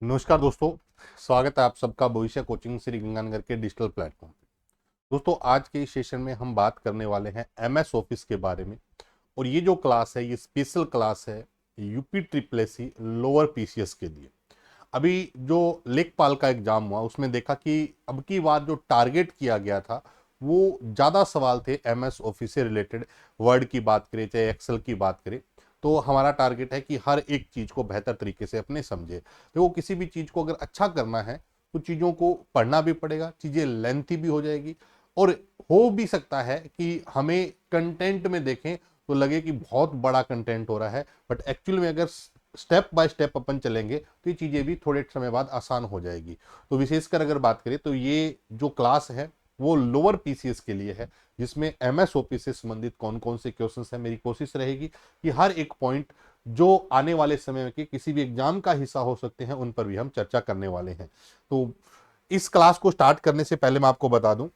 नमस्कार दोस्तों, स्वागत है आप सबका भविष्य कोचिंग श्री गंगानगर के डिजिटल प्लेटफॉर्म पे। दोस्तों, आज के इस सेशन में हम बात करने वाले हैं एमएस ऑफिस के बारे में। और ये जो क्लास है ये स्पेशल क्लास है UP triple SC lower PCS के लिए। अभी जो लेखपाल का एग्जाम हुआ उसमें देखा कि अब की बार जो टारगेट किया गया था वो ज़्यादा सवाल थे एमएस ऑफिस से रिलेटेड। वर्ड की बात करें चाहे एक्सेल की बात करें, तो हमारा टारगेट है कि हर एक चीज़ को बेहतर तरीके से अपने समझे। तो वो किसी भी चीज़ को अगर अच्छा करना है तो चीज़ों को पढ़ना भी पड़ेगा, चीज़ें लेंथी भी हो जाएगी। और हो भी सकता है कि हमें कंटेंट में देखें तो लगे कि बहुत बड़ा कंटेंट हो रहा है, बट एक्चुअल में अगर स्टेप बाय स्टेप अपन चलेंगे तो ये चीज़ें भी थोड़े समय बाद आसान हो जाएगी। तो विशेषकर अगर बात करें तो ये जो क्लास है वो लोअर पीसीएस के लिए है, जिसमें एमएस ओपी से संबंधित कौन कौन से क्वेश्चंस है। मेरी कोशिश रहेगी कि हर एक पॉइंट जो आने वाले समय के किसी भी एग्जाम का हिस्सा हो सकते हैं उन पर भी हम चर्चा करने वाले हैं। तो इस क्लास को स्टार्ट करने से पहले मैं आपको बता दूं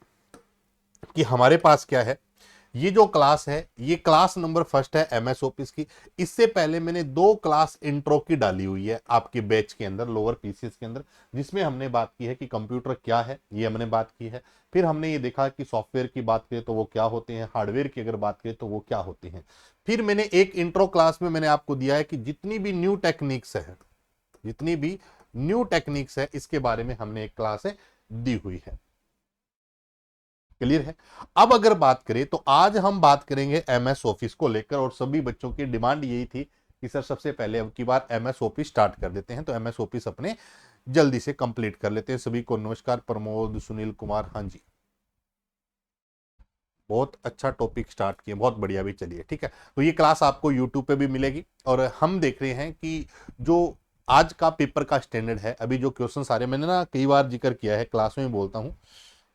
कि हमारे पास क्या है। ये जो क्लास है ये क्लास नंबर फर्स्ट है एमएस ऑफिस की। इससे पहले मैंने दो क्लास इंट्रो की डाली हुई है आपके बैच के अंदर लोअर पीसीएस के अंदर, जिसमें हमने बात की है कि कंप्यूटर क्या है, ये हमने बात की है। फिर हमने ये देखा कि सॉफ्टवेयर की बात करें तो वो क्या होते हैं, हार्डवेयर की अगर बात करें तो वो क्या होते हैं। फिर मैंने एक इंट्रो क्लास में मैंने आपको दिया है कि जितनी भी न्यू टेक्निक्स है इसके बारे में हमने एक क्लास है दी हुई है। क्लियर है। अब अगर बात करें तो आज हम बात करेंगे एमएस ऑफिस को लेकर, और सभी बच्चों की डिमांड यही थी कि सर सबसे पहले अब की बार एमएस ऑफिस स्टार्ट कर देते हैं, तो एमएस ऑफिस अपने जल्दी से कंप्लीट कर लेते हैं। सभी को नमस्कार। प्रमोद, सुनील कुमार, हाँ जी, बहुत अच्छा टॉपिक स्टार्ट किए, बहुत बढ़िया भी। चलिए ठीक है, तो ये क्लास आपको यूट्यूब पे भी मिलेगी। और हम देख रहे हैं कि जो आज का पेपर का स्टैंडर्ड है, अभी जो क्वेश्चंस आ रहे हैं, मैंने ना कई बार जिक्र किया है, क्लास में बोलता हूं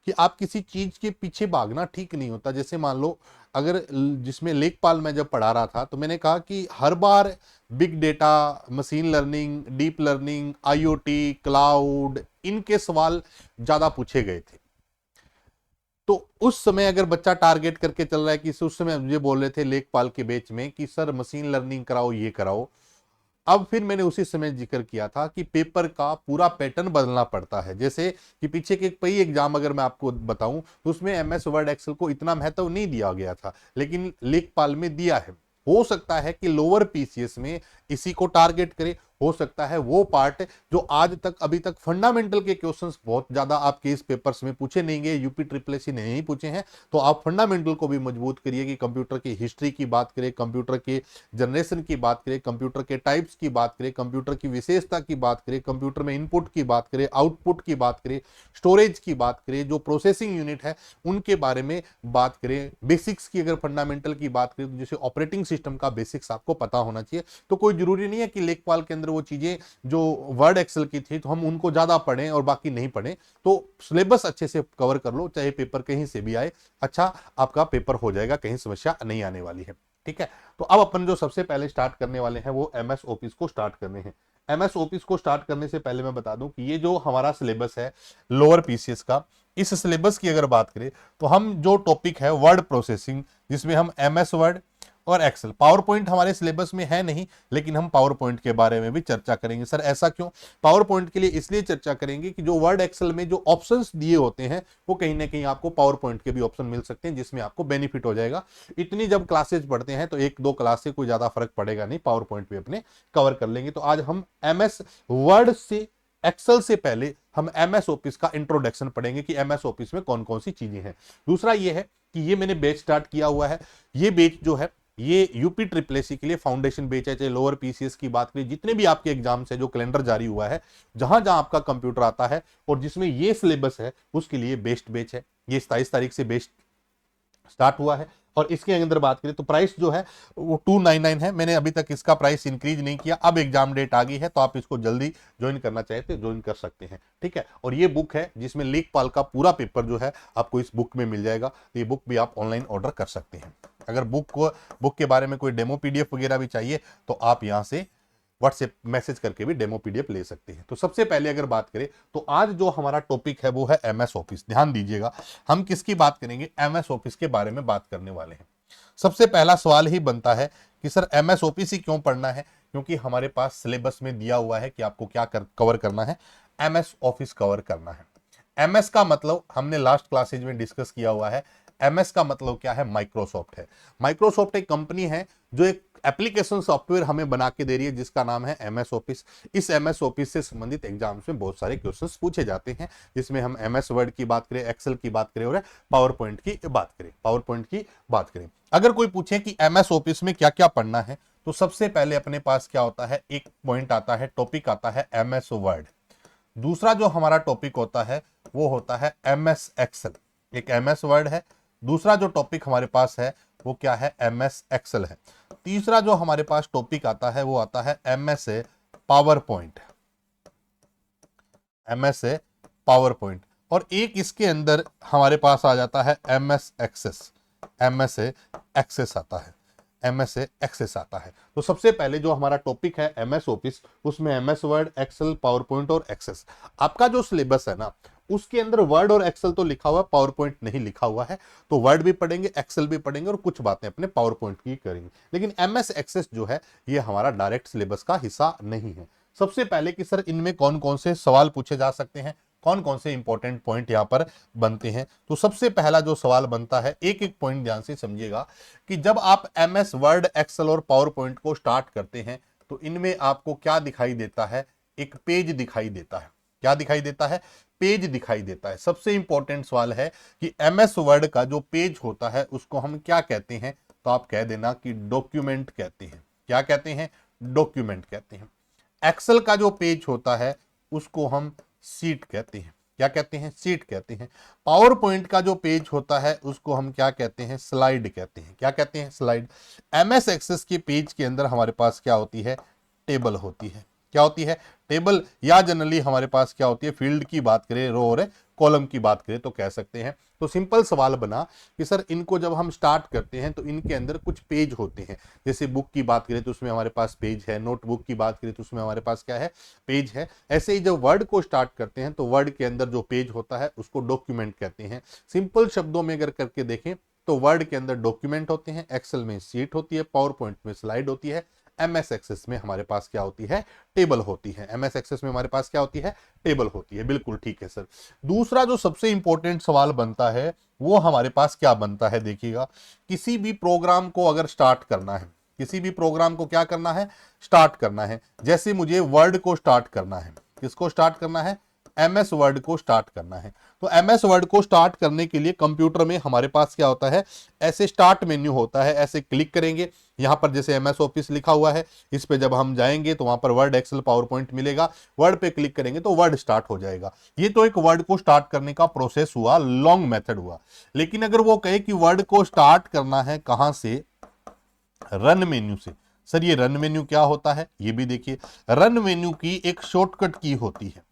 कि आप किसी चीज के पीछे भागना ठीक नहीं होता। जैसे मान लो अगर जिसमें लेखपाल मैं जब पढ़ा रहा था तो मैंने कहा कि हर बार big data, machine learning, deep learning, IoT, cloud, इनके सवाल ज्यादा पूछे गए थे। तो उस समय अगर बच्चा टारगेट करके चल रहा है कि उस समय मुझे बोल रहे थे लेखपाल के बैच में कि सर मशीन लर्निंग कराओ, ये कराओ। अब फिर मैंने उसी समय जिक्र किया था कि पेपर का पूरा पैटर्न बदलना पड़ता है। जैसे कि पीछे के कई एग्जाम अगर मैं आपको बताऊं तो उसमें एमएस वर्ड एक्सेल को इतना महत्व नहीं दिया गया था, लेकिन लेखपाल में दिया है। हो सकता है कि लोअर पीसीएस में इसी को टारगेट करे, हो सकता है वो पार्ट जो आज तक अभी तक फंडामेंटल के क्वेश्चंस बहुत ज्यादा आपके इस पेपर्स में पूछे नहीं गए, यूपी ट्रिपल एससी ने नहीं पूछे हैं, तो आप फंडामेंटल को भी मजबूत करिए। कि कंप्यूटर की हिस्ट्री की बात करें, कंप्यूटर के जनरेशन की बात करें, कंप्यूटर के टाइप्स की बात करें, कंप्यूटर की विशेषता की बात करें, कंप्यूटर में इनपुट की बात करें, आउटपुट की बात करें, स्टोरेज की बात करें, जो प्रोसेसिंग यूनिट है उनके बारे में बात करें, बेसिक्स की अगर फंडामेंटल की बात करें तो जैसे ऑपरेटिंग सिस्टम का बेसिक्स आपको पता होना चाहिए। तो कोई जरूरी नहीं है कि लेखपाल के अंदर वो चीजें जो वर्ड एक्सेल की थी तो हम उनको ज्यादा पढ़ें और बाकी नहीं पढ़ें। तो सिलेबस अच्छे से कवर कर लो, चाहे पेपर कहीं से भी आए, अच्छा आपका पेपर हो जाएगा, कहीं समस्या नहीं आने वाली है। ठीक है, तो अब अपन जो सबसे पहले स्टार्ट करने वाले हैं वो एमएस ऑफिस को स्टार्ट करने हैं। एमएस ऑफिस को स्टार्ट करने से पहले मैं बता दूं कि ये जो हमारा सिलेबस है लोअर पीसीएस का, इस सिलेबस की अगर बात करें तो हम जो टॉपिक है वर्ड प्रोसेसिंग, जिसमें हम एमएस वर्ड और एक्सेल, पावर पॉइंट हमारे सिलेबस में है नहीं, लेकिन हम पावर पॉइंट के बारे में भी चर्चा करेंगे। सर ऐसा क्यों? पावर पॉइंट के लिए इसलिए चर्चा करेंगे कि जो वर्ड एक्सेल में जो ऑप्शंस दिए होते हैं वो कहीं ना कहीं आपको पावर पॉइंट के भी ऑप्शन मिल सकते हैं, जिसमें आपको बेनिफिट हो जाएगा। इतनी जब क्लासेज पढ़ते हैं तो एक दो क्लास से कोई ज्यादा फर्क पड़ेगा नहीं, पावर पॉइंट भी अपने कवर कर लेंगे। तो आज हम एमएस वर्ड से, एक्सेल से पहले हम एमएस ऑफिस का इंट्रोडक्शन पढ़ेंगे कि एमएस ऑफिस में कौन कौन सी चीजें हैं। दूसरा ये है कि ये मैंने बैच स्टार्ट किया हुआ है। ये बैच जो है ये यूपी ट्रिपल एससी के लिए फाउंडेशन बैच है। चाहे लोअर पीसीएस की बात करें, जितने भी आपके एग्जाम्स है जो कैलेंडर जारी हुआ है, जहां जहां आपका कंप्यूटर आता है और जिसमें ये सिलेबस है उसके लिए बेस्ट बैच है। ये 27 तारीख से बेस्ट स्टार्ट हुआ है। और इसके अंदर बात करें तो प्राइस जो है वो 299 है। मैंने अभी तक इसका प्राइस इंक्रीज नहीं किया, अब एग्जाम डेट आ गई है तो आप इसको जल्दी ज्वाइन करना चाहते हैं ज्वाइन कर सकते हैं। ठीक है, और ये बुक है जिसमें लेखपाल का पूरा पेपर जो है आपको इस बुक में मिल जाएगा। तो ये बुक भी आप ऑनलाइन ऑर्डर कर सकते हैं। अगर बुक के बारे में कोई डेमो पीडीएफ वगैरह भी चाहिए तो आप यहाँ से व्हाट्सएप मैसेज करके भी डेमो पीडीएफ ले सकते हैं। तो सबसे पहले अगर बात करें तो आज जो हमारा टॉपिक है वो है एमएस ऑफिस। ध्यान दीजिएगा, हम किसकी बात करेंगे? एमएस ऑफिस के बारे में बात करने वाले हैं। सबसे पहला सवाल ही बनता है कि सर एमएस ऑफिस ही क्यों पढ़ना है? क्योंकि हमारे पास सिलेबस में दिया हुआ है कि आपको क्या कवर करना है, MS ऑफिस कवर करना है। MS का मतलब हमने लास्ट क्लासेज में डिस्कस किया हुआ है। MS का मतलब क्या है, माइक्रोसॉफ्ट है। माइक्रोसॉफ्ट एक कंपनी है जो एक एप्लीकेशन सॉफ्टवेयर हमें बना के दे रही है जिसका नाम है MS ऑफिस। इस MS ऑफिस से संबंधित एग्जाम्स में बहुत सारे क्वेश्चंस पूछे जाते हैं, जिसमें हम MS वर्ड की बात करें, एक्सेल की बात करें और पावर पॉइंट की बात करें। अगर कोई पूछे कि MS ऑफिस में क्या क्या पढ़ना है, तो सबसे पहले अपने पास क्या होता है, एक पॉइंट आता है, टॉपिक आता है MS वर्ड। दूसरा जो हमारा टॉपिक होता है वो होता है MS एक्सेल। एक MS वर्ड है, दूसरा जो टॉपिक हमारे पास है वो क्या है, MS एक्सेल है। तीसरा जो हमारे पास टॉपिक आता है वो आता है MS power point, MS power point. और एक इसके अंदर हमारे पास आ जाता है MS एक्सेस, MS एक्सेस आता है, MS एक्सेस आता है। तो सबसे पहले जो हमारा टॉपिक है MS ऑफिस, उसमें MS word, excel, power point और एक्सेस। आपका जो सिलेबस है ना, उसके अंदर वर्ड और एक्सेल तो लिखा हुआ है, पावर पॉइंट नहीं लिखा हुआ है। तो वर्ड भी पढ़ेंगे, एक्सेल भी पढ़ेंगे और कुछ बातें अपने पावर पॉइंट की करेंगे। लेकिन MS एक्सेस जो है ये हमारा डायरेक्ट सिलेबस का हिस्सा नहीं है। सबसे पहले कि सर इनमें कौन कौन से सवाल पूछे जा सकते हैं, कौन कौन से इंपॉर्टेंट पॉइंट यहां पर बनते हैं, तो सबसे पहला जो सवाल बनता है, एक एक पॉइंट ध्यान से समझिएगा, कि जब आप MS वर्ड, एक्सेल और पावर पॉइंट को स्टार्ट करते हैं तो इनमें आपको क्या दिखाई देता है, एक पेज दिखाई देता है। क्या दिखाई देता है, पेज दिखाई देता है। सबसे इंपॉर्टेंट सवाल है कि MS वर्ड का जो पेज होता है उसको हम क्या कहते हैं, तो आप कह देना कि डॉक्यूमेंट कहते हैं। क्या कहते हैं, डॉक्यूमेंट कहते हैं। एक्सेल का जो पेज होता है उसको हम सीट कहते हैं। क्या कहते हैं, सीट कहते हैं। पावर पॉइंट का जो पेज होता है उसको हम क्या कहते हैं, स्लाइड कहते हैं। क्या कहते हैं, स्लाइड। MS एक्सेस के पेज के अंदर हमारे पास क्या होती है, टेबल होती है। क्या होती है, टेबल। या जनरली हमारे पास क्या होती है, फील्ड की बात करें, रो और कॉलम की बात करें तो कह सकते हैं। तो सिंपल सवाल बना कि सर इनको जब हम स्टार्ट करते हैं तो इनके अंदर कुछ पेज होते हैं। जैसे बुक की बात करें तो उसमें हमारे पास पेज है, नोटबुक की बात करें तो उसमें हमारे पास क्या है, पेज है। ऐसे ही जब वर्ड को स्टार्ट करते हैं तो वर्ड के अंदर जो पेज होता है उसको डॉक्यूमेंट कहते हैं। सिंपल शब्दों में अगर करके देखें तो वर्ड के अंदर डॉक्यूमेंट होते हैं, एक्सेल में सीट होती है, पावर पॉइंट में स्लाइड होती है, MS एक्सेस में हमारे पास क्या होती है, टेबल होती है। MS एक्सेस में हमारे पास क्या होती है, टेबल होती है। बिल्कुल ठीक है सर। दूसरा जो सबसे इंपॉर्टेंट सवाल बनता है वो हमारे पास क्या बनता है, देखिएगा, किसी भी प्रोग्राम को अगर स्टार्ट करना है, किसी भी प्रोग्राम को क्या करना है, स्टार्ट करना है। जैसे मुझे वर्ड को स्टार्ट करना है, किसको स्टार्ट करना है, MS वर्ड को स्टार्ट करना है। तो MS वर्ड को स्टार्ट करने के लिए कंप्यूटर में हमारे पास क्या होता है, ऐसे स्टार्ट मेन्यू होता है, ऐसे क्लिक करेंगे, यहां पर जैसे MS ऑफिस लिखा हुआ है, इस पे जब हम जाएंगे तो वहां पर वर्ड, एक्सेल, पावर पॉइंट मिलेगा। वर्ड पे क्लिक करेंगे तो वर्ड स्टार्ट हो जाएगा। ये तो एक वर्ड को स्टार्ट करने का प्रोसेस हुआ, लॉन्ग मेथड हुआ। लेकिन अगर वो कहे कि वर्ड को स्टार्ट करना है कहां से, रन मेन्यू से, सर ये रन मेन्यू क्या होता है, ये भी देखिए। रन मेन्यू की एक शॉर्टकट की होती है,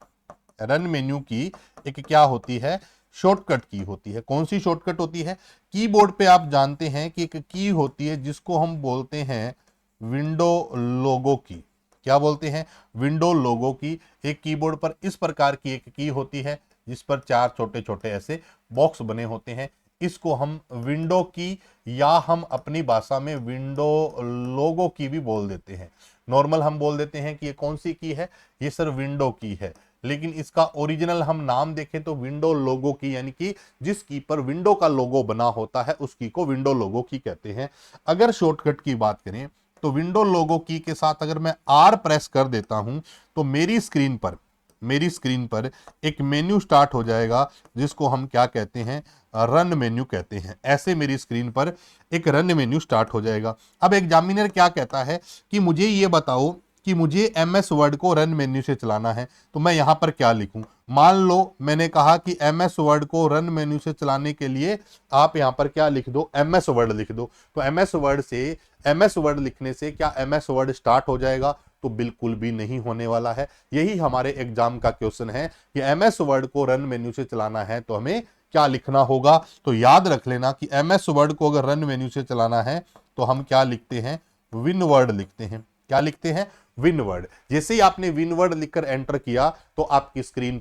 रन मेन्यू की एक क्या होती है, शॉर्टकट की होती है। कौन सी शॉर्टकट होती है, कीबोर्ड पे आप जानते हैं कि एक की होती है जिसको हम बोलते हैं विंडो लोगो की। क्या बोलते हैं, विंडो लोगो की। एक कीबोर्ड पर इस प्रकार की एक की होती है जिस पर 4 छोटे छोटे ऐसे बॉक्स बने होते हैं, इसको हम विंडो की या हम अपनी भाषा में विंडो लोगो की भी बोल देते हैं। नॉर्मल हम बोल देते हैं कि ये कौन सी की है, ये सर विंडो की है। लेकिन इसका ओरिजिनल हम नाम देखें तो विंडो लोगो की, यानी कि जिस की पर विंडो का लोगो बना होता है उस की को विंडो लोगो की कहते हैं। अगर शॉर्टकट की बात करें तो विंडो लोगो की के साथ अगर मैं R प्रेस कर देता हूं तो मेरी स्क्रीन पर एक मेन्यू स्टार्ट हो जाएगा जिसको हम क्या कहते हैं, रन मेन्यू कहते हैं। ऐसे मेरी स्क्रीन पर एक रन मेन्यू स्टार्ट हो जाएगा। अब एग्जामिनर क्या कहता है कि मुझे ये बताओ कि मुझे MS वर्ड को रन मेन्यू से चलाना है, तो मैं यहां पर क्या लिखूं। मान लो मैंने कहा कि MS वर्ड को रन मेन्यू से चलाने के लिए आप यहां पर क्या लिख दो, MS वर्ड लिख दो। तो MS वर्ड लिखने से क्या MS वर्ड स्टार्ट हो जाएगा, तो बिल्कुल भी नहीं होने वाला है। यही हमारे एग्जाम का क्वेश्चन है कि MS वर्ड को रन मेन्यू से चलाना है तो हमें क्या लिखना होगा। तो याद रख लेना कि MS वर्ड को अगर रन मेन्यू से चलाना है तो हम क्या लिखते हैं, विन वर्ड लिखते हैं। क्या लिखते हैं, विनवर्ड। जैसे ही आपने विनवर्ड लिखकर एंटर किया तो आपकी स्क्रीन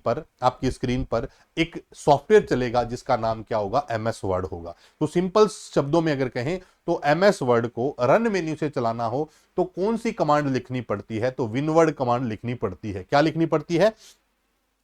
पर एक सॉफ्टवेयर चलेगा जिसका नाम क्या होगा, एमएस वर्ड होगा। तो सिंपल शब्दों में अगर कहें तो एमएस वर्ड को रन मेन्यू से चलाना हो तो कौन सी कमांड लिखनी पड़ती है, तो विनवर्ड कमांड लिखनी पड़ती है। क्या लिखनी पड़ती है,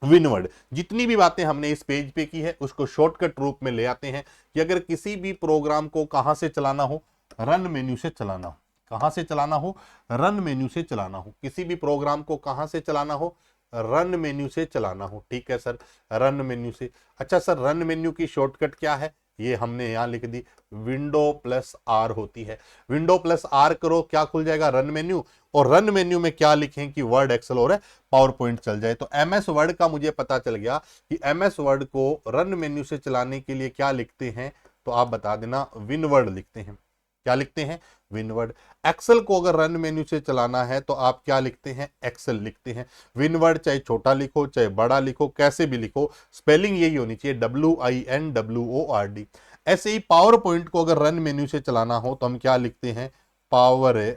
विनवर्ड। जितनी भी बातें हमने इस पेज पे की है उसको शॉर्टकट रूप में ले आते हैं कि अगर किसी भी प्रोग्राम को कहां से चलाना हो, रन मेन्यू से चलाना हो। कहां से चलाना हो, रन मेन्यू से चलाना हो। किसी भी प्रोग्राम को कहां से चलाना हो, रन मेन्यू से चलाना हो। ठीक है सर, रन मेन्यू से। अच्छा सर, रन मेन्यू की शॉर्टकट क्या है, ये हमने यहां लिख दी, विंडो प्लस आर होती है। विंडो प्लस आर करो, क्या खुल जाएगा, रन मेन्यू। और रन मेन्यू में क्या लिखें कि वर्ड, एक्सेल और पावर पॉइंट चल जाए। तो एमएस वर्ड का मुझे पता चल गया कि एमएस वर्ड को रन मेन्यू से चलाने के लिए क्या लिखते हैं, तो आप बता देना, विनवर्ड लिखते हैं। क्या लिखते हैं, विनवर्ड। एक्सेल को अगर रन मेन्यू से चलाना है तो आप क्या लिखते हैं, एक्सेल लिखते हैं। विनवर्ड चाहे छोटा लिखो चाहे बड़ा लिखो, कैसे भी लिखो, स्पेलिंग यही होनी चाहिए, WINWORD। ऐसे ही पावर पॉइंट को अगर रन मेन्यू से चलाना हो तो हम क्या लिखते हैं, पावर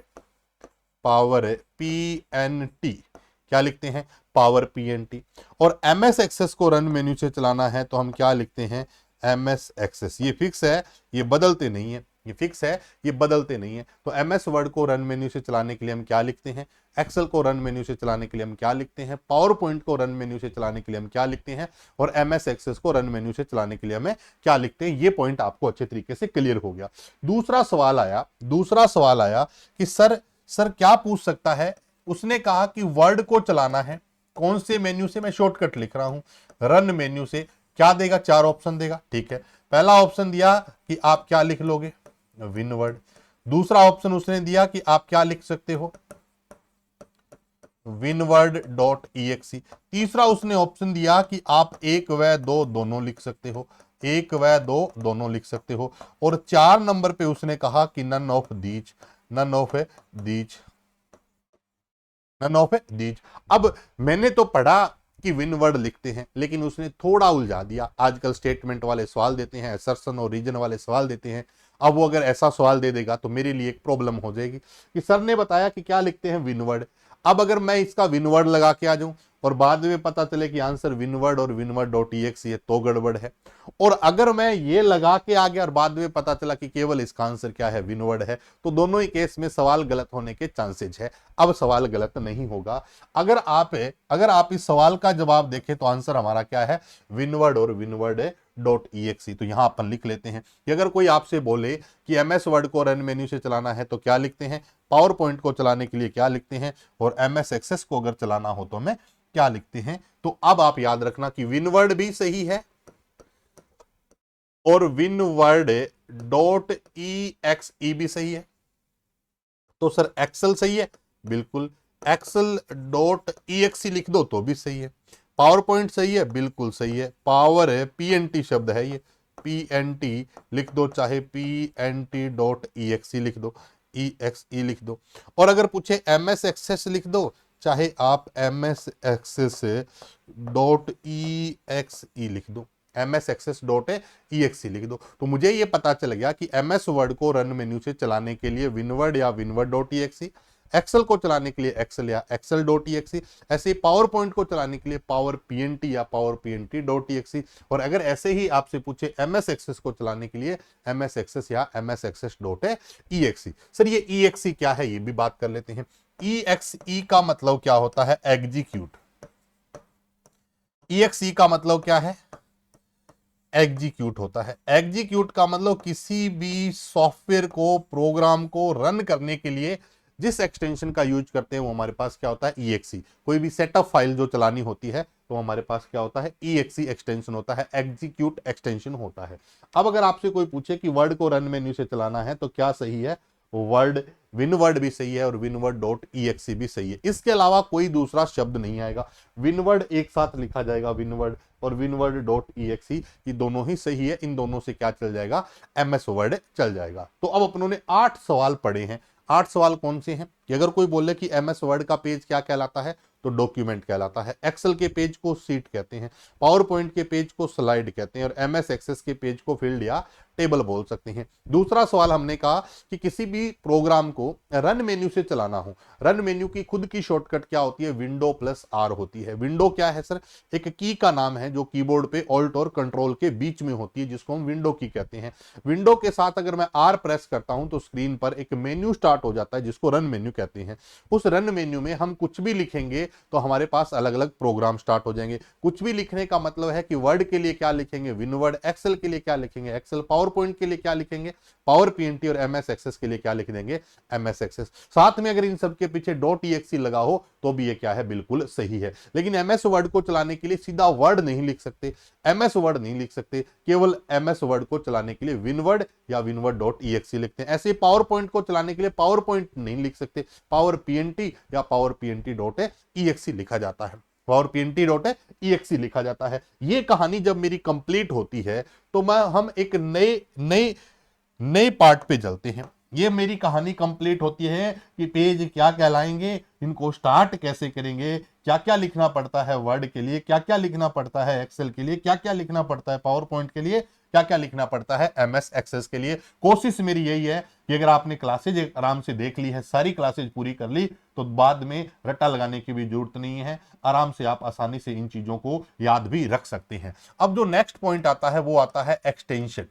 PNT। क्या लिखते हैं, पावर PNT। और MS एक्सेस को रन मेन्यू से चलाना है तो हम क्या लिखते हैं, MS एक्सेस। ये फिक्स है, ये बदलते नहीं है, ये फिक्स है, ये बदलते नहीं है। तो एमएस वर्ड को रन मेन्यू से चलाने के लिए हम क्या लिखते हैं, एक्सेल को रन मेन्यू से चलाने के लिए हम क्या लिखते हैं, पावर पॉइंट को रन मेन्यू से चलाने के लिए हम क्या लिखते हैं, और एमएस एक्सेस को रन मेन्यू से चलाने के लिए हमें क्या लिखते हैं। ये पॉइंट आपको अच्छे तरीके से क्लियर हो गया। दूसरा सवाल आया कि सर क्या पूछ सकता है, उसने कहा कि वर्ड को चलाना है कौन से मेन्यू से, मैं शॉर्टकट लिख रहा हूं, रन मेन्यू से। क्या देगा, 4 ऑप्शन देगा। ठीक है, पहला ऑप्शन दिया कि आप क्या लिख लोगे, विनवर्ड। दूसरा ऑप्शन उसने दिया कि आप क्या लिख सकते हो, winword.exe। तीसरा उसने ऑप्शन दिया कि आप 1 व 2 दोनों लिख सकते हो, 1 व 2 दोनों लिख सकते हो। और 4 नंबर पे उसने कहा कि नन ऑफ दीज। अब मैंने तो पढ़ा कि विनवर्ड लिखते हैं, लेकिन उसने थोड़ा उलझा दिया। आजकल स्टेटमेंट वाले सवाल देते हैं, असर्शन और रीजन वाले सवाल देते हैं। अब वो अगर ऐसा सवाल दे देगा तो मेरे लिए एक प्रॉब्लम हो जाएगी कि सर ने बताया कि क्या लिखते हैं, विनवर्ड। अब अगर मैं इसका विनवर्ड लगा के आ जाऊं और बाद में पता चले कि आंसर विनवर्ड और winword.exe है, तो गड़बड़ है। और अगर मैं ये लगा के आ गया और बाद में पता चला कि केवल इसका आंसर क्या है, विनवर्ड है, तो दोनों ही केस में सवाल गलत होने के चांसेज है। अब सवाल गलत नहीं होगा। अगर आप इस सवाल का जवाब देखें तो आंसर हमारा क्या है, विनवर्ड और winword.exe। तो यहां अपन लिख लेते हैं कि अगर कोई आपसे बोले कि एमएस वर्ड को रन मेन्यू से चलाना है तो क्या लिखते हैं, पावर पॉइंट को चलाने के लिए क्या लिखते हैं, और एमएस एक्सेस को अगर चलाना हो तो हमें क्या लिखते हैं। तो अब आप याद रखना कि विनवर्ड भी सही है और winword.exe भी सही है। तो सर एक्सेल सही है, बिल्कुल, excel.exe लिख दो तो भी सही है। पावर पॉइंट सही है, बिल्कुल सही है। पावर है, PNT शब्द है, ये PNT लिख दो, चाहे PNT.exe लिख दो, EXE लिख दो। और अगर पूछे MS एक्सेस लिख दो, चाहे आप MS एक्सेस .exe लिख दो, MS एक्सेस.exe लिख दो। तो मुझे ये पता चल गया कि MS वर्ड को रन मेन्यू से चलाने के लिए विनवर्ड या winword.exe, एक्सेल को चलाने के लिए एक्सेल या excel.exe, ऐसे ही पावर पॉइंट को चलाने के लिए पावर PNT या पावर PNT.exe। और अगर ऐसे ही आपसे पूछे MS एक्सेस को चलाने के लिए MS एक्सेस या MS एक्सेस.exe। सर ये exe क्या है, ये भी बात कर लेते हैं। exe का मतलब क्या होता है, एग्जीक्यूट। exe का मतलब क्या है, एग्जीक्यूट होता है। एग्जीक्यूट का मतलब किसी भी सॉफ्टवेयर को, प्रोग्राम को रन करने के लिए जिस एक्सटेंशन का यूज करते हैं वो हमारे पास क्या होता है, exe। कोई भी सेटअप फाइल जो चलानी होती है तो हमारे पास क्या होता है, exe एक्सटेंशन होता है, एग्जीक्यूट एक्सटेंशन होता है। अब अगर आपसे कोई पूछे कि वर्ड को रन मेन्यू से चलाना है तो क्या सही है, विनवर्ड भी सही है और winword.exe भी सही है। इसके अलावा कोई दूसरा शब्द नहीं आएगा। विनवर्ड एक साथ लिखा जाएगा, विनवर्ड और winword.exe, ये दोनों ही सही है। इन दोनों से क्या चल जाएगा, एमएस वर्ड चल जाएगा। तो अब अपनों ने 8 सवाल पढ़े हैं। 8 सवाल कौन से हैं, कि अगर कोई बोले कि एमएस वर्ड का पेज क्या कहलाता है, तो डॉक्यूमेंट कहलाता है। एक्सेल के पेज को सीट कहते हैं, पावर पॉइंट के पेज को स्लाइड कहते हैं, और एमएस एक्सेस के पेज को फील्ड या टेबल बोल सकते हैं। दूसरा सवाल हमने कहा कि किसी भी प्रोग्राम को रन मेन्यू से चलाना हो, रन मेन्यू की खुद की शॉर्टकट क्या होती है, विंडो प्लस आर होती है। विंडो क्या है सर, एक की का नाम है जो कीबोर्ड पे ऑल्ट और कंट्रोल के बीच में होती है, जिसको हम विंडो की कहते हैं। विंडो के साथ अगर मैं आर प्रेस करता हूं तो स्क्रीन पर एक मेन्यू स्टार्ट हो जाता है, जिसको रन मेन्यू कहते हैं। उस रन मेन्यू में हम कुछ भी लिखेंगे तो हमारे पास अलग अलग प्रोग्राम स्टार्ट हो जाएंगे। कुछ भी लिखने का मतलब है कि वर्ड के लिए क्या लिखेंगे, विनवर्ड, एक्सेल के लिए क्या लिखेंगे, एक्सेल, पावर पॉइंट के लिए क्या लिखेंगे, पावर पीएनटी, और एमएस एक्सेस के लिए क्या लिख देंगे, एमएस एक्सेस। साथ में अगर इन सब के पीछे .exe लगा हो तो भी ये क्या है, बिल्कुल सही है। लेकिन एमएस वर्ड को चलाने के लिए सीधा वर्ड नहीं लिख सकते, एमएस वर्ड नहीं लिख सकते, केवल एमएस वर्ड को चलाने के लिए विनवर्ड या विनवर्ड .exe लिखते हैं। ऐसे पावर पॉइंट को चलाने के लिए पावर पॉइंट नहीं लिख सकते, पावर पीएनटी या पावर पीएनटी .exe लिखा जाता है, पावर पीएनटी .exe लिखा जाता है। ये कहानी जब मेरी कंप्लीट होती है तो हम एक नए नए नए पार्ट पे चलते हैं। ये मेरी कहानी कंप्लीट होती है कि पेज क्या कहलाएंगे, इनको स्टार्ट कैसे करेंगे, क्या क्या लिखना पड़ता है वर्ड के लिए, क्या क्या लिखना पड़ता है एक्सेल के लिए, क्या क्या लिखना पड़ता है पावर पॉइंट के लिए, क्या क्या लिखना पड़ता है एमएस एक्सेस के लिए। कोशिश मेरी यही है कि अगर आपने क्लासेज आराम से देख ली है, सारी क्लासेज पूरी कर ली, तो बाद में रट्टा लगाने की भी जरूरत नहीं है, आराम से आप आसानी से इन चीजों को याद भी रख सकते हैं। अब जो नेक्स्ट पॉइंट आता है वो आता है एक्सटेंशन।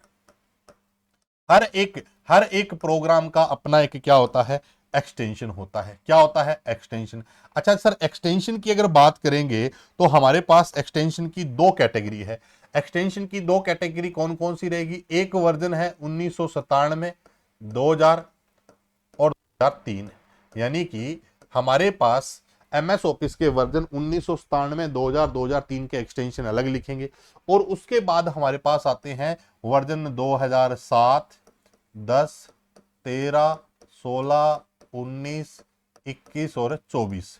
हर एक प्रोग्राम का अपना एक क्या होता है, एक्सटेंशन होता है। क्या होता है, एक्सटेंशन। अच्छा सर, एक्सटेंशन की अगर बात करेंगे तो हमारे पास एक्सटेंशन की दो कैटेगरी है। एक्सटेंशन की दो कैटेगरी कौन कौन सी रहेगी, एक वर्जन है 1997, 2000 और 2003, यानी कि हमारे पास एमएस ऑफिस के वर्जन 1997, 2000, 2003 के एक्सटेंशन अलग लिखेंगे, और उसके बाद हमारे पास आते हैं वर्जन 2007, 10, 13, 16, 19, 21 और 24।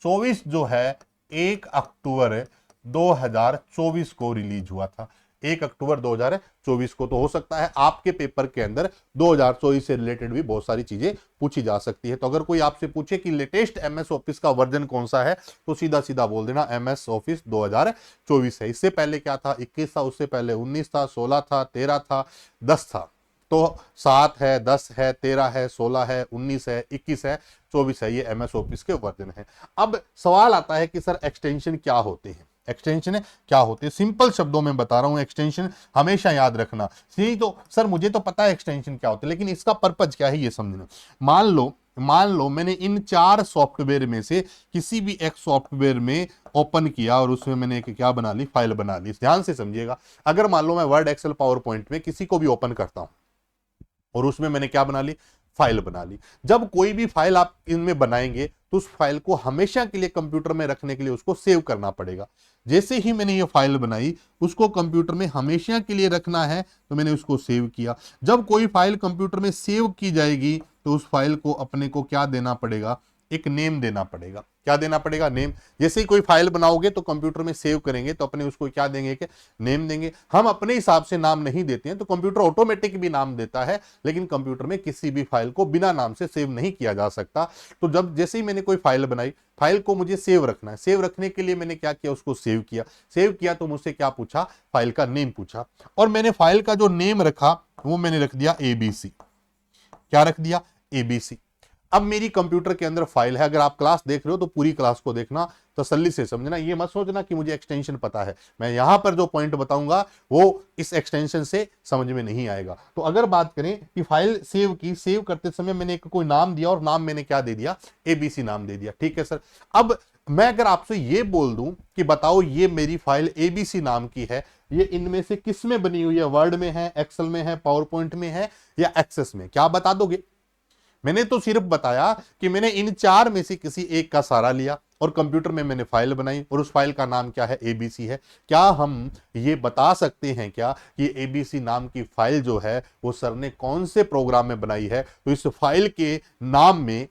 24 जो है 1 अक्टूबर 2024 को रिलीज हुआ था, 1 अक्टूबर 2024 को। तो हो सकता है आपके पेपर के अंदर 2024 से रिलेटेड भी बहुत सारी चीजें पूछी जा सकती है। तो अगर कोई आपसे पूछे कि लेटेस्ट एमएस ऑफिस का वर्जन कौन सा है, तो सीधा सीधा बोल देना एमएस ऑफिस 2024 है। इससे पहले क्या था, 21 था, उससे पहले 19 था, 16 था, 13 था, 10 था। तो 7 है, 10 है, 13 है, 16 है, 19 है, 21 है, 24 है, ये एमएस ऑफिस के वर्जन है। अब सवाल आता है कि सर एक्सटेंशन क्या होते हैं, एक्सटेंशन क्या होते हैं। सिंपल शब्दों में बता रहा हूं, एक्सटेंशन हमेशा याद रखना। यही तो सर मुझे तो पता है एक्सटेंशन क्या होते हैं, लेकिन इसका पर्पज क्या है ये समझना। मान लो मैंने इन 4 सॉफ्टवेयर में से किसी भी एक सॉफ्टवेयर में ओपन किया और उसमें मैंने एक क्या बना ली, फाइल बना ली। ध्यान से समझिएगा, अगर मान लो मैं वर्ड, एक्सेल, पावर पॉइंट में किसी को भी ओपन करता हूं और उसमें मैंने क्या बना ली, फाइल बना ली। जब कोई भी फाइल आप इनमें बनाएंगे तो उस फाइल को हमेशा के लिए कंप्यूटर में रखने के लिए उसको सेव करना पड़ेगा। जैसे ही मैंने ये फाइल बनाई, उसको कंप्यूटर में हमेशा के लिए रखना है, तो मैंने उसको सेव किया। जब कोई फाइल कंप्यूटर में सेव की जाएगी तो उस फाइल को अपने को क्या देना पड़ेगा, एक नेम देना पड़ेगा। क्या देना पड़ेगा, नेम। जैसे ही कोई फाइल बनाओगे तो कंप्यूटर में सेव करेंगे तो अपने उसको क्या देंगे, कि नेम देंगे। हम अपने हिसाब से नाम नहीं देते हैं, तो कंप्यूटर ऑटोमेटिक भी नाम देता है, लेकिन कंप्यूटर में किसी भी फाइल को बिना नाम से सेव नहीं किया जा सकता। तो जब जैसे ही मैंने कोई फाइल बनाई, फाइल को मुझे सेव रखना है, सेव रखने के लिए मैंने क्या किया, उसको सेव किया तो मुझसे क्या पूछा, फाइल का नेम पूछा, और मैंने फाइल का जो नेम रखा वो मैंने रख दिया ABC। क्या रख दिया, ABC। अब मेरी कंप्यूटर के अंदर फाइल है। अगर आप क्लास देख रहे हो तो पूरी क्लास को देखना, तसल्ली से समझना, ये मत सोचना कि मुझे एक्सटेंशन पता है। मैं यहां पर जो पॉइंट बताऊंगा वो इस एक्सटेंशन से समझ में नहीं आएगा। तो अगर बात करें कि फाइल सेव की, सेव करते समय मैंने एक कोई नाम दिया और नाम मैंने क्या दे दिया, ABC नाम दे दिया। ठीक है सर। अब मैं अगर आपसे ये बोल दूं कि बताओ ये मेरी फाइल ABC नाम की है, ये इनमें से किस में बनी हुई है, वर्ड में है, एक्सेल में है, पावर पॉइंट में है या एक्सेस में, क्या बता दोगे। मैंने तो सिर्फ बताया कि मैंने इन 4 में से किसी एक का सहारा लिया और कंप्यूटर में मैंने फाइल बनाई और उस फाइल का नाम क्या है, ABC है। क्या हम ये बता सकते हैं क्या कि ABC नाम की फाइल जो है वो सर ने कौन से प्रोग्राम में बनाई है। तो इस फाइल के नाम में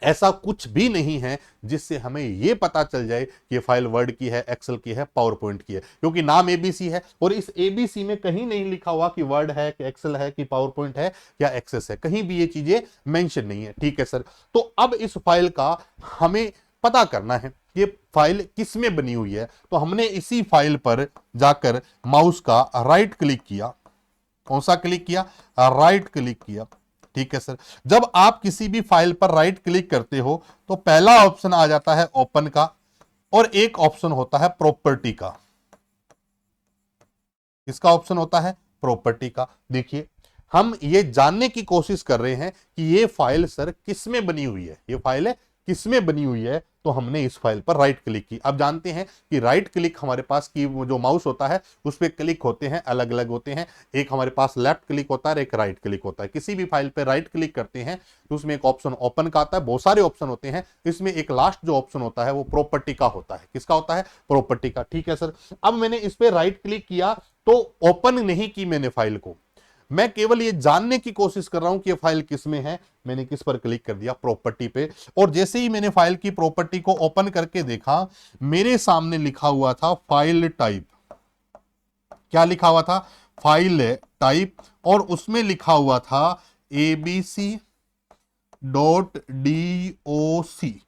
ऐसा कुछ भी नहीं है जिससे हमें यह पता चल जाए कि ये फाइल वर्ड की है, एक्सेल की है, पावर पॉइंट की है, क्योंकि नाम एबीसी है और इस एबीसी में कहीं नहीं लिखा हुआ कि वर्ड है कि एक्सेल है कि पावर पॉइंट है या एक्सेस है, कहीं भी ये चीजें मेंशन नहीं है। ठीक है सर, तो अब इस फाइल का हमें पता करना है ये फाइल किस में बनी हुई है। तो हमने इसी फाइल पर जाकर माउस का राइट क्लिक किया। कौन सा क्लिक किया? राइट क्लिक किया। ठीक है सर, जब आप किसी भी फाइल पर राइट क्लिक करते हो तो पहला ऑप्शन आ जाता है ओपन का और एक ऑप्शन होता है प्रॉपर्टी का। इसका ऑप्शन होता है प्रॉपर्टी का। देखिए, हम ये जानने की कोशिश कर रहे हैं कि ये फाइल सर किस में बनी हुई है, ये फाइल किस में बनी हुई है। तो हमने इस फाइल पर राइट क्लिक की। अब जानते हैं कि राइट क्लिक हमारे पास की जो माउस होता है उस पर क्लिक होते हैं, अलग अलग होते हैं। एक हमारे पास लेफ्ट क्लिक होता है, एक राइट क्लिक होता है। किसी भी फाइल पर राइट क्लिक करते हैं तो उसमें एक ऑप्शन ओपन का आता है, बहुत सारे ऑप्शन होते हैं, इसमें एक लास्ट जो ऑप्शन होता है वो प्रॉपर्टी का होता है। किसका होता है? प्रॉपर्टी का। ठीक है सर, अब मैंने इस पर राइट क्लिक किया तो ओपन नहीं की मैंने फाइल को, मैं केवल ये जानने की कोशिश कर रहा हूं कि ये फाइल किस में है। मैंने किस पर क्लिक कर दिया? प्रॉपर्टी पे। और जैसे ही मैंने फाइल की प्रॉपर्टी को ओपन करके देखा, मेरे सामने लिखा हुआ था फाइल टाइप। क्या लिखा हुआ था? File type. और उसमें लिखा हुआ था abc .doc।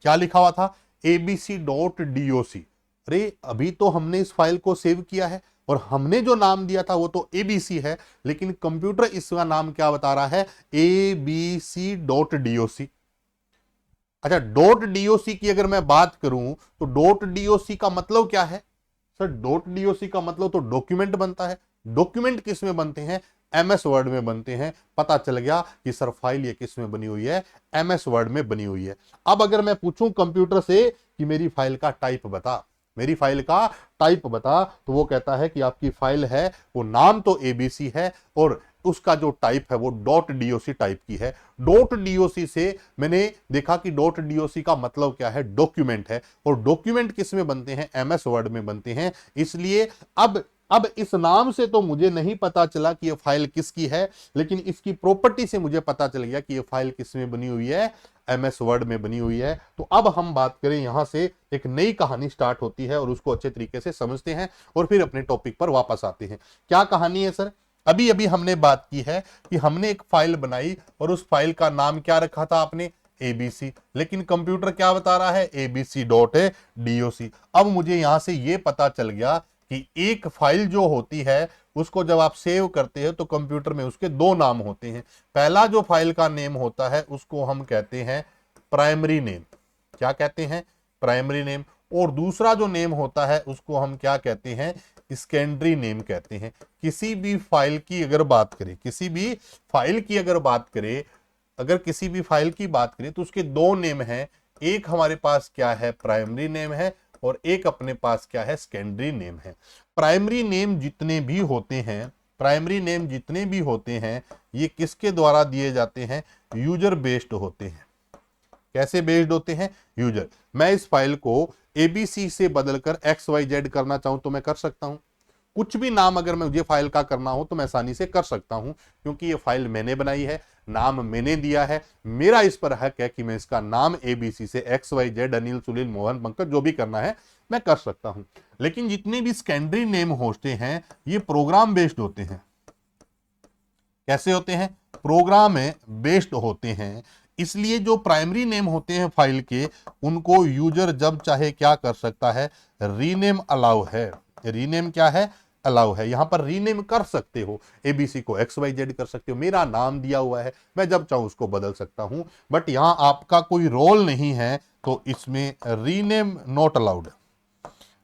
क्या लिखा हुआ था? abc .doc। अरे अभी तो हमने इस फाइल को सेव किया है और हमने जो नाम दिया था वो तो abc है, लेकिन कंप्यूटर इसका नाम क्या बता रहा है? abc.doc। अच्छा, .doc की अगर मैं बात करूं तो .doc का मतलब क्या है सर? .doc का मतलब तो डॉक्यूमेंट बनता है। डॉक्यूमेंट किस में बनते हैं? एमएस वर्ड में बनते हैं। पता चल गया कि सर फाइल ये किस में बनी हुई है? एमएस वर्ड में बनी हुई है। अब अगर मैं पूछूं कंप्यूटर से कि मेरी फाइल का टाइप बता, मेरी फाइल का टाइप बता, तो वो कहता है कि आपकी फाइल है वो नाम तो एबीसी है और उसका जो टाइप है वो .doc टाइप की है। .doc से मैंने देखा कि .doc का मतलब क्या है? डॉक्यूमेंट है। और डॉक्यूमेंट किस में बनते हैं? एमएस वर्ड में बनते हैं। इसलिए अब इस नाम से तो मुझे नहीं पता चला कि ये फाइल किसकी है, लेकिन इसकी प्रॉपर्टी से मुझे पता चल गया कि ये फाइल किस में बनी हुई है? एमएस वर्ड में बनी हुई है। तो अब हम बात करें, यहां से एक नई कहानी स्टार्ट होती है और उसको अच्छे तरीके से समझते हैं और फिर अपने टॉपिक पर वापस आते हैं। क्या कहानी है सर? अभी अभी हमने बात की है कि हमने एक फाइल बनाई और उस फाइल का नाम क्या रखा था आपने? एबीसी। लेकिन कंप्यूटर क्या बता रहा है? abc.doc। अब मुझे यहां से यह पता चल गया कि एक फाइल जो होती है उसको जब आप सेव करते हो तो कंप्यूटर में उसके दो नाम होते हैं। पहला जो फाइल का नेम होता है उसको हम कहते हैं प्राइमरी नेम। क्या कहते हैं? Primary name. और दूसरा जो नेम होता है उसको हम क्या कहते हैं? सेकेंडरी नेम कहते हैं। किसी भी फाइल की अगर बात करें, किसी भी फाइल की अगर बात करें, अगर किसी भी फाइल की बात करें तो उसके दो नेम हैं। एक हमारे पास क्या है? प्राइमरी नेम है और एक अपने पास क्या है? सेकेंडरी नेम है। प्राइमरी नेम जितने भी होते हैं, प्राइमरी नेम जितने भी होते हैं, ये किसके द्वारा दिए जाते हैं? यूजर बेस्ड होते हैं। कैसे बेस्ड होते हैं? यूजर। मैं इस फाइल को एबीसी से बदलकर XYZ करना चाहूं तो मैं कर सकता हूं। कुछ भी नाम अगर मुझे फाइल का करना हो तो मैं आसानी से कर सकता हूं, क्योंकि ये फाइल मैंने बनाई है, नाम मैंने दिया है, मेरा इस पर हक है कि मैं इसका नाम एबीसी से XYZ, अनिल, सुनील, मोहन, पंकज जो भी करना है मैं कर सकता हूं। लेकिन जितने भी सेकेंडरी नेम होते हैं ये प्रोग्राम बेस्ड होते हैं। कैसे होते हैं? प्रोग्राम बेस्ड होते हैं। इसलिए जो प्राइमरी नेम होते हैं फाइल के, उनको यूजर जब चाहे क्या कर सकता है? रीनेम अलाउ है। रीनेम क्या है? अलाउ है। यहां पर रीनेम कर सकते हो, एबीसी को XYZ कर सकते हो। मेरा नाम दिया हुआ है, मैं जब चाहूं उसको बदल सकता हूं, बट यहां आपका कोई रोल नहीं है तो इसमें रीनेम नॉट अलाउड।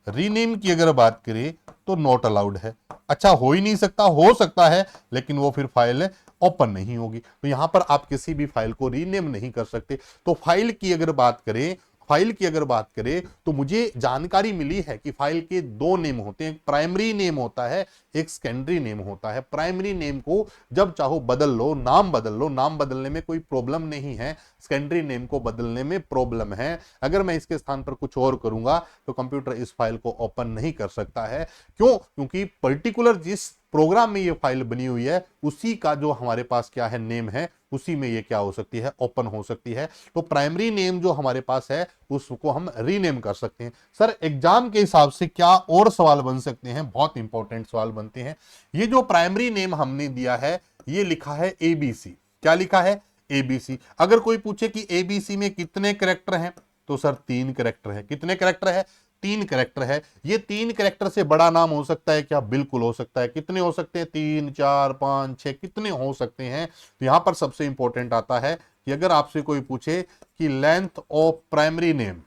रीनेम की अगर बात करें तो नॉट अलाउड है। अच्छा, हो ही नहीं सकता, हो सकता है लेकिन वो फिर फाइल ओपन नहीं होगी। तो यहां पर आप किसी भी फाइल को रीनेम नहीं कर सकते। तो फाइल की अगर बात करें, फाइल की अगर बात करें तो मुझे जानकारी मिली है कि फाइल के दो नेम होते हैं। एक प्राइमरी नेम होता है, एक सेकेंडरी नेम होता है। प्राइमरी नेम को जब चाहो बदल लो, नाम बदल लो, नाम बदलने में कोई प्रॉब्लम नहीं है। सेकेंडरी नेम को बदलने में प्रॉब्लम है। अगर मैं इसके स्थान पर कुछ और करूंगा तो कंप्यूटर इस फाइल को ओपन नहीं कर सकता है। क्यों? क्योंकि पर्टिकुलर जिस प्रोग्राम में ये फाइल बनी हुई है उसी का जो हमारे पास क्या है नेम है, उसी में ये क्या हो सकती है, ओपन हो सकती है। तो प्राइमरी नेम जो हमारे पास है उसको हम रीनेम कर सकते हैं। सर एग्जाम के हिसाब से क्या और सवाल बन सकते हैं? बहुत इंपॉर्टेंट सवाल बनते हैं। ये जो प्राइमरी नेम हमने दिया है ये लिखा है एबीसी। क्या लिखा है? एबीसी। अगर कोई पूछे कि एबीसी में कितने कैरेक्टर हैं तो सर 3 कैरेक्टर है। कितने कैरेक्टर है? 3 कैरेक्टर है। ये 3 कैरेक्टर से बड़ा नाम हो सकता है क्या? बिल्कुल हो सकता है। कितने हो सकते हैं? 3, 4, 5, 6 कितने हो सकते हैं? तो यहां पर सबसे इंपॉर्टेंट आता है कि अगर आपसे कोई पूछे कि length of primary name,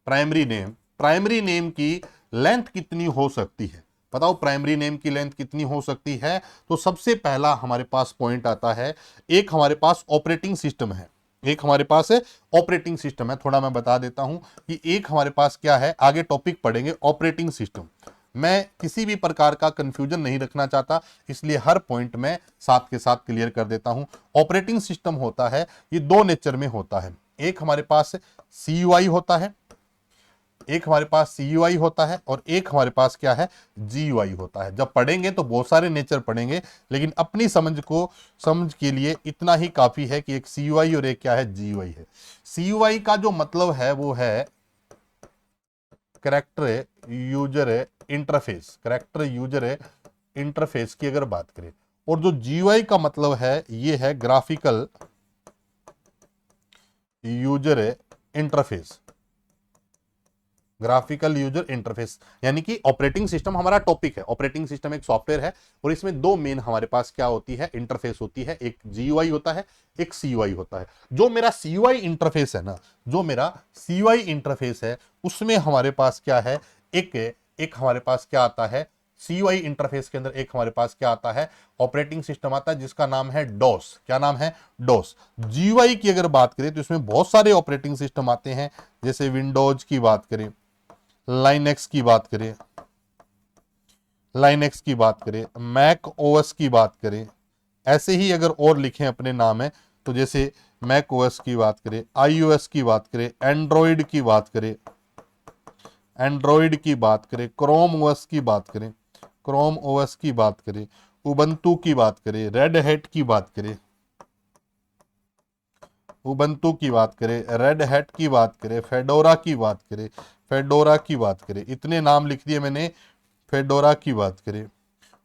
primary name की लेंथ कितनी हो सकती है, बताओ प्राइमरी नेम की लेंथ कितनी हो सकती है? तो सबसे पहला हमारे पास पॉइंट आता है, एक हमारे पास ऑपरेटिंग सिस्टम है। एक हमारे पास है ऑपरेटिंग सिस्टम है। थोड़ा मैं बता देता हूं कि एक हमारे पास क्या है, आगे टॉपिक पढ़ेंगे ऑपरेटिंग सिस्टम। मैं किसी भी प्रकार का कंफ्यूजन नहीं रखना चाहता, इसलिए हर पॉइंट में साथ के साथ क्लियर कर देता हूं। ऑपरेटिंग सिस्टम होता है ये 2 नेचर में होता है। एक हमारे पास CUI होता है, एक हमारे पास CUI होता है और एक हमारे पास क्या है, GUI होता है। जब पढ़ेंगे तो बहुत सारे नेचर पढ़ेंगे, लेकिन अपनी समझ के लिए इतना ही काफी है कि एक CUI और एक क्या है, GUI है। CUI का जो मतलब है वो है character user interface, character user interface की अगर बात करें, और जो GUI का मतलब है ये है graphical user interface, graphical user interface. यानी कि ऑपरेटिंग सिस्टम हमारा टॉपिक है। ऑपरेटिंग सिस्टम एक सॉफ्टवेयर है और इसमें 2 मेन हमारे पास क्या होती है, इंटरफेस होती है। एक GUI होता है, एक CUI होता है। जो मेरा CUI इंटरफेस है ना, जो मेरा CUI इंटरफेस है उसमें हमारे पास क्या है, एक हमारे पास क्या आता है, CUI इंटरफेस के अंदर एक हमारे पास क्या आता है, ऑपरेटिंग सिस्टम आता है जिसका नाम है डॉस। क्या नाम है? डॉस। GUI की अगर बात करें तो इसमें बहुत सारे ऑपरेटिंग सिस्टम आते हैं, जैसे विंडोज की बात करें, लाइनेक्स की बात करें, मैक ओएस की बात करें, ऐसे ही अगर और लिखें अपने नाम है तो जैसे मैक ओएस की बात करें, iOS की बात करें, एंड्रॉइड की बात करें, क्रोम ओएस की बात करें, उबंटू की बात करें, रेड हैट की बात करें, फेडोरा की बात करें, इतने नाम लिख दिए मैंने। फेडोरा की बात करें,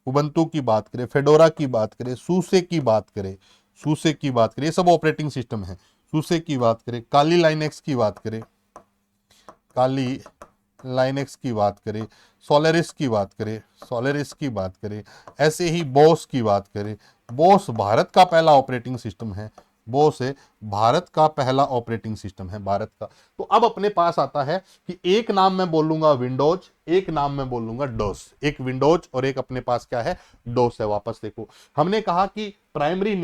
उबंटू की बात करें, फेडोरा की बात करें, सूसे की बात करें, ये सब ऑपरेटिंग सिस्टम है। सूसे की बात करें, काली लाइनेक्स की बात करें, सोलेरिस की बात करें, ऐसे ही बोस की बात करें। बोस भारत का पहला ऑपरेटिंग सिस्टम है। भारत का तो अब अपने पास आता है कि एक नाम मैं बोलूंगा विंडोज, एक नाम मैं बोलूंगा डोस। एक विंडोज और एक अपने पास क्या है, डोस है। वापस देखो, हमने कहा कि प्राइमरी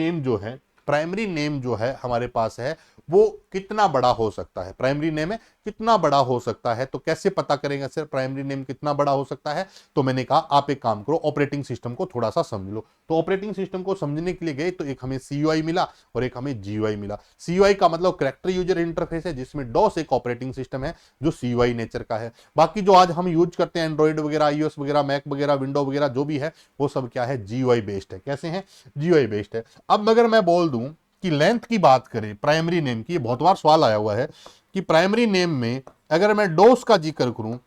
नेम जो है हमारे पास है वो कितना बड़ा हो सकता है, प्राइमरी नेम है कितना बड़ा हो सकता है। तो कैसे पता करेंगे सर प्राइमरी नेम कितना बड़ा हो सकता है? तो मैंने कहा आप एक काम करो, ऑपरेटिंग सिस्टम को थोड़ा सा समझ लो। तो ऑपरेटिंग सिस्टम को समझने के लिए गए तो एक हमें CUI मिला और एक हमें GUI मिला। CUI का मतलब कैरेक्टर यूजर इंटरफेस है, जिसमें डॉस एक ऑपरेटिंग सिस्टम है जो CUI नेचर का है। बाकी जो आज हम यूज करते हैं एंड्रॉइड वगैरह, iOS वगैरह, मैक वगैरह, विंडो वगैरह जो भी है वो सब क्या है, GUI बेस्ड है। कैसे हैं? GUI बेस्ड है। अब अगर मैं बोल दूं कि लेंथ की बात करें प्राइमरी नेम की, बहुत बार सवाल आया हुआ है कि प्राइमरी नेम में अगर मैं डोस का जिक्र करूं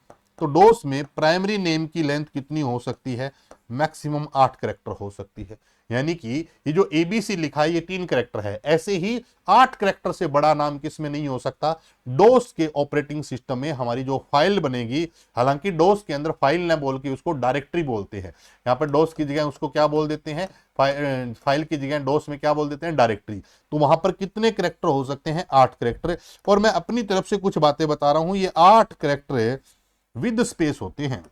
तो डोस में प्राइमरी नेम की लेंथ कितनी हो सकती है? मैक्सिमम 8 कैरेक्टर हो सकती है। यानी कि ये जो ABC लिखा है ये 3 कैरेक्टर है, ऐसे ही 8 कैरेक्टर से बड़ा नाम किसमें नहीं हो सकता, डोस के ऑपरेटिंग सिस्टम में। हमारी जो फाइल बनेगी, हालांकि डोस के अंदर फाइल ना बोल के उसको डायरेक्टरी बोलते हैं। यहाँ पर डोस की जगह उसको क्या बोल देते हैं, फाइल की जगह डोस में क्या बोल देते हैं, डायरेक्टरी। तो वहां पर कितने कैरेक्टर हो सकते हैं? 8 कैरेक्टर। और मैं अपनी तरफ से कुछ बातें बता रहा हूं, ये 8 कैरेक्टर विद स्पेस होते हैं।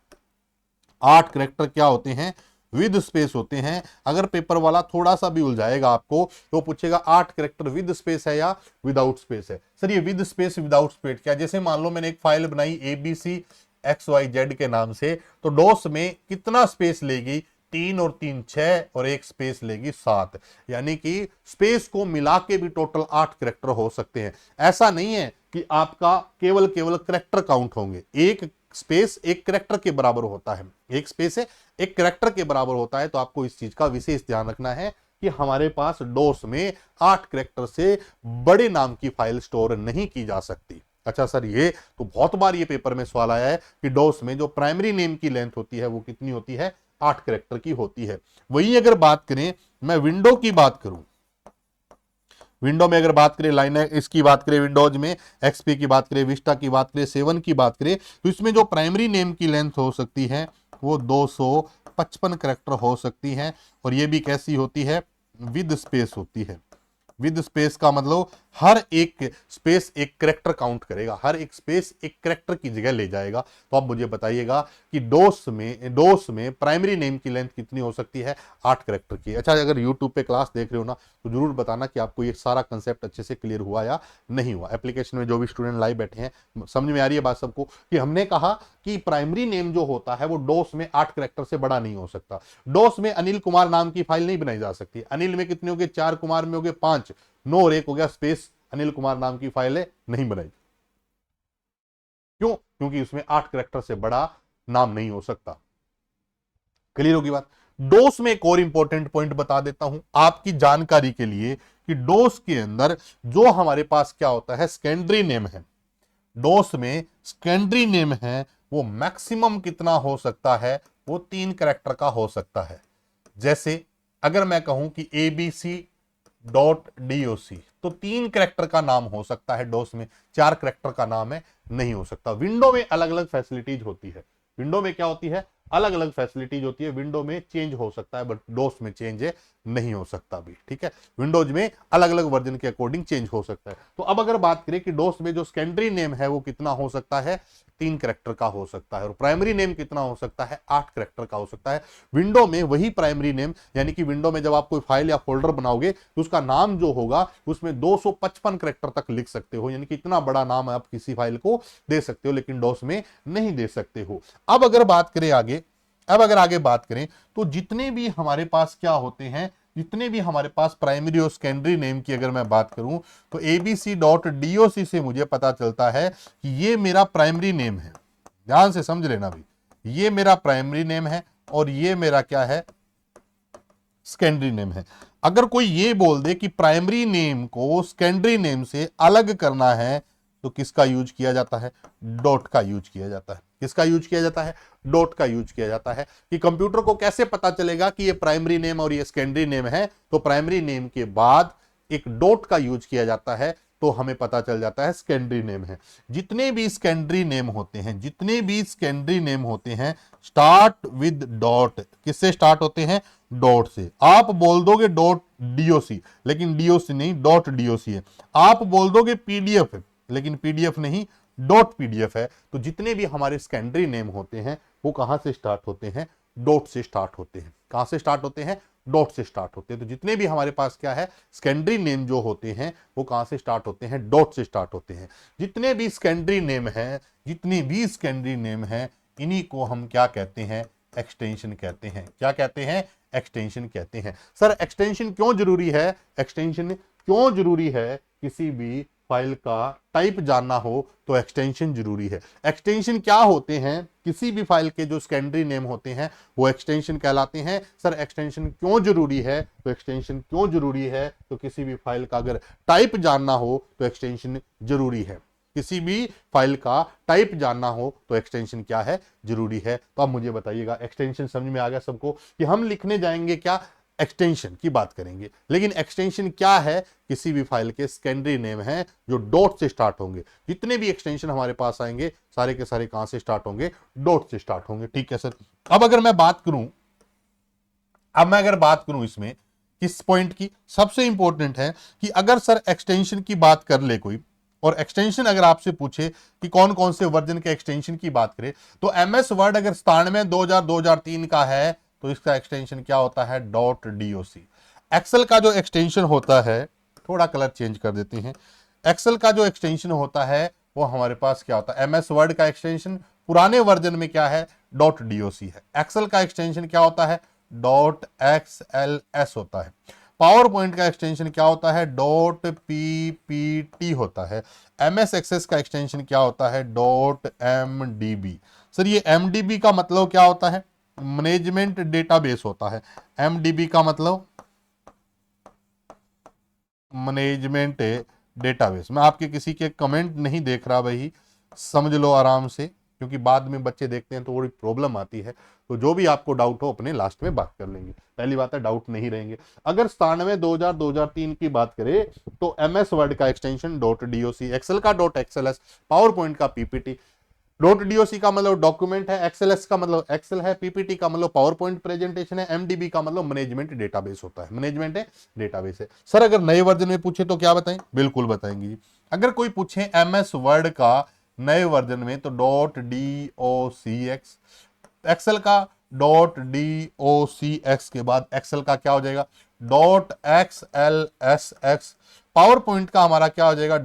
8 कैरेक्टर क्या होते हैं? विद स्पेस होते हैं। अगर पेपर वाला थोड़ा सा भी उलझाएगा आपको तो पूछेगा 8 कैरेक्टर विद स्पेस है या विदाउट स्पेस है। सर ये विद स्पेस विदाउट स्पेस क्या? जैसे मान लो मैंने एक फाइल बनाई ABC XYZ के नाम से, तो डोस में कितना स्पेस लेगी? 3 और 3 6 और एक स्पेस लेगी 7, यानी कि स्पेस को मिला के भी टोटल 8 कैरेक्टर हो सकते हैं। ऐसा नहीं है कि आपका केवल कैरेक्टर काउंट होंगे, एक स्पेस एक कैरेक्टर के बराबर होता है, एक स्पेस है एक कैरेक्टर के बराबर होता है। तो आपको इस चीज का विशेष ध्यान रखना है कि हमारे पास डोस में 8 कैरेक्टर से बड़े नाम की फाइल स्टोर नहीं की जा सकती। अच्छा सर, ये तो बहुत बार ये पेपर में सवाल आया है कि डोस में जो प्राइमरी नेम की लेंथ होती है वो कितनी होती है, 8 कैरेक्टर की होती है। वही अगर बात करें, मैं विंडो की बात करूं, विंडो में अगर बात करें, लाइनक्स इसकी बात करें, विंडोज में एक्सपी की बात करें, विस्टा की बात करें, 7 की बात करें, तो इसमें जो प्राइमरी नेम की लेंथ हो सकती है वो 255 कैरेक्टर हो सकती है। और ये भी कैसी होती है, विद स्पेस होती है। विद स्पेस का मतलब हर एक स्पेस एक कैरेक्टर काउंट करेगा, हर एक स्पेस एक कैरेक्टर की जगह ले जाएगा। तो आप मुझे बताइएगा कि डोस में प्राइमरी नेम की लेंथ कितनी हो सकती है, 8 कैरेक्टर की। अच्छा, अगर यूट्यूब पे क्लास देख रहे हो ना तो जरूर बताना कि आपको ये सारा कंसेप्ट अच्छे से क्लियर हुआ या नहीं हुआ। एप्लीकेशन में जो भी स्टूडेंट लाइव बैठे हैं, समझ में आ रही है बात सबको कि हमने कहा कि प्राइमरी नेम जो होता है वो डोस में 8 कैरेक्टर से बड़ा नहीं हो सकता। डोस में अनिल कुमार नाम की फाइल नहीं बनाई जा सकती। अनिल में कितने हो गए, 4, कुमार में हो गए 5, 9 और 1 हो गया स्पेस, अनिल कुमार नाम की फाइल नहीं बनाई। क्यों? क्योंकि उसमें 8 कैरेक्टर से बड़ा नाम नहीं हो सकता। क्लियर होगी बात। डोस में एक और इंपॉर्टेंट पॉइंट बता देता हूं आपकी जानकारी के लिए कि डोस के अंदर जो हमारे पास क्या होता है, सेकेंडरी नेम है। डोस में सेकेंडरी नेम है वो मैक्सिमम कितना हो सकता है, वो 3 कैरेक्टर का हो सकता है। जैसे अगर मैं कहूं कि abc.doc तो 3 कैरेक्टर का नाम हो सकता है डोस में, 4 कैरेक्टर का नाम है नहीं हो सकता। विंडो में अलग अलग फैसिलिटीज होती है। विंडो में क्या होती है, अलग अलग फैसिलिटीज होती है। विंडो में चेंज हो सकता है बट डोस में चेंज नहीं हो सकता भी, ठीक है। विंडोज में अलग अलग वर्जन के अकॉर्डिंग चेंज हो सकता है। तो अब अगर बात करें कि डोस में जो सेकेंडरी नेम है वो कितना हो सकता है, 3 कैरेक्टर का हो सकता है। और प्राइमरी नेम कितना हो सकता है, 8 कैरेक्टर का हो सकता है। विंडो में वही प्राइमरी नेम, यानी कि विंडो में जब आप कोई फाइल या फोल्डर बनाओगे तो उसका नाम जो होगा उसमें 255 कैरेक्टर तक लिख सकते हो, यानी कि इतना बड़ा नाम आप किसी फाइल को दे सकते हो, लेकिन डोस में नहीं दे सकते हो। अब अगर बात करें आगे, अब अगर आगे बात करें तो जितने भी हमारे पास क्या होते हैं, जितने भी हमारे पास प्राइमरी और सेकेंडरी नेम की अगर मैं बात करूं तो abc.doc से मुझे पता चलता है कि ये मेरा प्राइमरी नेम है। ध्यान से समझ लेना भाई, ये मेरा प्राइमरी नेम है और ये मेरा क्या है, सेकेंडरी नेम है। अगर कोई ये बोल दे कि प्राइमरी नेम को सेकेंडरी नेम से अलग करना है तो किसका यूज किया जाता है, डॉट का यूज किया जाता है। किसका यूज किया जाता है, डॉट का यूज किया जाता है। कि कंप्यूटर को कैसे पता चलेगा कि ये प्राइमरी नेम और ये सेकेंडरी नेम है, तो प्राइमरी नेम के बाद एक डॉट का यूज किया जाता है तो हमें पता चल जाता है सेकेंडरी नेम है। जितने भी सेकेंडरी नेम होते हैं, जितने भी सेकेंडरी नेम होते हैं स्टार्ट विद डॉट। किससे स्टार्ट होते हैं, डॉट से। आप बोल दोगे डॉट डीओसी, लेकिन डीओसी नहीं, डॉट डीओसी है। आप बोल दोगे पीडीएफ है, लेकिन पीडीएफ नहीं, डॉट पीडीएफ है। तो जितने भी हमारे सेकेंडरी नेम होते हैं वो कहां से स्टार्ट होते हैं, डॉट से स्टार्ट होते हैं। कहां से स्टार्ट होते हैं, डॉट से स्टार्ट होते हैं। तो जितने भी हमारे पास क्या है, सेकेंडरी नेम जो होते हैं वो कहां से स्टार्ट होते हैं, डॉट से स्टार्ट होते हैं। जितने भी सेकेंडरी नेम है, जितनी भी सेकेंडरी नेम है, इन्हीं को हम क्या कहते हैं, एक्सटेंशन कहते हैं। क्या कहते हैं, एक्सटेंशन कहते हैं। सर एक्सटेंशन क्यों जरूरी है, एक्सटेंशन क्यों जरूरी है, किसी भी फाइल का टाइप जानना हो तो एक्सटेंशन जरूरी है। एक्सटेंशन क्या होते हैं, किसी भी फाइल के जो सेकेंडरी नेम होते हैं वो एक्सटेंशन कहलाते हैं। सर एक्सटेंशन क्यों जरूरी है, तो एक्सटेंशन क्यों जरूरी है, तो किसी भी फाइल का अगर टाइप जानना हो तो एक्सटेंशन जरूरी है। किसी भी फाइल का टाइप जानना हो तो एक्सटेंशन क्या है, जरूरी है। तो अब मुझे बताइएगा, एक्सटेंशन समझ में आ गया सबको कि हम लिखने जाएंगे क्या, एक्सटेंशन की बात करेंगे। लेकिन एक्सटेंशन क्या है, किसी भी फाइल के सेकेंडरी नेम है जो डॉट से स्टार्ट होंगे। जितने भी एक्सटेंशन हमारे पास आएंगे सारे के सारे कहां से स्टार्ट होंगे, डॉट से स्टार्ट होंगे। ठीक है सर। अब अगर मैं बात करूं इसमें किस पॉइंट की, सबसे इंपॉर्टेंट है कि अगर सर एक्सटेंशन की बात कर ले कोई, और एक्सटेंशन अगर आपसे पूछे कि कौन कौन से वर्जन के एक्सटेंशन की बात करें, तो एमएस वर्ड अगर 97, 2000, 2003 का है तो इसका एक्सटेंशन क्या होता है, डॉट डीओसी। एक्सेल का जो एक्सटेंशन होता है, थोड़ा कलर चेंज कर देते हैं, एक्सेल का जो एक्सटेंशन होता है वो हमारे पास क्या होता है, एमएस वर्ड का एक्सटेंशन पुराने वर्जन में क्या है, डॉट डीओसी है। एक्सेल का एक्सटेंशन क्या होता है, .xls होता है। पावर पॉइंट का एक्सटेंशन क्या होता है? .ppt होता है। MS एक्सेस का एक्सटेंशन क्या होता है? .mdb। सर ये MDB का मतलब क्या होता है? मैनेजमेंट डेटाबेस होता है। MDB का मतलब मैनेजमेंट डेटाबेस। मैं आपके किसी के कमेंट नहीं देख रहा भाई, समझ लो आराम से, क्योंकि बाद में बच्चे देखते हैं तो थोड़ी प्रॉब्लम आती है। तो जो भी आपको डाउट हो अपने लास्ट में बात कर लेंगे। पहली बात है डाउट नहीं रहेंगे। अगर 97 2000 2003 की बात करें तो MS वर्ड का एक्सटेंशन .doc, एक्सेल का .xls, पावर पॉइंट का PPT। .doc का मतलब डॉक्यूमेंट है, XLS का मतलब एक्सेल है, PPT का मतलब पावर पॉइंट प्रेजेंटेशन है, MDB का मतलब मैनेजमेंट डेटाबेस होता है। मैनेजमेंट डेटाबेस है। सर अगर नए वर्जन में पूछे तो क्या बताएं? बिल्कुल बताएंगे। अगर कोई पूछे MS वर्ड का नए वर्जन में तो .docx, एक्सेल का .docx के बाद एक्सेल का क्या हो जाएगा? .xlsx। पावर पॉइंट का हमारा क्या हो जाएगा?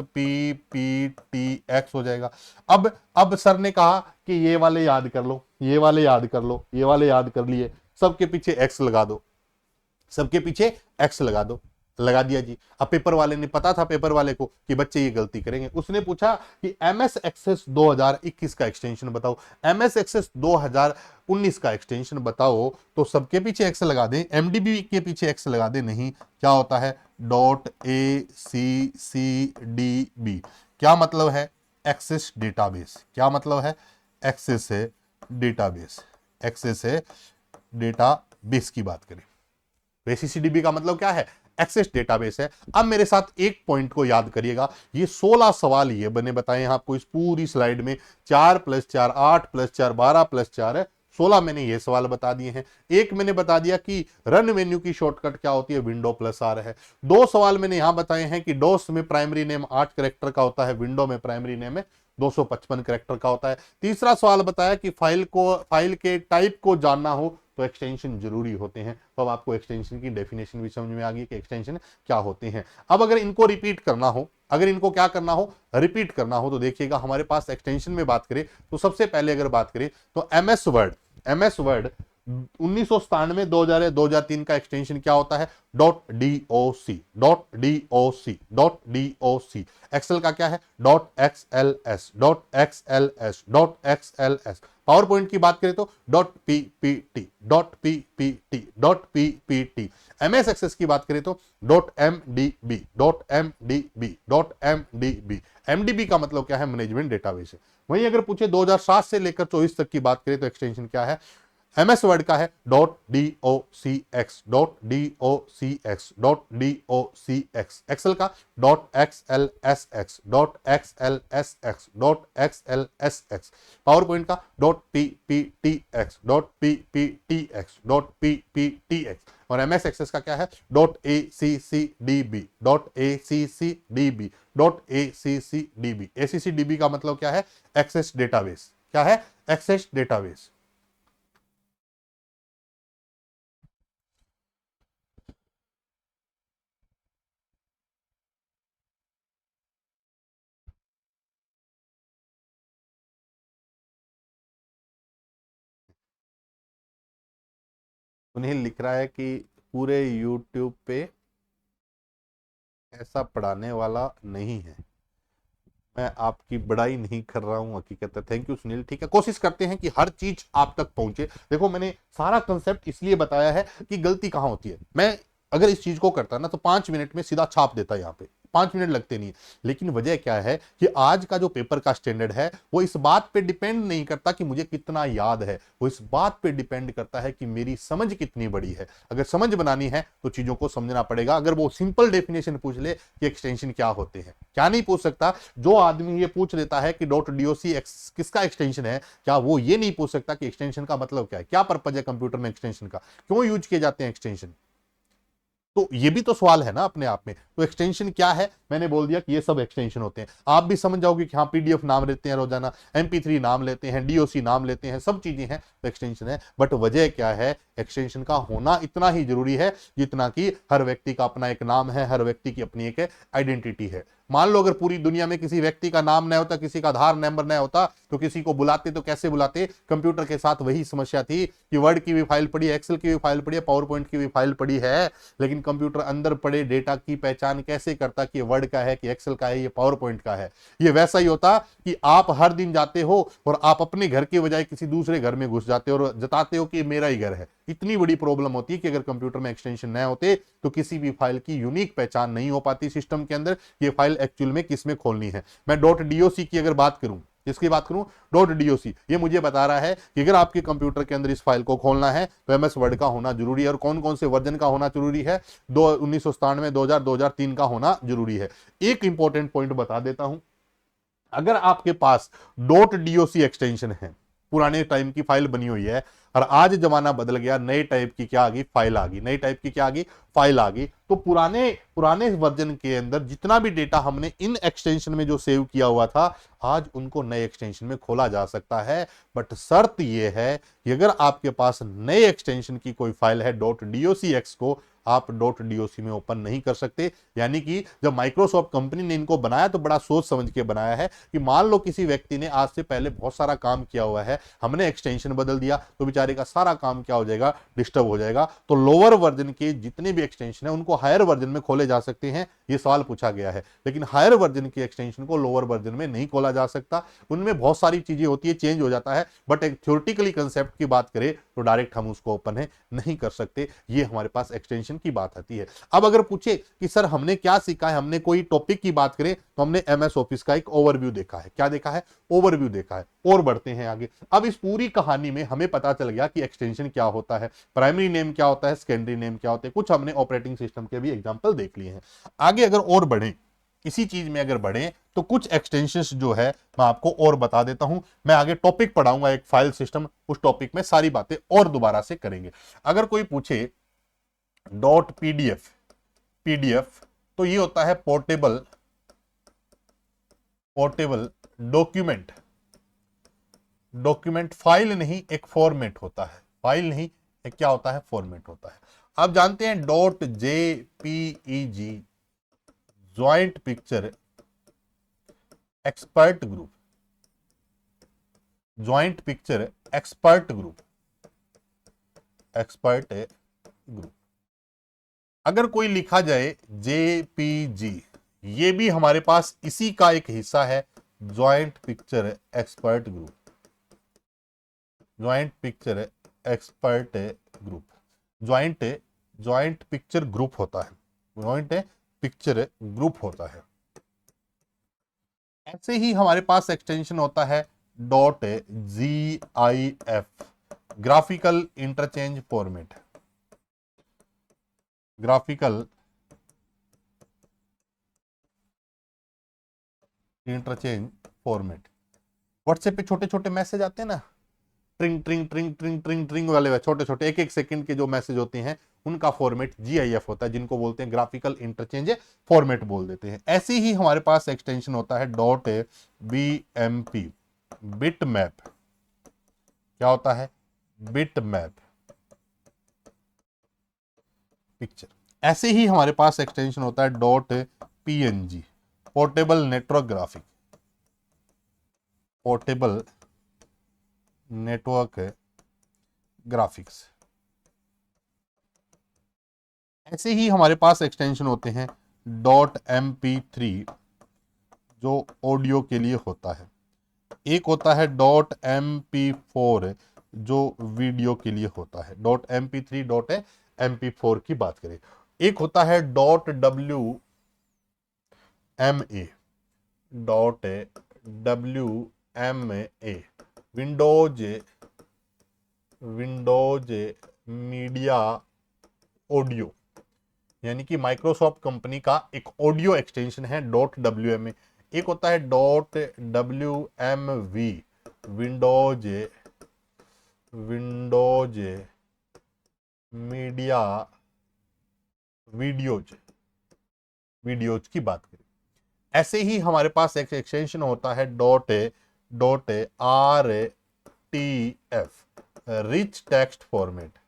.pptx हो जाएगा। अब सर ने कहा कि ये वाले याद कर लो, ये वाले याद कर लो, ये वाले याद कर लिए, सबके पीछे एक्स लगा दो, सबके पीछे एक्स लगा दो। लगा दिया जी। अब पेपर वाले ने, पता था पेपर वाले को कि बच्चे ये गलती करेंगे, उसने पूछा कि MS एक्सेस 2021 का एक्सटेंशन बताओ, MS एक्सेस 2019 का एक्सटेंशन बताओ, तो सबके पीछे एक्स लगा दें, MDB के पीछे एक्स लगा दें? नहीं। क्या होता है? .accdb। क्या मतलब है? Access database. क्या मतलब है? एक्सेस है डेटाबेस। एक्सेस है डेटाबेस की बात करें। ACCDB का मतलब क्या है? एक्सेस डेटाबेस है। अब मेरे साथ एक पॉइंट को याद करिएगा। ये 16 सवाल ये बने बताए हैं आपको इस पूरी स्लाइड में। 4 + 4 8 + 4 12 + 4 है 16। मैंने ये सवाल बता दिए हैं। एक मैंने बता दिया कि रन मेन्यू की शॉर्टकट क्या होती है? विंडो +R है। 2 सवाल मैंने यहां बताए हैं कि डोस में प्राइमरी नेम 8 कैरेक्टर का होता है, विंडो में प्राइमरी नेम है 255 कैरेक्टर का होता है। तीसरा सवाल बताया कि फाइल के टाइप को जानना हो तो एक्सटेंशन जरूरी होते हैं। तो अब आपको एक्सटेंशन की डेफिनेशन भी समझ में आ गई कि एक्सटेंशन क्या होते हैं। अब अगर इनको रिपीट करना हो, अगर इनको क्या करना हो? रिपीट करना हो, तो देखिएगा हमारे पास एक्सटेंशन में बात करें तो सबसे पहले अगर बात करें तो MS वर्ड 1997 2000 2003 का एक्सटेंशन क्या होता है? .doc। एक्सेल का क्या है? .xls। पावर पॉइंट की बात करें तो .ppt। MS एक्सेस की बात करें तो .mdb। MDB का मतलब क्या है? मैनेजमेंट डेटाबेस है। वहीं अगर पूछे 2007 से लेकर 24 तक की बात करें तो एक्सटेंशन क्या है? MS वर्ड का है .docx। एक्सेल का .xlsx। पावर पॉइंट का .pptx। और MS एक्सेस का क्या है? .accdb। ACCDB का मतलब क्या है? Access database. क्या है? Access database. उन्हें लिख रहा है कि पूरे YouTube पे ऐसा पढ़ाने वाला नहीं है। मैं आपकी बड़ाई नहीं कर रहा हूं, हकीकत है। Thank you Sunil. ठीक है, कोशिश करते हैं कि हर चीज आप तक पहुंचे। देखो मैंने सारा कंसेप्ट इसलिए बताया है कि गलती कहां होती है। मैं अगर इस चीज को करता ना तो 5 मिनट में सीधा छाप देता यहाँ पे, 5 मिनट लगते नहीं। लेकिन वजह क्या है कि आज का जो पेपर का स्टैंडर्ड है वो इस बात पे डिपेंड नहीं करता कि मुझे कितना याद है, वो इस बात पे डिपेंड करता है कि मेरी समझ कितनी बड़ी है। अगर समझ बनानी है तो चीजों को समझना पड़ेगा। अगर वो सिंपल डेफिनेशन पूछ ले कि एक्सटेंशन क्या होते हैं, क्या नहीं पूछ सकता। जो आदमी ये पूछ लेता है कि .doc किसका एक्सटेंशन है, क्या वो ये नहीं पूछ सकता कि एक्सटेंशन का मतलब क्या है, क्या पर्पज है कंप्यूटर में एक्सटेंशन का, क्यों यूज किए जाते हैं एक्सटेंशन? तो ये भी तो सवाल है ना अपने आप में। तो एक्सटेंशन क्या है? मैंने बोल दिया कि ये सब एक्सटेंशन होते हैं। आप भी समझ जाओगे कि हाँ PDF नाम लेते हैं रोजाना, MP3 नाम लेते हैं, DOC नाम लेते हैं, सब चीजें हैं तो एक्सटेंशन है। बट वजह क्या है? एक्सटेंशन का होना इतना ही जरूरी है जितना कि हर व्यक्ति का अपना एक नाम है, हर व्यक्ति की अपनी एक आइडेंटिटी है। मान लो अगर पूरी दुनिया में किसी व्यक्ति का नाम नहीं होता, किसी का आधार नंबर नहीं होता, तो किसी को बुलाते तो कैसे बुलाते? कंप्यूटर के साथ वही समस्या थी कि वर्ड की भी फाइल पड़ी है, एक्सेल की भी फाइल पड़ी है, पावर पॉइंट की भी फाइल पड़ी है, लेकिन कंप्यूटर अंदर पड़े डेटा की पहचान कैसे करता कि ये वर्ड का है, कि एक्सेल का है, ये पावर पॉइंट का है? ये वैसा ही होता कि आप हर दिन जाते हो और आप अपने घर के बजाय किसी दूसरे घर में घुस जाते हो और जताते हो कि मेरा ही घर है। इतनी बड़ी प्रॉब्लम होती है कि अगर कंप्यूटर में एक्सटेंशन न होते तो किसी भी फाइल की यूनिक पहचान नहीं हो पाती सिस्टम के अंदर, ये फाइल एक्चुअल में किसमें खोलनी है। मैं .doc की अगर बात करूं, इसकी बात करूं, .doc ये मुझे बता रहा है कि अगर आपके कंप्यूटर के अंदर इस फाइल को खोलना है तो MS वर्ड का होना जरूरी है। और कौन कौन से वर्जन का होना जरूरी है? 1997, 2000, 2003 का होना जरूरी है। एक इंपॉर्टेंट पॉइंट बता देता हूं, अगर आपके पास .doc एक्सटेंशन है, पुराने टाइम की फाइल बनी हुई है, और आज जमाना बदल गया, नए टाइप की क्या आ गई? फाइल आ गई। नई टाइप की क्या आ गई? फाइल आ गई। तो पुराने पुराने वर्जन के अंदर जितना भी डेटा हमने इन एक्सटेंशन में जो सेव किया हुआ था, आज उनको नए एक्सटेंशन में खोला जा सकता है। बट शर्त यह है कि अगर आपके पास नए एक्सटेंशन की कोई फाइल है .docx को आप .doc में ओपन नहीं कर सकते। यानी कि जब माइक्रोसॉफ्ट कंपनी ने इनको बनाया तो बड़ा सोच समझ के बनाया है कि मान लो किसी व्यक्ति ने आज से पहले बहुत सारा काम किया हुआ है, हमने एक्सटेंशन बदल दिया तो बेचारे का सारा काम क्या हो जाएगा? डिस्टर्ब हो जाएगा। तो लोअर वर्जन के जितने भी एक्सटेंशन है उनको हायर वर्जन में खोले जा सकते हैं, ये सवाल पूछा गया है। लेकिन हायर वर्जन के एक्सटेंशन को लोअर वर्जन में नहीं खोला जा सकता, उनमें बहुत सारी चीजें होती है, चेंज हो जाता है। बट एक थ्योरेटिकली कंसेप्ट की बात करें तो डायरेक्ट हम उसको ओपन है नहीं कर सकते। ये हमारे पास एक्सटेंशन की बात आती है। अब अगर पूछे कि सर हमने क्या सीखा है, हमने कोई टॉपिक की बात करें तो हमने MS ऑफिस का एक ओवरव्यू देखा है। क्या देखा है? ओवरव्यू देखा है। और बढ़ते हैं आगे। अब इस पूरी कहानी में हमें पता चल गया कि एक्सटेंशन क्या होता है, प्राइमरी नेम क्या होता है, सेकेंडरी नेम क्या होता है, कुछ हमने ऑपरेटिंग सिस्टम के भी एग्जांपल देख लिए हैं। आगे अगर और बढ़े, इसी चीज में अगर बढ़े तो कुछ एक्सटेंशंस जो है मैं आपको और बता देता हूं। मैं आगे टॉपिक पढ़ाऊंगा एक फाइल सिस्टम, उस टॉपिक में सारी बातें और दोबारा से करेंगे। अगर कोई पूछे .pdf तो ये होता है पोर्टेबल डॉक्यूमेंट। डॉक्यूमेंट फाइल नहीं, एक फॉर्मेट होता है। फाइल नहीं, एक क्या होता है? फॉर्मेट होता है। आप जानते हैं .jpeg joint picture expert group, joint picture expert group, expert group. अगर कोई लिखा जाए JPG, ये भी हमारे पास इसी का एक हिस्सा है, joint picture expert group, joint picture expert group. Joint picture group होता है, ज्वाइंट पिक्चर ग्रुप होता है। ऐसे ही हमारे पास एक्सटेंशन होता है .gif, graphical interchange format, graphical interchange format. WhatsApp पे छोटे छोटे मैसेज आते हैं ना, ट्रिंग ट्रिंग ट्रिंग ट्रिंग ट्रिंग ट्रिंग वाले छोटे छोटे 1-1 सेकंड के जो मैसेज होते हैं, उनका फॉर्मेट GIF होता है, जिनको बोलते हैं ग्राफिकल इंटरचेंज फॉर्मेट बोल देते हैं। ऐसे ही हमारे पास एक्सटेंशन होता है .BMP, बिट मैप। क्या होता है? Bit map picture. ऐसे ही हमारे पास एक्सटेंशन होता है .PNG, portable network graphic, portable network graphics. ऐसे ही हमारे पास एक्सटेंशन होते हैं .MP3 जो ऑडियो के लिए होता है, एक होता है .MP4 जो वीडियो के लिए होता है। .MP3 .MP4 की बात करें। एक होता है .WMA, विंडोज मीडिया ऑडियो, यानी कि माइक्रोसॉफ्ट कंपनी का एक ऑडियो एक्सटेंशन है .WMA। एक होता है .WMV, विंडोज मीडिया वीडियोज की बात करें। ऐसे ही हमारे पास एक एक्सटेंशन होता है .RTF, rich text format,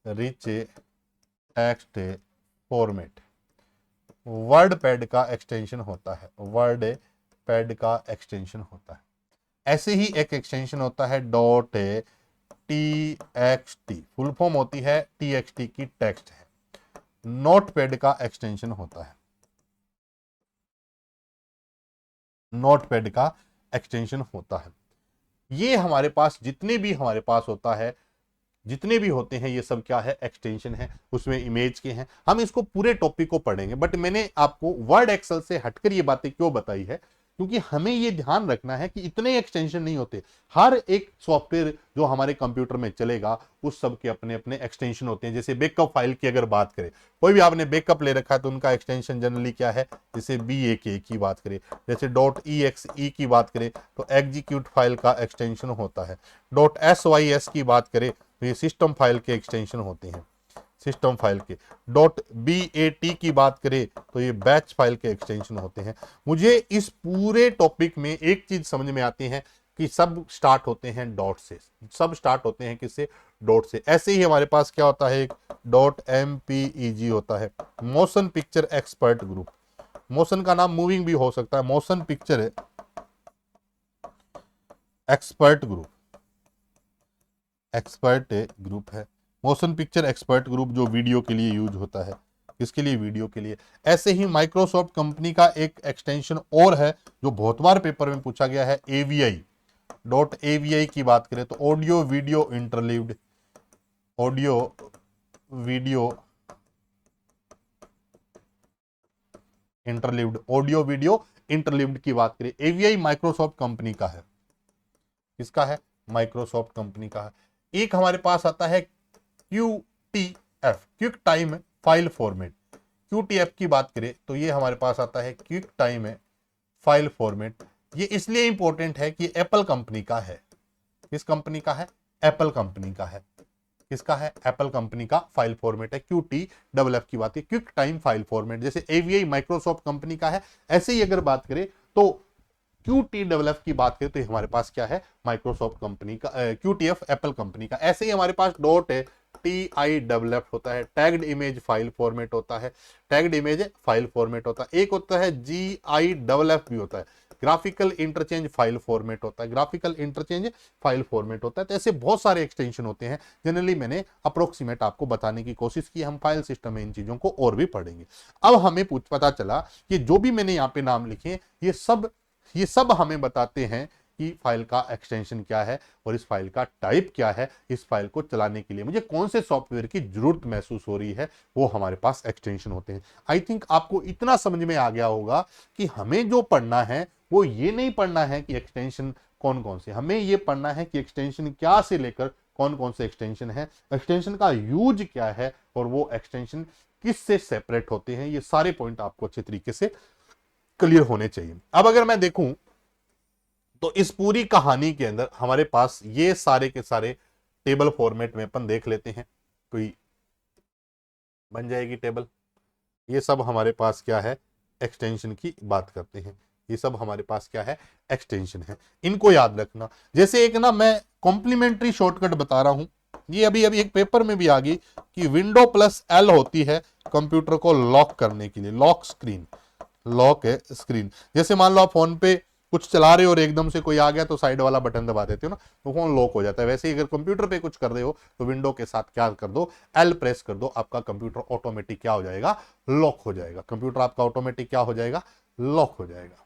rich text format. Word pad का एक्सटेंशन होता है, वर्ड पैड का एक्सटेंशन होता है। ऐसे ही एक एक्सटेंशन होता है डॉट टी फुल फॉर्म होती है टी की टेक्स्ट है। नोट पैड का एक्सटेंशन होता है, नोट पैड का एक्सटेंशन होता है। ये हमारे पास जितने भी हमारे पास होता है, जितने भी होते हैं, ये सब क्या है, एक्सटेंशन है, उसमें इमेज के हैं। हम इसको पूरे टॉपिक को पढ़ेंगे, बट मैंने आपको वर्ड एक्सेल से हटकर ये बातें क्यों बताई है, क्योंकि हमें ये ध्यान रखना है कि इतने एक्सटेंशन नहीं होते। हर एक सॉफ्टवेयर जो हमारे कंप्यूटर में चलेगा उस सब के अपने अपने एक्सटेंशन होते हैं। जैसे बैकअप फाइल की अगर बात करें, कोई भी आपने बैकअप ले रखा है तो उनका एक्सटेंशन जनरली क्या है, जैसे BAK की बात करें, जैसे .exe की बात करें तो एग्जीक्यूट फाइल का एक्सटेंशन होता है। .sys की बात करें तो ये सिस्टम फाइल के एक्सटेंशन होते हैं, सिस्टम फाइल के। .bat की बात करें तो ये बैच फाइल के एक्सटेंशन होते हैं। मुझे इस पूरे टॉपिक में एक चीज समझ में आती है कि सब स्टार्ट होते हैं डॉट से, सब स्टार्ट होते हैं किससे, डॉट से। ऐसे ही हमारे पास क्या होता है, एक .mpeg होता है, motion picture expert group. Motion का नाम मूविंग भी हो सकता है, motion picture expert group, expert group है। मोशन पिक्चर एक्सपर्ट ग्रुप जो वीडियो के लिए यूज होता है, किसके लिए, वीडियो के लिए। ऐसे ही माइक्रोसॉफ्ट कंपनी का एक एक्सटेंशन और है जो बहुत बार पेपर में पूछा गया है, AVI की बात करें तो audio video interleaved, audio video interleaved, audio video interleaved की बात करें, AVI माइक्रोसॉफ्ट कंपनी का है। किसका है, माइक्रोसॉफ्ट कंपनी का है। एक हमारे पास आता है QTF, quick time file format. QTF की बात करें तो ये हमारे पास आता है क्विक टाइम फाइल फॉर्मेट। ये इसलिए इंपॉर्टेंट है कि एप्पल कंपनी का है। किस कंपनी का है, एप्पल कंपनी का है। किसका है, एप्पल कंपनी का फाइल फॉर्मेट है। QTFF की बात है, क्विक टाइम फाइल फॉर्मेट। जैसे AVI माइक्रोसॉफ्ट कंपनी का है, ऐसे ही अगर बात करें तो QTFF की बात करें तो हमारे पास क्या है, माइक्रोसॉफ्ट कंपनी का, QTF एप्पल कंपनी का। ऐसे ही हमारे पास .TIFF होता है, टैग्ड इमेज फाइल फॉर्मेट होता है, टैग्ड इमेज फाइल फॉर्मेट होता है। एक होता है GIFF भी होता है, ग्राफिकल इंटरचेंज फाइल फॉर्मेट होता है, ग्राफिकल इंटरचेंज फाइल फॉर्मेट होता है। तो ऐसे बहुत सारे एक्सटेंशन होते हैं। जनरली मैंने अप्रोक्सीमेट आपको बताने की कोशिश की, हम फाइल सिस्टम में इन चीजों को और भी पढ़ेंगे। अब हमें पता चला कि जो भी मैंने यहाँ पे नाम लिखे ये सब हमें बताते हैं कि फाइल का एक्सटेंशन क्या है और इस फाइल का टाइप क्या है। इस फाइल को चलाने के लिए मुझे कौन से सॉफ्टवेयर की जरूरत महसूस हो रही है, वो हमारे पास एक्सटेंशन होते हैं। आई थिंक आपको इतना समझ में आ गया होगा कि हमें जो पढ़ना है वो ये नहीं पढ़ना है कि एक्सटेंशन कौन कौन से, हमें ये पढ़ना है कि एक्सटेंशन क्या से लेकर कौन कौन से एक्सटेंशन है, एक्सटेंशन का यूज क्या है और वो एक्सटेंशन किससे सेपरेट होते हैं। ये सारे पॉइंट आपको अच्छे तरीके से क्लियर होने चाहिए। अब अगर मैं देखूं तो इस पूरी कहानी के अंदर हमारे पास ये सारे के सारे टेबल फॉर्मेट में अपन देख लेते हैं, कोई बन जाएगी टेबल। ये सब हमारे पास क्या है, एक्सटेंशन की बात करते हैं। ये सब हमारे पास क्या है, एक्सटेंशन है। इनको याद रखना। जैसे एक ना मैं कॉम्प्लीमेंट्री शॉर्टकट बता रहा हूं, ये अभी अभी एक पेपर में भी आ गई कि Windows+L होती है कंप्यूटर को लॉक करने के लिए, लॉक स्क्रीन, लॉक है स्क्रीन। जैसे मान लो आप फोन पे कुछ चला रहे हो और एकदम से कोई आ गया तो साइड वाला बटन दबा देते हो ना, तो फोन लॉक हो जाता है। वैसे ही अगर कंप्यूटर पे कुछ कर रहे हो तो विंडो के साथ क्या कर दो, L प्रेस कर दो, आपका कंप्यूटर ऑटोमेटिक क्या हो जाएगा, लॉक हो जाएगा। कंप्यूटर आपका ऑटोमेटिक क्या हो जाएगा, लॉक हो जाएगा।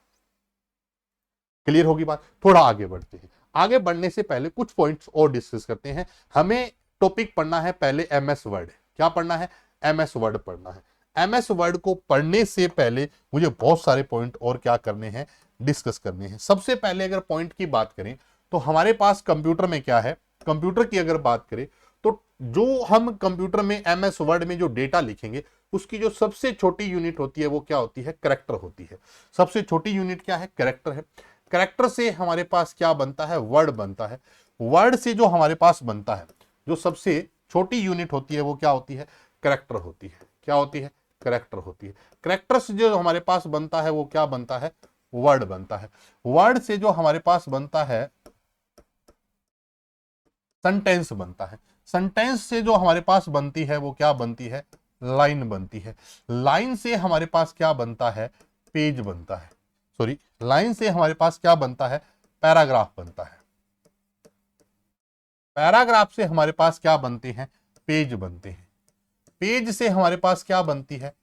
क्लियर होगी बात। थोड़ा आगे बढ़ते हैं। आगे बढ़ने से पहले कुछ पॉइंट्स और डिस्कस करते हैं। हमें टॉपिक पढ़ना है पहले MS वर्ड। क्या पढ़ना है, MS वर्ड पढ़ना है। MS वर्ड को पढ़ने से पहले मुझे बहुत सारे पॉइंट और क्या करने हैं, डिस्कस करने हैं। सबसे पहले अगर पॉइंट की बात करें तो हमारे पास कंप्यूटर में क्या है, कंप्यूटर की अगर बात करें तो जो हम कंप्यूटर में MS वर्ड में जो डेटा लिखेंगे उसकी जो सबसे छोटी यूनिट होती है वो क्या होती है, कैरेक्टर होती है। सबसे छोटी यूनिट क्या है, कैरेक्टर है। कैरेक्टर से हमारे पास क्या बनता है, वर्ड बनता है। वर्ड से जो हमारे पास बनता है, जो सबसे छोटी यूनिट होती है वो क्या होती है, कैरेक्टर होती है। क्या होती है, कैरेक्टर होती है। कैरेक्टर से जो हमारे पास बनता है वो क्या बनता है, वर्ड बनता है। वर्ड से जो हमारे पास बनता है सेंटेंस बनता है। सेंटेंस से जो हमारे पास बनती है वो क्या बनती है, लाइन बनती है। लाइन से हमारे पास क्या बनता है, पेज बनता है। सॉरी, लाइन से हमारे पास क्या बनता है, पैराग्राफ बनता है। पैराग्राफ से हमारे पास क्या बनते हैं, पेज बनते हैं। पेज से हमारे पास क्या बनती है,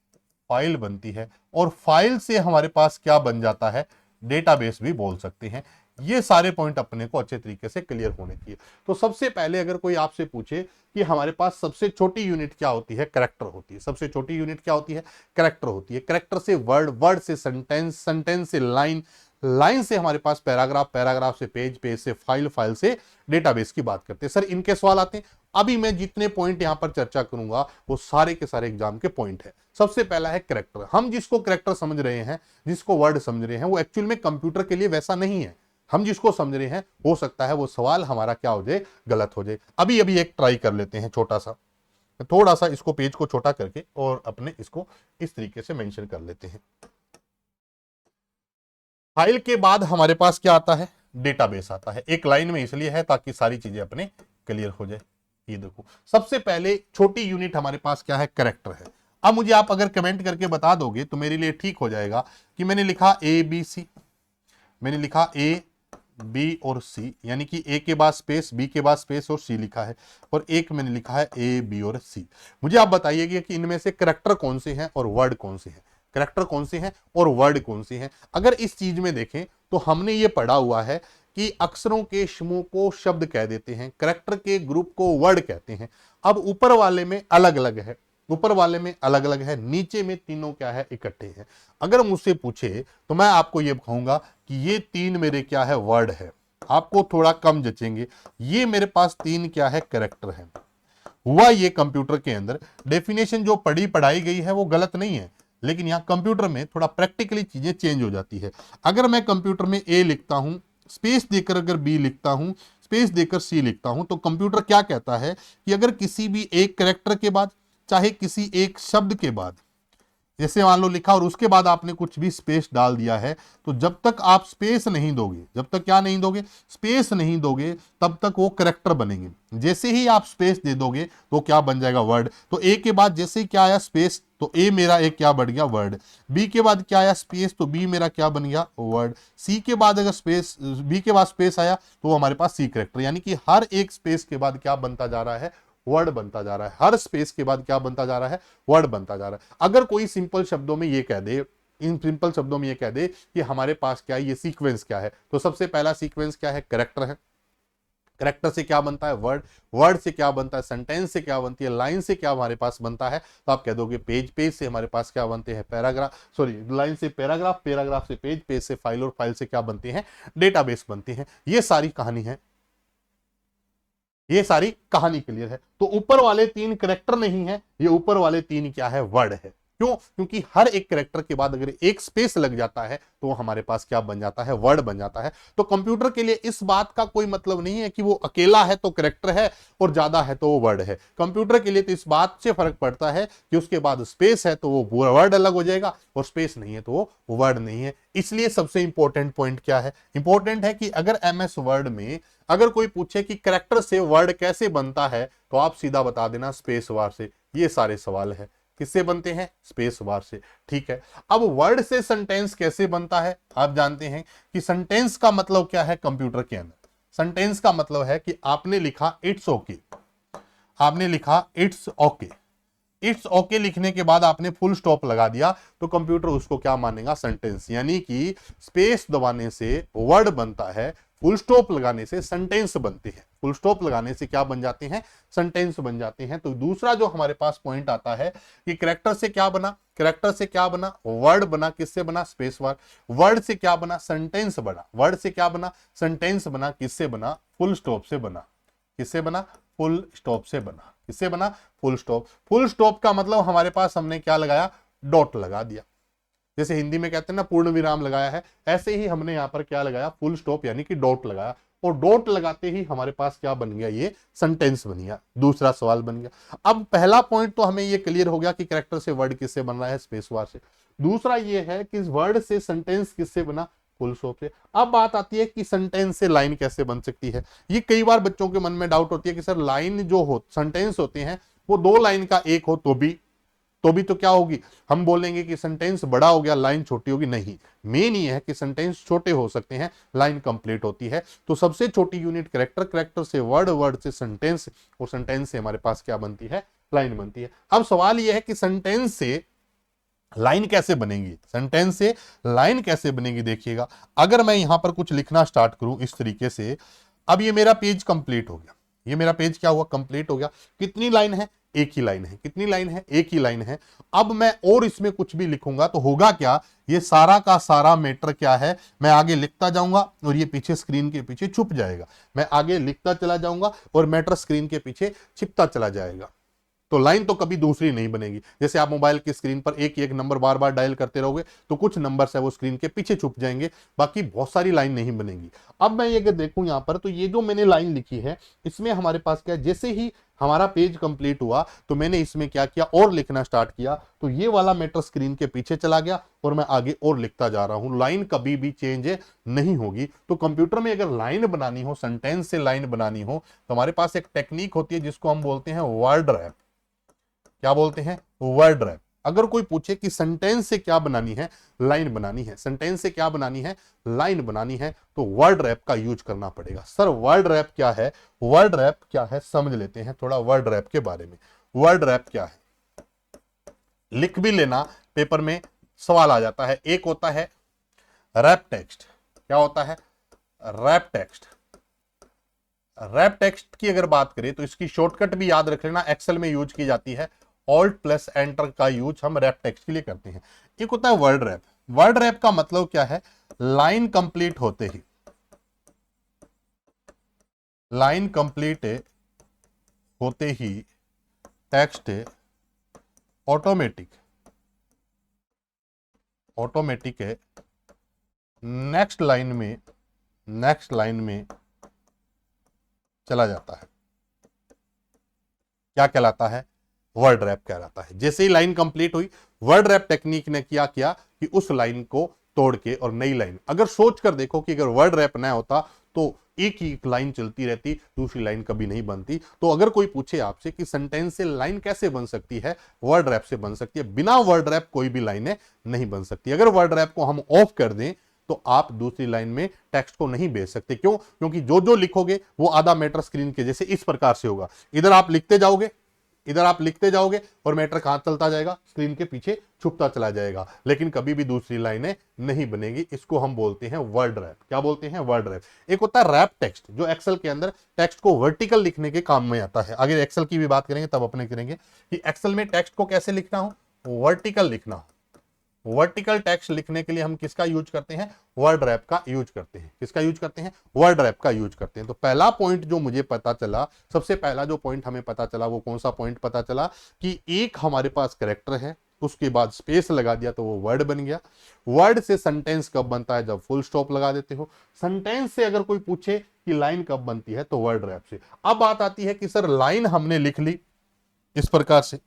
फाइल बनती है। और फाइल से हमारे पास क्या बन जाता है, डेटाबेस भी बोल सकते हैं। ये सारे पॉइंट अपने को अच्छे तरीके से क्लियर होने चाहिए। तो सबसे पहले अगर कोई आपसे पूछे कि हमारे पास सबसे छोटी यूनिट क्या होती है, कैरेक्टर होती है। सबसे छोटी यूनिट क्या होती है, कैरेक्टर होती है। कैरेक्टर से वर्ड, वर्ड से सेंटेंस, सेंटेंस से लाइन, लाइन से हमारे पास पैराग्राफ, पैराग्राफ से पेज, पेज से फाइल, फाइल से डेटाबेस की बात करते हैं। सर इनके सवाल आते हैं। अभी मैं जितने पॉइंट यहां पर चर्चा करूंगा वो सारे के सारे एग्जाम के पॉइंट है। सबसे पहला है कैरेक्टर। हम जिसको कैरेक्टर समझ रहे हैं, जिसको वर्ड समझ रहे हैं, वो एक्चुअल में कंप्यूटर के लिए वैसा नहीं है। हम जिसको समझ रहे हैं, हो सकता है वो सवाल हमारा क्या हो जाए, गलत हो जाए। अभी अभी एक ट्राई कर लेते हैं छोटा सा, थोड़ा सा इसको पेज को छोटा करके और अपने इसको इस तरीके से मेंशन कर लेते हैं। फाइल के बाद हमारे पास क्या आता है, डेटाबेस आता है। एक लाइन में इसलिए है ताकि सारी चीजें अपने क्लियर हो जाए। ये देखो, सबसे पहले छोटी यूनिट हमारे पास क्या है, कैरेक्टर है। अब मुझे आप अगर कमेंट करके बता दोगे तो मेरे लिए ठीक हो जाएगा कि मैंने लिखा ए बी सी, मैंने लिखा ए बी और सी, यानी कि ए के बाद स्पेस, बी के बाद स्पेस और सी लिखा है, और एक मैंने लिखा है ए बी और सी। मुझे आप बताइएगा कि इनमें से कैरेक्टर कौन से हैं और वर्ड कौन से हैं, कैरेक्टर कौन से हैं और वर्ड कौन से हैं। अगर इस चीज में देखें तो हमने ये पढ़ा हुआ है कि अक्षरों के समूह को शब्द कह देते हैं, कैरेक्टर के ग्रुप को वर्ड कहते हैं। अब ऊपर वाले में अलग अलग है, ऊपर वाले में अलग अलग है, नीचे में तीनों क्या है, इकट्ठे हैं। अगर मुझसे पूछे तो मैं आपको ये कहूंगा कि ये तीन मेरे क्या है, वर्ड है। आपको थोड़ा कम जचेंगे। ये मेरे पास तीन क्या है, कैरेक्टर है। हुआ ये कंप्यूटर के अंदर डेफिनेशन जो पढ़ाई गई है वो गलत नहीं है, लेकिन यहाँ कंप्यूटर में थोड़ा प्रैक्टिकली चीजें चेंज हो जाती है। अगर मैं कंप्यूटर में ए लिखता हूं, स्पेस देकर अगर बी लिखता हूं, स्पेस देकर सी लिखता हूं, तो कंप्यूटर क्या कहता है कि अगर किसी भी एक कैरेक्टर के बाद, चाहे किसी एक शब्द के बाद, जैसे मान लो लिखा और उसके बाद आपने कुछ भी स्पेस डाल दिया है, तो जब तक आप स्पेस नहीं दोगे, जब तक क्या नहीं दोगे, स्पेस नहीं दोगे, तब तक वो कैरेक्टर बनेंगे। जैसे ही आप स्पेस दे दोगे तो क्या बन जाएगा, वर्ड। तो ए के बाद जैसे ही क्या आया, स्पेस, तो ए मेरा एक क्या बन गया, वर्ड। बी के बाद क्या आया, स्पेस, तो बी मेरा क्या बन गया, वर्ड। सी के बाद अगर स्पेस, बी के बाद स्पेस आया तो हमारे पास सी कैरेक्टर। यानी कि हर एक स्पेस के बाद क्या बनता जा रहा है, वर्ड बनता जा रहा है। हर स्पेस के बाद क्या बनता जा रहा है, वर्ड बनता जा रहा है। अगर कोई सिंपल शब्दों में ये कह दे, इन सिंपल शब्दों में ये कह दे कि हमारे पास क्या है, ये सीक्वेंस क्या है, तो सबसे पहला सीक्वेंस क्या है, कैरेक्टर है। कैरेक्टर से क्या बनता है, वर्ड। वर्ड से क्या बनता है, सेंटेंस से क्या बनती है, लाइन से क्या हमारे पास बनता है, तो आप कह दोगे पेज। पेज से हमारे पास क्या बनते हैं, पैराग्राफ, सॉरी लाइन से पैराग्राफ, पैराग्राफ से पेज, पेज से फाइल, और फाइल से क्या बनते हैं, डेटाबेस बनते हैं। ये सारी कहानी है, ये सारी कहानी क्लियर है। तो ऊपर वाले तीन कैरेक्टर नहीं है, ये ऊपर वाले तीन क्या है, वर्ड है। क्यों, क्योंकि हर एक कैरेक्टर के बाद अगर एक स्पेस लग जाता है तो हमारे पास क्या बन जाता है, वर्ड बन जाता है। तो कंप्यूटर के लिए इस बात का कोई मतलब नहीं है कि वो अकेला है तो कैरेक्टर है और ज्यादा है तो वो वर्ड है। कंप्यूटर के लिए तो इस बात से फर्क पड़ता है कि उसके बाद स्पेस है तो वो वर्ड अलग हो जाएगा, और स्पेस नहीं है तो वो वर्ड नहीं है। इसलिए सबसे इंपॉर्टेंट पॉइंट क्या है, इंपॉर्टेंट है कि अगर एमएस वर्ड में अगर कोई पूछे कि कैरेक्टर से वर्ड कैसे बनता है, तो आप सीधा बता देना स्पेस बार से। ये सारे सवाल है, किससे बनते हैं, स्पेस बार से। ठीक है, अब वर्ड से सेंटेंस कैसे बनता है, आप जानते हैं कि सेंटेंस का मतलब क्या है कंप्यूटर के अंदर। सेंटेंस का मतलब है कि आपने लिखा इट्स ओके, आपने लिखा इट्स ओके, इट्स ओके लिखने के बाद आपने फुल स्टॉप लगा दिया, तो कंप्यूटर उसको क्या मानेगा, सेंटेंस। यानी कि स्पेस दबाने से वर्ड बनता है, फुल स्टॉप लगाने से सेंटेंस बनते हैं। फुल स्टॉप लगाने से क्या बन जाते हैं, सेंटेंस बन जाते हैं। तो दूसरा जो हमारे पास पॉइंट आता है कि कैरेक्टर से क्या बना, कैरेक्टर से क्या बना, वर्ड बना। किससे बना, स्पेस बार। वर्ड से क्या बना, सेंटेंस बना। वर्ड से क्या बना, सेंटेंस बना। किससे बना, फुल स्टॉप से बना। किससे बना, फुल स्टॉप से बना। किससे बना, फुल स्टॉप। फुल स्टॉप का मतलब हमारे पास हमने क्या लगाया, डॉट लगा दिया। जैसे हिंदी में कहते हैं ना पूर्ण विराम लगाया है, ऐसे ही हमने यहाँ पर क्या लगाया, फुल स्टॉप यानी कि डॉट लगाया। और डॉट लगाते ही हमारे पास क्या बन गया, ये सेंटेंस बन गया। दूसरा सवाल बन गया। अब पहला पॉइंट तो हमें ये क्लियर हो गया कि कैरेक्टर से वर्ड किससे बन रहा है, स्पेस बार से। दूसरा ये है कि वर्ड से सेंटेंस किससे बना, फुल स्टॉप से। अब बात आती है कि सेंटेंस से लाइन कैसे बन सकती है। ये कई बार बच्चों के मन में डाउट होती है कि सर लाइन जो हो, सेंटेंस होते हैं वो दो लाइन का एक हो तो भी, तो भी तो क्या होगी, हम बोलेंगे कि सेंटेंस बड़ा हो गया, लाइन छोटी होगी। नहीं, मेन ये है कि सेंटेंस छोटे हो सकते हैं, लाइन कंप्लीट होती है। तो सबसे छोटी यूनिट कैरेक्टर, कैरेक्टर से वर्ड, वर्ड से सेंटेंस, और सेंटेंस से हमारे पास क्या बनती है, लाइन बनती है। अब सवाल यह है कि सेंटेंस से लाइन कैसे बनेगी, सेंटेंस से लाइन कैसे बनेगी। देखिएगा, अगर मैं यहां पर कुछ लिखना स्टार्ट करूं इस तरीके से, अब ये मेरा पेज कंप्लीट हो गया, ये मेरा पेज क्या हुआ, कंप्लीट हो गया। कितनी लाइन है, एक ही लाइन है। कितनी लाइन है, एक ही लाइन है। अब मैं और इसमें कुछ भी लिखूंगा तो होगा क्या, ये सारा का सारा मैटर क्या है, मैं आगे लिखता जाऊंगा और ये पीछे स्क्रीन के पीछे छुप जाएगा। मैं आगे लिखता चला जाऊंगा और मैटर स्क्रीन के पीछे छिपता चला जाएगा। तो लाइन तो कभी दूसरी नहीं बनेगी। जैसे आप मोबाइल की स्क्रीन पर एक एक नंबर बार बार डायल करते रहोगे तो कुछ नंबर्स है वो स्क्रीन के पीछे छुप जाएंगे, बाकी बहुत सारी लाइन नहीं बनेगी। अब मैं ये अगर देखूं यहां पर, तो ये जो मैंने लाइन लिखी है इसमें हमारे पास क्या है, जैसे ही हमारा पेज कंप्लीट हुआ तो मैंने इसमें क्या किया, और लिखना स्टार्ट किया, तो ये वाला मैटर स्क्रीन के पीछे चला गया और मैं आगे और लिखता जा रहा हूं। लाइन कभी भी चेंज नहीं होगी। तो कंप्यूटर में अगर लाइन बनानी हो, सेंटेंस से लाइन बनानी हो, तो हमारे पास एक टेक्निक होती है जिसको हम बोलते हैं वर्ड रैप। क्या बोलते हैं, वर्ड रैप। अगर कोई पूछे कि सेंटेंस से क्या बनानी है, लाइन बनानी है, सेंटेंस से क्या बनानी है, लाइन बनानी है, तो वर्ड रैप का यूज करना पड़ेगा। सर वर्ड रैप क्या है, वर्ड रैप क्या है, समझ लेते हैं थोड़ा वर्ड रैप के बारे में। वर्ड रैप क्या है, लिख भी लेना, पेपर में सवाल आ जाता है। एक होता है रैप टेक्स्ट। क्या होता है, रैप टेक्स्ट। रैप टेक्स्ट की अगर बात करें तो इसकी शॉर्टकट भी याद रख लेना, एक्सेल में यूज की जाती है। ऑल्ट प्लस एंटर का यूज हम रैप टेक्स्ट के लिए करते हैं। एक होता है वर्ड रैप। वर्ड रैप का मतलब क्या है, लाइन कंप्लीट होते ही, लाइन कंप्लीट होते ही टेक्स्ट ऑटोमेटिक है नेक्स्ट लाइन में चला जाता है। क्या कहलाता है, वर्ड रैप कहलाता है। जैसे ही लाइन कंप्लीट हुई, वर्ड रैप टेक्निक ने क्या किया कि उस लाइन को तोड़ के और नई लाइन, अगर सोच कर देखो कि अगर वर्ड रैप ना होता तो एक ही लाइन चलती रहती, दूसरी लाइन कभी नहीं बनती। तो अगर कोई पूछे आपसे कि सेंटेंस से लाइन कैसे बन सकती है, वर्ड रैप से बन सकती है। बिना वर्ड रैप कोई भी लाइनें नहीं बन सकती। अगर वर्ड रैप को हम ऑफ कर दें तो आप दूसरी लाइन में टेक्स्ट को नहीं भेज सकते। क्यों, क्योंकि जो जो लिखोगे वो आधा मैटर स्क्रीन के जैसे इस प्रकार से होगा। इधर आप लिखते जाओगे, इधर आप लिखते जाओगे और मैटर कहां चलता जाएगा, स्क्रीन के पीछे छुपता चला जाएगा, लेकिन कभी भी दूसरी लाइनें नहीं बनेगी। इसको हम बोलते हैं वर्ड रैप। क्या बोलते हैं, वर्ड रैप। एक होता है रैप टेक्स्ट, जो एक्सेल के अंदर टेक्स्ट को वर्टिकल लिखने के काम में आता है। आगे एक्सेल की भी बात करेंगे तब अपने करेंगे कि एक्सेल में टेक्स्ट को कैसे लिखना हो, वर्टिकल लिखना हो। वर्टिकल टेक्स्ट लिखने के लिए हम किसका यूज करते हैं, वर्ड रैप का यूज करते हैं। किसका यूज करते हैं, वर्ड रैप का यूज करते हैं। तो पहला पॉइंट जो मुझे पता चला, सबसे पहला जो पॉइंट हमें पता चला वो कौन सा पॉइंट पता चला कि एक हमारे पास कैरेक्टर है, उसके बाद स्पेस लगा दिया तो वो वर्ड बन गया। वर्ड से सेंटेंस कब बनता है, जब फुल स्टॉप लगा देते हो। सेंटेंस से अगर कोई पूछे कि लाइन कब बनती है, तो वर्ड रैप से। अब बात आती है कि सर लाइन हमने लिख ली इस प्रकार से,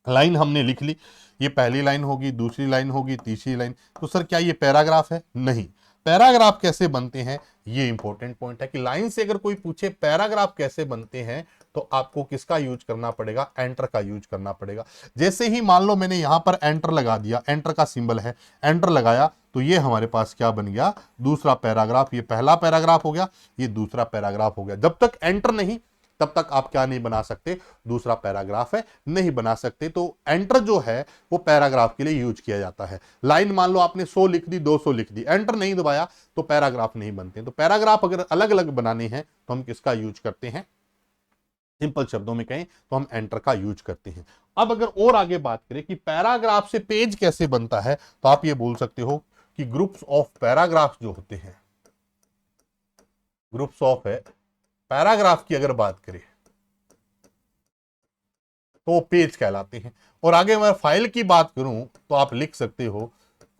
लाइन हमने लिख ली, ये पहली लाइन होगी, दूसरी लाइन होगी, तीसरी लाइन, तो सर क्या ये पैराग्राफ है, नहीं। पैराग्राफ कैसे बनते हैं, ये इंपॉर्टेंट पॉइंट है कि लाइन से अगर कोई पूछे पैराग्राफ कैसे बनते हैं, तो आपको किसका यूज करना पड़ेगा, एंटर का यूज करना पड़ेगा। जैसे ही मान लो मैंने यहां पर एंटर लगा दिया, एंटर का सिंबल है, एंटर लगाया, तो ये हमारे पास क्या बन गया, दूसरा पैराग्राफ। ये पहला पैराग्राफ हो गया, ये दूसरा पैराग्राफ हो गया। जब तक एंटर नहीं तब तक आप क्या नहीं बना सकते, दूसरा पैराग्राफ है नहीं बना सकते। तो एंटर जो है वो पैराग्राफ के लिए यूज किया जाता है। लाइन मान लो आपने 100 लिख दी, 200 लिख दी, एंटर नहीं दबाया तो पैराग्राफ नहीं बनते। तो पैराग्राफ अगर अलग अलग बनाने हैं तो हम किसका यूज करते हैं, सिंपल शब्दों में कहें तो हम एंटर का यूज करते हैं। अब अगर और आगे बात करें कि पैराग्राफ से पेज कैसे बनता है, तो आप ये बोल सकते हो कि ग्रुप्स ऑफ पैराग्राफ जो होते हैं, ग्रुप्स ऑफ है पैराग्राफ की अगर बात करें तो पेज कहलाते हैं। और आगे मैं फाइल की बात करूं तो आप लिख सकते हो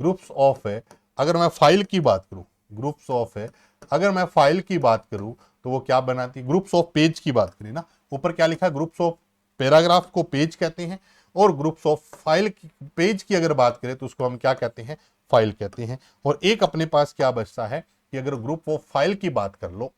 ग्रुप्स ऑफ है, अगर मैं फाइल की बात करूं, ग्रुप्स ऑफ है, अगर मैं फाइल की बात करूं तो वो क्या बनाती है, ग्रुप्स ऑफ पेज की बात करें ना, ऊपर क्या लिखा है, ग्रुप्स ऑफ पैराग्राफ को पेज कहते हैं, और ग्रुप्स ऑफ फाइल की, पेज की अगर बात करें तो उसको हम क्या कहते हैं, फाइल कहते हैं। और एक अपने पास क्या बचता है कि अगर ग्रुप ऑफ फाइल की बात कर लो,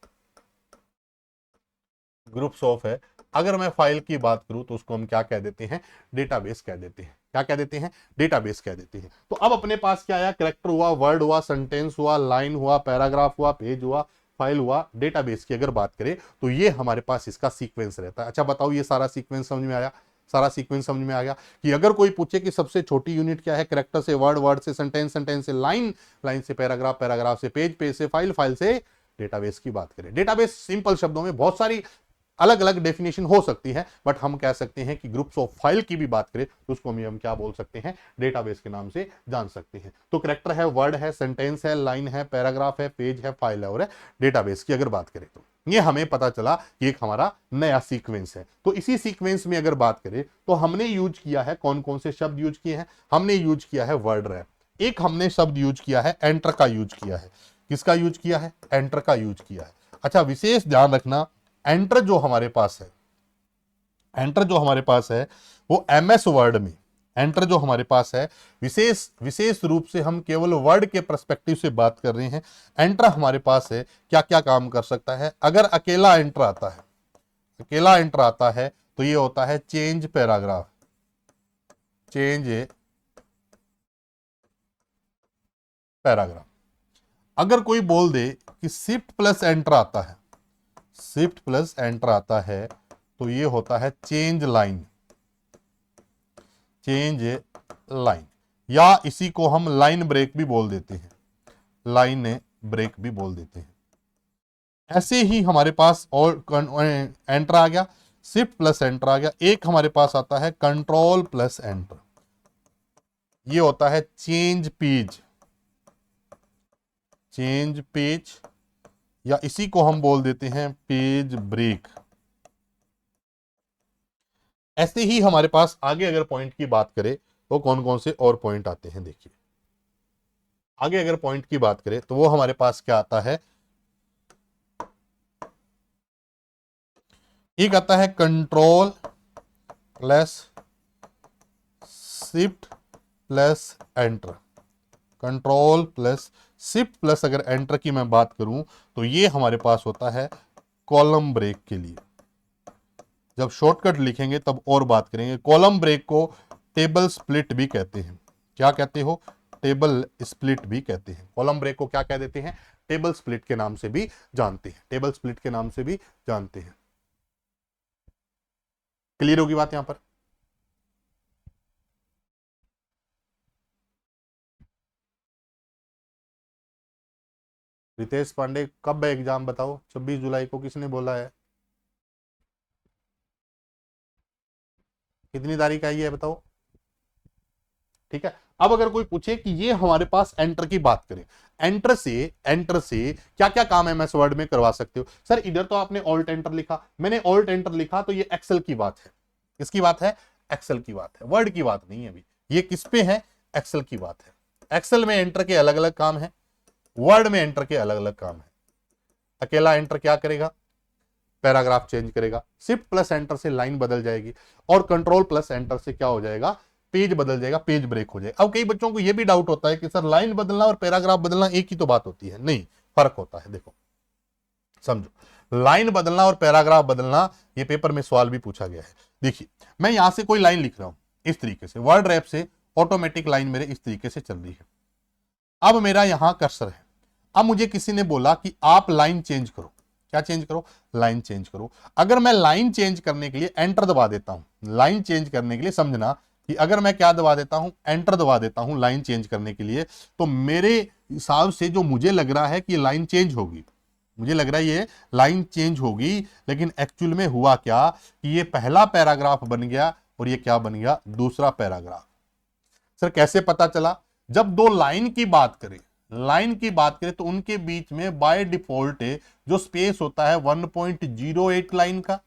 ग्रुप्स ऑफ है अगर मैं फाइल की बात करूं तो उसको हम क्या कह देते हैं, डेटाबेस कह देते हैं। क्या कह देते हैं, डेटाबेस कह देते हैं। तो अब अपने पास क्या आया, कैरेक्टर हुआ, वर्ड हुआ, सेंटेंस हुआ, लाइन हुआ, पैराग्राफ हुआ, पेज हुआ, फाइल हुआ। डेटाबेस की अगर बात करें तो ये हमारे पास इसका सीक्वेंस रहता है। अच्छा बताओ, ये सारा सीक्वेंस समझ में आया, सारा सीक्वेंस समझ में आ गया कि अगर कोई पूछे कि सबसे छोटी यूनिट क्या है, कैरेक्टर से वर्ड, वर्ड से सेंटेंस, सेंटेंस से लाइन, लाइन से पैराग्राफ, पैराग्राफ से पेज, पेज से फाइल, फाइल से डेटाबेस की बात करें। डेटाबेस सिंपल शब्दों में बहुत सारी अलग अलग डेफिनेशन हो सकती है, बट हम कह सकते हैं कि ग्रुप्स ऑफ फाइल की भी बात करें तो उसको हम क्या बोल सकते हैं, डेटाबेस के नाम से जान सकते हैं। तो कैरेक्टर है, वर्ड है, सेंटेंस है, लाइन है, पैराग्राफ है, पेज है, फाइल है, और डेटाबेस की अगर बात करें तो ये हमें पता चला कि एक हमारा नया सीक्वेंस है। तो इसी सीक्वेंस में अगर बात करें तो हमने यूज किया है, कौन कौन से शब्द यूज किए हैं, हमने यूज किया है वर्ड रैप, एक हमने शब्द यूज किया है एंटर का यूज किया है। किसका यूज किया है, एंटर का यूज किया है। अच्छा विशेष ध्यान रखना, एंटर जो हमारे पास है, एंटर जो हमारे पास है वो एमएस वर्ड में, एंटर जो हमारे पास है विशेष रूप से हम केवल वर्ड के पर्सपेक्टिव से बात कर रहे हैं। एंटर हमारे पास है, क्या क्या काम कर सकता है। अगर अकेला एंटर आता है, अकेला एंटर आता है तो ये होता है चेंज पैराग्राफ, चेंज पैराग्राफ। अगर कोई बोल दे कि शिफ्ट प्लस एंटर आता है, शिफ्ट प्लस एंटर आता है तो ये होता है चेंज लाइन, चेंज लाइन, या इसी को हम लाइन ब्रेक भी बोल देते हैं, लाइन ब्रेक भी बोल देते हैं। ऐसे ही हमारे पास और एंटर आ गया, शिफ्ट प्लस एंटर आ गया। एक हमारे पास आता है कंट्रोल प्लस एंटर, ये होता है चेंज पेज, चेंज पेज, या इसी को हम बोल देते हैं पेज ब्रेक। ऐसे ही हमारे पास आगे अगर पॉइंट की बात करें तो कौन कौन से और पॉइंट आते हैं, देखिए आगे अगर पॉइंट की बात करें तो वो हमारे पास क्या आता है, एक आता है control plus shift plus enter, control plus shift plus अगर एंटर की मैं बात करूं तो ये हमारे पास होता है कॉलम ब्रेक के लिए। जब शॉर्टकट लिखेंगे तब और बात करेंगे। कॉलम ब्रेक को टेबल स्प्लिट भी कहते हैं। क्या कहते हो, टेबल स्प्लिट भी कहते हैं। कॉलम ब्रेक को क्या कह देते हैं, टेबल स्प्लिट के नाम से भी जानते हैं, टेबल स्प्लिट के नाम से भी जानते हैं। क्लियर होगी बात यहां पर। रितेश पांडे कब है एग्जाम बताओ, 26 जुलाई को, किसने बोला है, कितनी तारीख आई है बताओ। ठीक है, अब अगर कोई पूछे कि ये हमारे पास एंटर की बात करें, एंटर से क्या क्या काम एमएस वर्ड में करवा सकते हो। सर इधर तो आपने ऑल्ट एंटर लिखा, मैंने ऑल्ट एंटर लिखा, तो ये एक्सेल की बात है। किसकी बात है, एक्सेल की बात है, वर्ड की बात नहीं है। अभी ये किस पे है, एक्सेल की बात है। एक्सेल में एंटर के अलग अलग काम है, वर्ड में एंटर के अलग अलग काम है। अकेला एंटर क्या करेगा, पैराग्राफ चेंज करेगा। शिफ्ट प्लस एंटर से लाइन बदल जाएगी, और कंट्रोल प्लस एंटर से क्या हो जाएगा, पेज बदल जाएगा, पेज ब्रेक हो जाएगा। अब कई बच्चों को यह भी डाउट होता है कि सर लाइन बदलना और पैराग्राफ बदलना एक ही तो बात होती है। नहीं, फर्क होता है। देखो समझो, लाइन बदलना और पैराग्राफ बदलना, ये पेपर में सवाल भी पूछा गया है। देखिए मैं यहां से कोई लाइन लिख रहा हूं इस तरीके से, वर्ड रैप से ऑटोमेटिक लाइन मेरे इस तरीके से चल रही है। अब मेरा यहां कर्सर है, अब मुझे किसी ने बोला कि आप लाइन चेंज करो। क्या चेंज करो, लाइन चेंज करो। अगर मैं लाइन चेंज करने के लिए एंटर दबा देता हूं, लाइन चेंज करने के लिए समझना कि अगर मैं क्या दबा देता हूं, एंटर दबा देता हूं लाइन चेंज करने के लिए, तो मेरे हिसाब से जो मुझे लग रहा है कि लाइन चेंज होगी, मुझे लग रहा है ये लाइन चेंज होगी, लेकिन एक्चुअल में हुआ क्या कि ये पहला पैराग्राफ बन गया और ये क्या बन गया, दूसरा पैराग्राफ। सर कैसे पता चला, जब दो लाइन की बात करें, लाइन की बात करें तो उनके बीच में बाय डिफॉल्ट जो स्पेस होता है 1.08 लाइन का,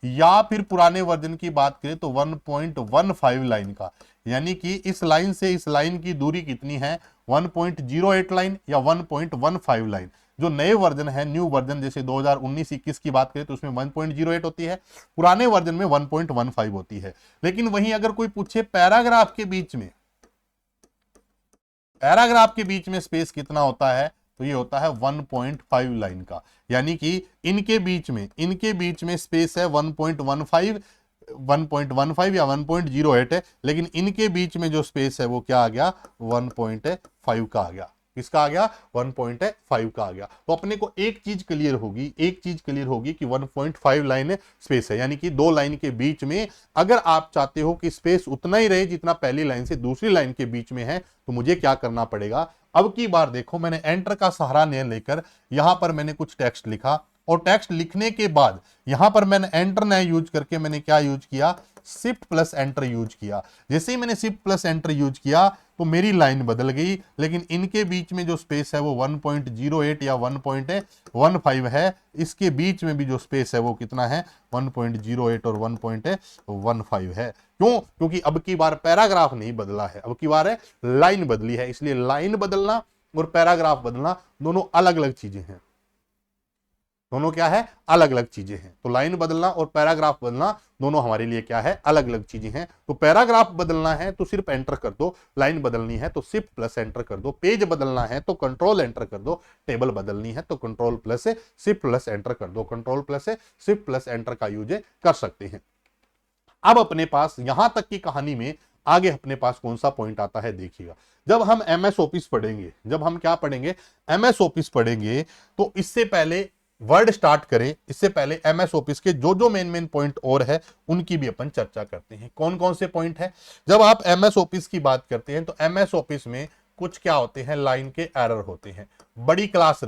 या फिर पुराने वर्जन की बात करें तो 1.15 लाइन का। यानी कि इस लाइन से इस लाइन की दूरी कितनी है, 1.08 लाइन या 1.15 लाइन। जो नए वर्जन है, न्यू वर्जन, जैसे 2019-21 की बात करें तो उसमें 1.08 होती है, पुराने वर्जन में 1.15 होती है। लेकिन वहीं अगर कोई पूछे पैराग्राफ के बीच में, पैराग्राफ के बीच में स्पेस कितना होता है, तो ये होता है 1.5 लाइन का, यानी कि इनके बीच में स्पेस है 1.15 या 1.08 है, लेकिन इनके बीच में जो स्पेस है वो क्या आ गया, 1.5 का आ गया। किसका आ गया, 1.5 का आ गया। तो अपने को एक चीज क्लियर होगी कि 1.5 लाइन स्पेस है, यानी कि दो लाइन के बीच में अगर आप चाहते हो कि स्पेस उतना ही रहे जितना पहली लाइन से दूसरी लाइन के बीच में है, तो मुझे क्या करना पड़ेगा। अब की बार देखो, मैंने एंटर का सहारा नहीं लेकर यहां पर मैंने कुछ टेक्स्ट लिखा, और टेक्स्ट लिखने के बाद यहां पर मैंने एंटर न यूज करके मैंने क्या यूज किया, शिफ्ट प्लस एंटर यूज किया। जैसे ही मैंने शिफ्ट प्लस एंटर यूज किया तो मेरी लाइन बदल गई, लेकिन इनके बीच में जो स्पेस है वो 1.08 या 1.15 है। इसके बीच में भी जो स्पेस है वो कितना है, 1.08 और 1.15 है। क्यों, क्योंकि अब की बार पैराग्राफ नहीं बदला है, अब की बार है लाइन बदली है। इसलिए लाइन बदलना और पैराग्राफ बदलना दोनों अलग अलग चीजें हैं, दोनों क्या है, अलग अलग चीजें हैं। तो लाइन बदलना और पैराग्राफ बदलना दोनों हमारे लिए क्या है, अलग अलग चीजें हैं। तो पैराग्राफ बदलना है तो सिर्फ एंटर कर दो, लाइन बदलनी है तो शिफ्ट प्लस एंटर कर दो, पेज बदलना है तो कंट्रोल एंटर कर दो, टेबल बदलनी है तो कंट्रोल प्लस से शिफ्ट प्लस एंटर कर दो, कंट्रोल प्लस से शिफ्ट प्लस एंटर का यूज कर सकते हैं। अब अपने पास यहां तक की कहानी में आगे अपने पास कौन सा पॉइंट आता है देखिएगा। जब हम एमएस ऑफिस पढ़ेंगे, जब हम क्या पढ़ेंगे, एमएस ऑफिस पढ़ेंगे, तो इससे पहले वर्ड स्टार्ट करें, इससे पहले एमएस ऑफिस के जो जो मेन पॉइंट और है उनकी भी अपन चर्चा करते हैं। कौन कौन से पॉइंट है। जब आप एमएस ऑफिस की बात करते हैं तो एमएस ऑफिस में कुछ क्या होते हैं, लाइन के एरर होते हैं। बड़ी क्लास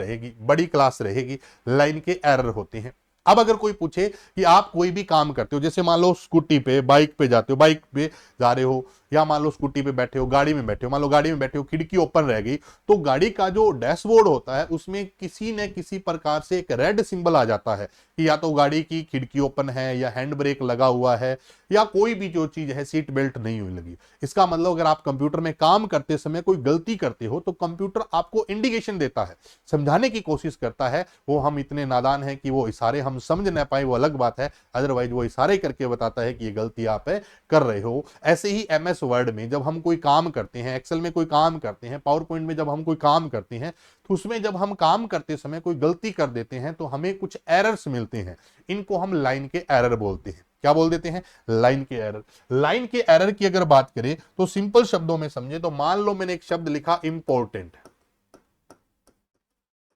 रहेगी, लाइन के एरर होते हैं। अब अगर कोई पूछे कि आप कोई भी काम करते हो, जैसे मान लो स्कूटी पे, बाइक पे जाते हो, बाइक पे जा रहे हो, या मान लो स्कूटी पे बैठे हो, गाड़ी में बैठे हो, मान लो गाड़ी में बैठे हो, खिड़की ओपन रह गई, तो गाड़ी का जो डैशबोर्ड होता है उसमें किसी न किसी प्रकार से एक रेड सिंबल आ जाता है कि या तो गाड़ी की खिड़की ओपन है, या हैंड ब्रेक लगा हुआ है, या कोई भी जो चीज है, सीट बेल्ट नहीं हुई लगी। इसका मतलब अगर आप कंप्यूटर में काम करते समय कोई गलती करते हो तो कंप्यूटर आपको इंडिकेशन देता है, समझाने की कोशिश करता है। वो हम इतने नादान हैं कि वो इशारे हम समझ ना पाए, वो अलग बात है, अदरवाइज वो इशारे करके बताता है कि ये गलती आप कर रहे हो। ऐसे ही एमएस वर्ड में जब हम कोई काम करते हैं, एक्सेल में कोई काम करते हैं, पावर पॉइंट में जब हम कोई काम करते हैं, तो उसमें जब हम काम करते समय कोई गलती कर देते हैं तो हमें कुछ एरर्स मिलते हैं। इनको हम लाइन के एरर बोलते हैं। क्या बोल देते हैं, लाइन के एरर। लाइन के एरर की अगर बात करें तो सिंपल शब्दों में समझे तो मान लो मैंने एक शब्द लिखा इंपॉर्टेंट,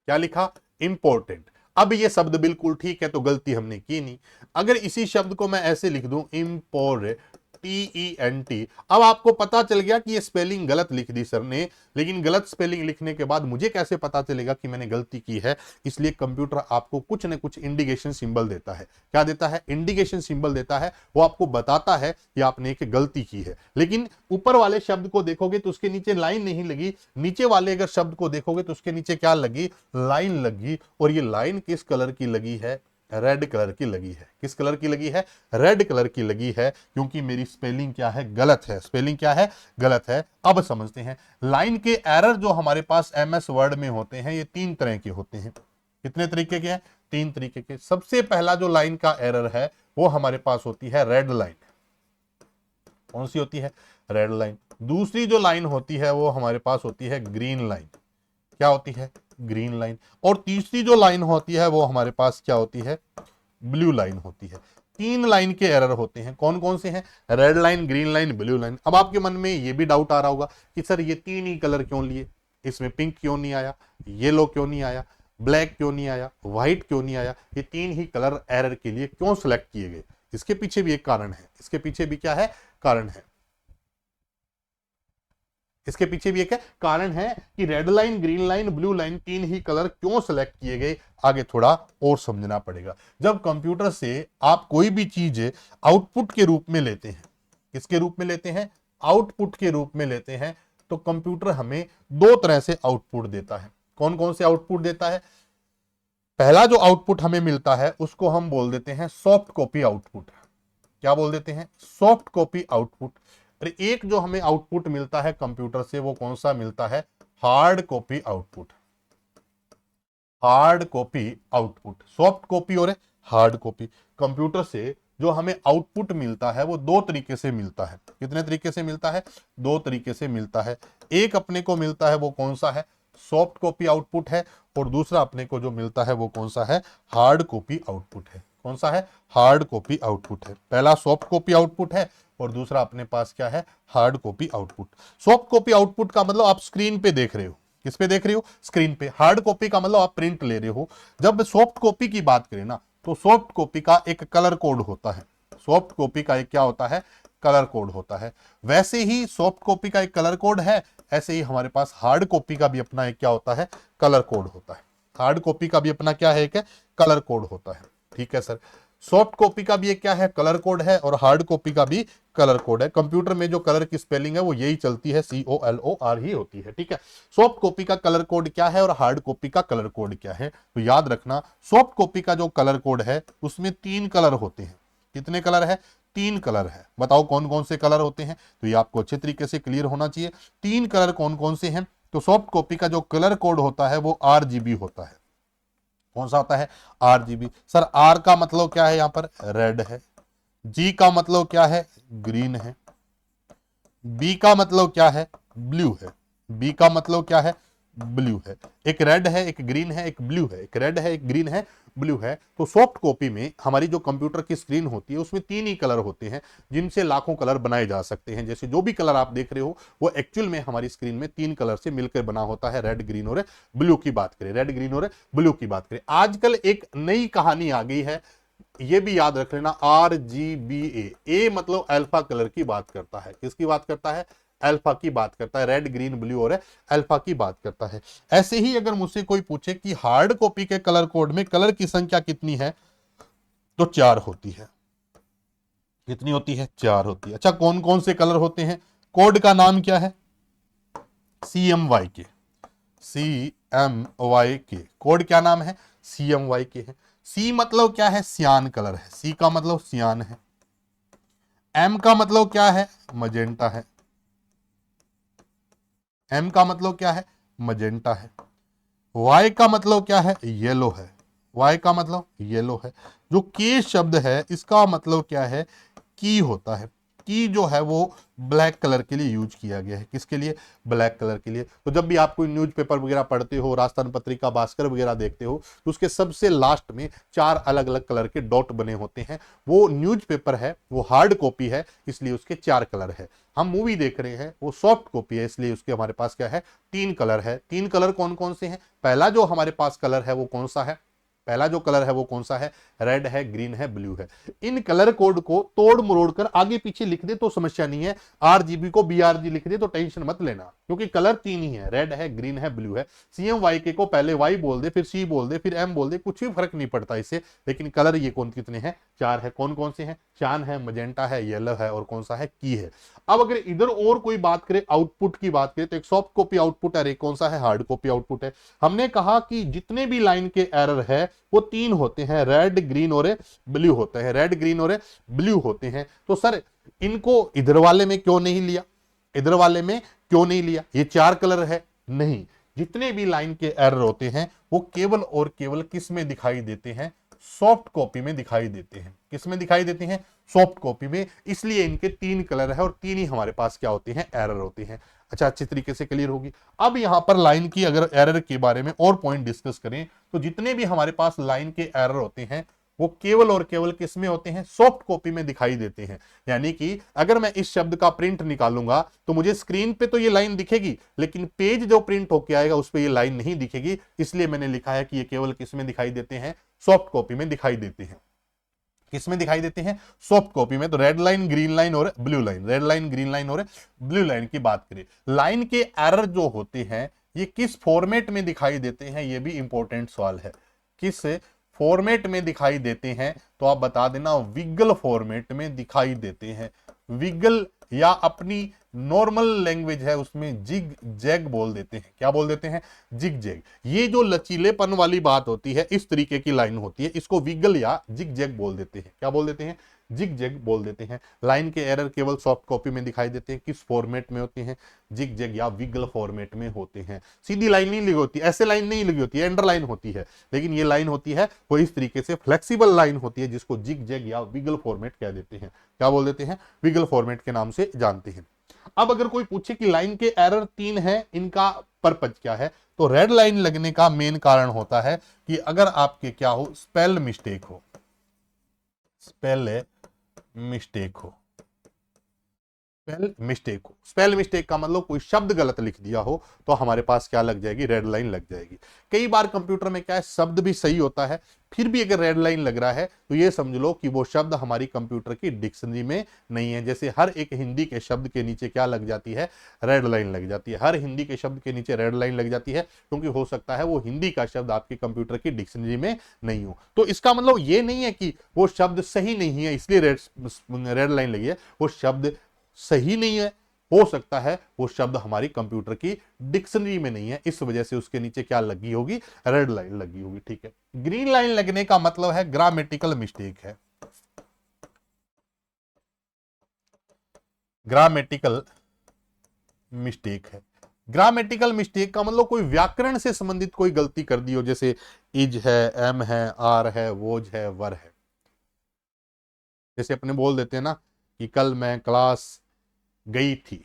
क्या लिखा, इंपॉर्टेंट। अब ये शब्द बिल्कुल ठीक है तो गलती हमने की नहीं। अगर इसी शब्द को मैं ऐसे लिख दूं, इम्पोर्टेंट, TENT, अब आपको पता चल गया कि ये स्पेलिंग गलत लिख दी सर ने, लेकिन गलत स्पेलिंग लिखने के बाद मुझे कैसे पता चलेगा कि मैंने गलती की है। इसलिए कंप्यूटर आपको कुछ न कुछ इंडिकेशन सिंबल देता है। क्या देता है, इंडिकेशन सिंबल देता है। वो आपको बताता है कि आपने एक गलती की है। लेकिन ऊपर वाले शब्द को देखोगे तो उसके नीचे लाइन नहीं लगी, नीचे वाले अगर शब्द को देखोगे तो उसके नीचे क्या लगी, लाइन लगी। और ये लाइन किस कलर की लगी है, रेड कलर की लगी है। किस कलर की लगी है, रेड कलर की लगी है, क्योंकि मेरी स्पेलिंग क्या है, गलत है। स्पेलिंग क्या है, गलत है। अब समझते हैं लाइन के एरर जो हमारे पास एमएस वर्ड में होते हैं, ये 3 तरह के होते हैं। कितने तरीके के हैं, 3 तरीके के। सबसे पहला जो लाइन का एरर है वो हमारे पास होती है रेड लाइन। कौन सी होती है, रेड लाइन। दूसरी जो लाइन होती है वो हमारे पास होती है ग्रीन लाइन। क्या होती है, ग्रीन लाइन। और तीसरी जो लाइन होती है वो हमारे पास क्या होती है, ब्लू लाइन होती है। 3 लाइन के एरर होते हैं। कौन कौन से हैं, red line, green line, blue line. अब आपके मन में ये भी डाउट आ रहा होगा कि सर ये 3 ही कलर क्यों लिए, इसमें पिंक क्यों नहीं आया, येलो क्यों नहीं आया, ब्लैक क्यों नहीं आया, व्हाइट क्यों नहीं आया, ये 3 ही कलर एरर के लिए क्यों सिलेक्ट किए गए। इसके पीछे भी एक कारण है, इसके पीछे भी क्या है, कारण है। इसके पीछे भी एक कारण है कि red line, green line, blue line 3 ही कलर क्यों सेलेक्ट किए गए। आगे थोड़ा और समझना पड़ेगा। जब कंप्यूटर से आप कोई भी चीज आउटपुट के रूप में लेते हैं, किसके रूप में लेते हैं, आउटपुट के रूप में लेते हैं, तो कंप्यूटर हमें 2 तरह से आउटपुट देता है। कौन कौन से आउटपुट देता है, पहला जो आउटपुट हमें मिलता है उसको हम बोल देते हैं सॉफ्ट कॉपी आउटपुट। क्या बोल देते हैं, सॉफ्ट कॉपी आउटपुट। और एक जो हमें आउटपुट मिलता है कंप्यूटर से वो कौन सा मिलता है, hard copy output. Hard copy output, soft copy और हार्ड कॉपी। कंप्यूटर से जो हमें आउटपुट मिलता है वो 2 तरीके से मिलता है। कितने तरीके से मिलता है, 2 तरीके से मिलता है। एक अपने को मिलता है वो कौन सा है, सॉफ्ट कॉपी आउटपुट है, और दूसरा अपने को जो मिलता है वो कौन सा है, हार्ड कॉपी आउटपुट है। कौन सा है, हार्ड कॉपी आउटपुट है। पहला सॉफ्ट कॉपी आउटपुट है और दूसरा अपने पास क्या है, hard copy output. Soft copy output का मतलब आप स्क्रीन पे देख रहे हो, किस पे देख रहे हो, स्क्रीन पे। हार्ड कॉपी का मतलब आप प्रिंट ले रहे हो। जब सॉफ्ट कॉपी की बात करें ना, तो सॉफ्ट कॉपी का एक कलर कोड होता है। सॉफ्ट कॉपी का एक क्या होता है, कलर कोड होता है। वैसे ही सॉफ्ट कॉपी का एक कलर कोड है, ऐसे ही हमारे पास हार्ड कॉपी का भी अपना एक क्या होता है, कलर कोड होता है। हार्ड कॉपी का भी अपना क्या है, एक कलर कोड होता है। ठीक है सर, सॉफ्ट कॉपी का भी एक क्या है, कलर कोड है, और हार्ड कॉपी का भी कलर कोड है। कंप्यूटर में जो कलर की स्पेलिंग है वो यही चलती है, COLOR ही होती है। ठीक है, सॉफ्ट कॉपी का कलर कोड क्या है और हार्ड कॉपी का कलर कोड क्या है, तो याद रखना सॉफ्ट कॉपी का जो कलर कोड है उसमें 3 कलर होते हैं। कितने कलर है, 3 कलर है। बताओ कौन कौन से कलर होते हैं, तो ये आपको अच्छे तरीके से क्लियर होना चाहिए। 3 कलर कौन कौन से हैं, तो सॉफ्ट कॉपी का जो कलर कोड होता है वो RGB होता है। कौन सा होता है, RGB। सर R का मतलब क्या है, यहां पर रेड है। G का मतलब क्या है, ग्रीन है। B का मतलब क्या है, ब्लू है। B का मतलब क्या है, ब्लू है। एक रेड है, एक ग्रीन है, एक ब्लू है। एक रेड है, एक ग्रीन है, ब्लू है। तो सॉफ्ट कॉपी में हमारी जो कंप्यूटर की स्क्रीन होती है उसमें 3 ही कलर होते हैं, जिनसे लाखों कलर बनाए जा सकते हैं। जैसे जो भी कलर आप देख रहे हो वो एक्चुअल में हमारी स्क्रीन में 3 कलर से मिलकर बना होता है, रेड ग्रीन और ब्लू की बात करें, रेड ग्रीन और ब्लू की बात करें। आजकल एक नई कहानी आ गई है, ये भी याद रख लेना, RGBA। ए मतलब अल्फा कलर की बात करता है। किसकी बात करता है, अल्फा की बात करता है। रेड ग्रीन ब्लू और अल्फा की बात करता है। ऐसे ही अगर मुझसे कोई पूछे कि हार्ड कॉपी के कलर कोड में कलर की संख्या कितनी है, तो 4 होती है। कितनी होती है, 4 होती है। अच्छा, कौन कौन से कलर होते हैं, कोड का नाम क्या है, CMYK। CMYK कोड क्या नाम है, CMYK है। सी मतलब क्या है, सियान कलर है। सी का मतलब सियान है। एम का मतलब क्या है, मजेंटा है। एम का मतलब क्या है, मजेंटा है। वाई का मतलब क्या है, येलो है। वाई का मतलब येलो है। जो के शब्द है इसका मतलब क्या है, की होता है। की जो है वो ब्लैक कलर के लिए यूज किया गया है। किसके लिए, ब्लैक कलर के लिए। तो जब भी आप कोई न्यूज़पेपर वगैरह पढ़ते हो, राजस्थान पत्रिका, भास्कर वगैरह देखते हो, तो उसके सबसे लास्ट में 4 अलग अलग कलर के डॉट बने होते हैं। वो न्यूज़पेपर है, वो हार्ड कॉपी है, इसलिए उसके 4 कलर है। हम मूवी देख रहे हैं, वो सॉफ्ट कॉपी है, इसलिए उसके हमारे पास क्या है, 3 कलर है। 3 कलर कौन कौन से हैं, पहला जो हमारे पास कलर है वो कौन सा है, पहला जो कलर है वो कौन सा है, रेड है, ग्रीन है, ब्लू है। इन कलर कोड को तोड़ मरोड़ कर आगे पीछे लिख दे तो समस्या नहीं है, RGB को BRG लिख दे तो टेंशन मत लेना, क्योंकि कलर 3 ही है, रेड है, ग्रीन है, ब्लू है। CMYK को पहले Y बोल दे, फिर C बोल दे, फिर M बोल दे, कुछ भी फर्क नहीं पड़ता इससे। लेकिन कलर ये कौन कितने हैं, 4 है। कौन कौन से हैं, चान है, मजेंटा है, येलो है, और कौन सा है, की है। अब अगर इधर और कोई बात करें, आउटपुट की बात करें, तो एक सॉफ्ट कॉपी आउटपुट है, एक कौन सा है, हार्ड कॉपी आउटपुट है। हमने कहा कि जितने भी लाइन के एरर है वो 3 होते हैं, रेड ग्रीन और ब्लू होते हैं, रेड ग्रीन और ब्लू होते हैं। तो सर इनको इधर वाले में क्यों नहीं लिया, इधर वाले में क्यों नहीं लिया, ये 4 कलर है, नहीं। जितने भी लाइन के एरर होते हैं वो केवल और केवल किस में दिखाई देते हैं, सॉफ्ट कॉपी में दिखाई देते हैं। किस में दिखाई देते हैं, सॉफ्ट कॉपी में, इसलिए इनके 3 कलर है और 3 ही हमारे पास क्या होते हैं, एरर होते हैं। अच्छा, अच्छी तरीके से क्लियर होगी। अब यहां पर लाइन की अगर एरर के बारे में और पॉइंट डिस्कस करें, तो जितने भी हमारे पास लाइन के एरर होते हैं वो केवल और केवल किस में होते हैं, सॉफ्ट कॉपी में दिखाई देते हैं। यानी कि अगर मैं इस शब्द का प्रिंट निकालूंगा तो मुझे स्क्रीन पे तो ये लाइन दिखेगी, लेकिन पेज जो प्रिंट होके आएगा उस पर ये लाइन नहीं दिखेगी। इसलिए मैंने लिखा है कि ये केवल किस में दिखाई देते हैं, सॉफ्ट कॉपी में दिखाई देते हैं। किसमें दिखाई देते हैं, सॉफ्ट कॉपी में। तो रेड लाइन, ग्रीन लाइन और blue line, red line, green line और ब्लू लाइन की बात करें, लाइन के एरर जो होते हैं ये किस फॉर्मेट में दिखाई देते हैं, ये भी इंपॉर्टेंट सवाल है। किस फॉर्मेट में दिखाई देते हैं, तो आप बता देना, विगल फॉर्मेट में दिखाई देते हैं। विगल या अपनी नॉर्मल लैंग्वेज है उसमें जिग जैग बोल देते हैं। क्या बोल देते हैं, जिग जैग। ये जो लचीलेपन वाली बात होती है, इस तरीके की लाइन होती है, इसको विगल या जिग जैग बोल देते हैं। क्या बोल देते हैं, जिग जैग बोल देते हैं। लाइन के एरर केवल सॉफ्ट कॉपी में दिखाई देते हैं, किस फॉर्मेट में होते हैं, जिग जैग या विगल फॉर्मेट में होते हैं। सीधी लाइन नहीं लिखी होती, ऐसे लाइन नहीं लिखी होती है, अंडरलाइन होती है। लेकिन ये लाइन होती है वो इस तरीके से फ्लेक्सिबल लाइन होती है, जिसको जिग जैग या विगल फॉर्मेट कह देते हैं। क्या बोल देते हैं, विगल फॉर्मेट के नाम से जानते हैं। अब अगर कोई पूछे कि लाइन के एरर 3 है, इनका पर्पज क्या है, तो रेड लाइन लगने का मेन कारण होता है कि अगर आपके क्या हो, स्पेल मिस्टेक हो, स्पेल मिस्टेक हो, स्पेल मिस्टेक का मतलब कोई शब्द गलत लिख दिया हो तो हमारे पास क्या लग जाएगी, रेड लाइन लग जाएगी। कई बार कंप्यूटर में क्या है, शब्द भी सही होता है, फिर भी अगर रेड लाइन लग रहा है तो ये समझ लो कि वो शब्द हमारी कंप्यूटर की डिक्शनरी में नहीं है। जैसे हर एक हिंदी के शब्द के नीचे क्या लग जाती है, रेड लाइन लग जाती है। हर हिंदी के शब्द के नीचे रेड लाइन लग जाती है क्योंकि हो सकता है वो हिंदी का शब्द आपके कंप्यूटर की डिक्शनरी में नहीं हो। तो इसका मतलब ये नहीं है कि वो शब्द सही नहीं है इसलिए रेड लाइन लगी है, वो शब्द सही नहीं है, हो सकता है वो शब्द हमारी कंप्यूटर की डिक्शनरी में नहीं है, इस वजह से उसके नीचे क्या लगी होगी, रेड लाइन लगी होगी। ठीक है, ग्रीन लाइन लगने का मतलब है ग्रामेटिकल मिस्टेक है, ग्रामेटिकल मिस्टेक है। ग्रामेटिकल मिस्टेक का मतलब कोई व्याकरण से संबंधित कोई गलती कर दी हो, जैसे इज है, एम है, आर है, वोज है, वर है। जैसे अपने बोल देते हैं ना कि कल मैं क्लास गई थी,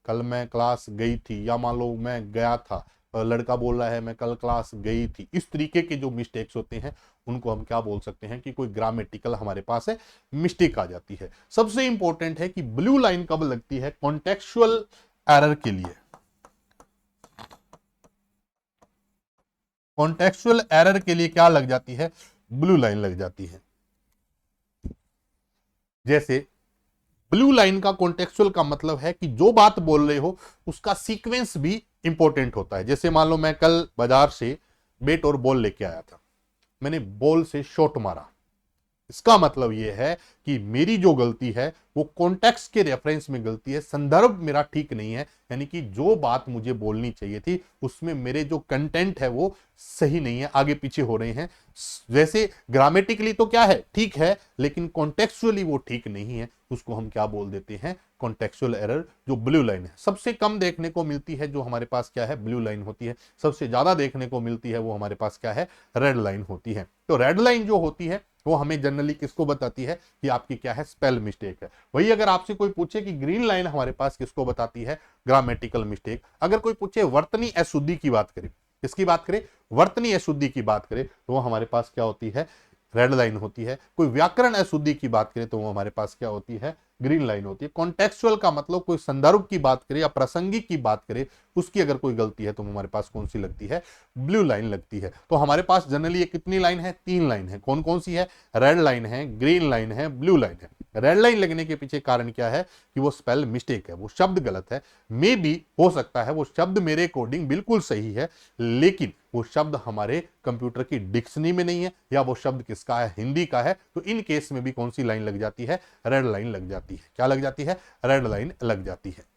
कल मैं क्लास गई थी, या मान लो मैं गया था, लड़का बोल रहा है मैं कल क्लास गई थी। इस तरीके के जो मिस्टेक्स होते हैं उनको हम क्या बोल सकते हैं कि कोई ग्रामेटिकल हमारे पास है मिस्टेक आ जाती है। सबसे इंपॉर्टेंट है कि ब्लू लाइन कब लगती है, कॉन्टेक्चुअल एरर के लिए। कॉन्टेक्चुअल एरर के लिए क्या लग जाती है, ब्लू लाइन लग जाती है। जैसे ब्लू लाइन का कॉन्टेक्चुअल का मतलब है कि जो बात बोल रहे हो उसका सीक्वेंस भी इंपॉर्टेंट होता है। जैसे मान लो मैं कल बाजार से बैट और बॉल लेके आया था, मैंने बॉल से शॉट मारा, इसका मतलब यह है कि मेरी जो गलती है वो कॉन्टेक्स्ट के रेफरेंस में गलती है, संदर्भ मेरा ठीक नहीं है, यानी कि जो बात मुझे बोलनी चाहिए थी उसमें मेरे जो कंटेंट है वो सही नहीं है, आगे पीछे हो रहे हैं। वैसे ग्रामेटिकली तो क्या है, ठीक है, लेकिन कॉन्टेक्चुअली वो ठीक नहीं है, उसको हम क्या बोल देते हैं, कॉन्टेक्चुअल एरर, जो ब्लू लाइन है। सबसे कम देखने को मिलती है जो हमारे पास क्या है, ब्लू लाइन होती है। सबसे ज्यादा देखने को मिलती है वो हमारे पास क्या है, रेड लाइन होती है। तो रेड लाइन जो होती है वो हमें जनरली किसको बताती है कि आपकी क्या है, स्पेल मिस्टेक है। वही अगर आपसे कोई पूछे कि ग्रीन लाइन हमारे पास किसको बताती है, ग्रामेटिकल मिस्टेक। अगर कोई पूछे वर्तनी अशुद्धि की बात करें, किसकी बात करें, वर्तनी अशुद्धि की बात करें, तो वो हमारे पास क्या होती है, रेड लाइन होती है। कोई व्याकरण अशुद्धि की बात करें तो वो हमारे पास क्या होती है, ग्रीन लाइन होती है। कॉन्टेक्चुअल का मतलब कोई संदर्भ की बात करें या प्रासंगिक की बात करें, उसकी अगर कोई गलती है तो हमारे पास कौन सी लगती है, ब्लू लाइन लगती है। तो हमारे पास जनरली ये कितनी लाइन है, 3 लाइन है। कौन कौन सी है, रेड लाइन है, ग्रीन लाइन है, ब्लू लाइन है। रेड लाइन लगने के पीछे कारण क्या है कि वो स्पेल मिस्टेक है, वो शब्द गलत है। मे बी हो सकता है वो शब्द मेरे अकॉर्डिंग बिल्कुल सही है, लेकिन वो शब्द हमारे कंप्यूटर की डिक्शनरी में नहीं है, या वो शब्द किसका है, हिंदी का है। तो इन केस में भी कौन सी लाइन लग जाती है, रेड लाइन लग जाती है। क्या लग जाती है, रेड लाइन लग जाती है।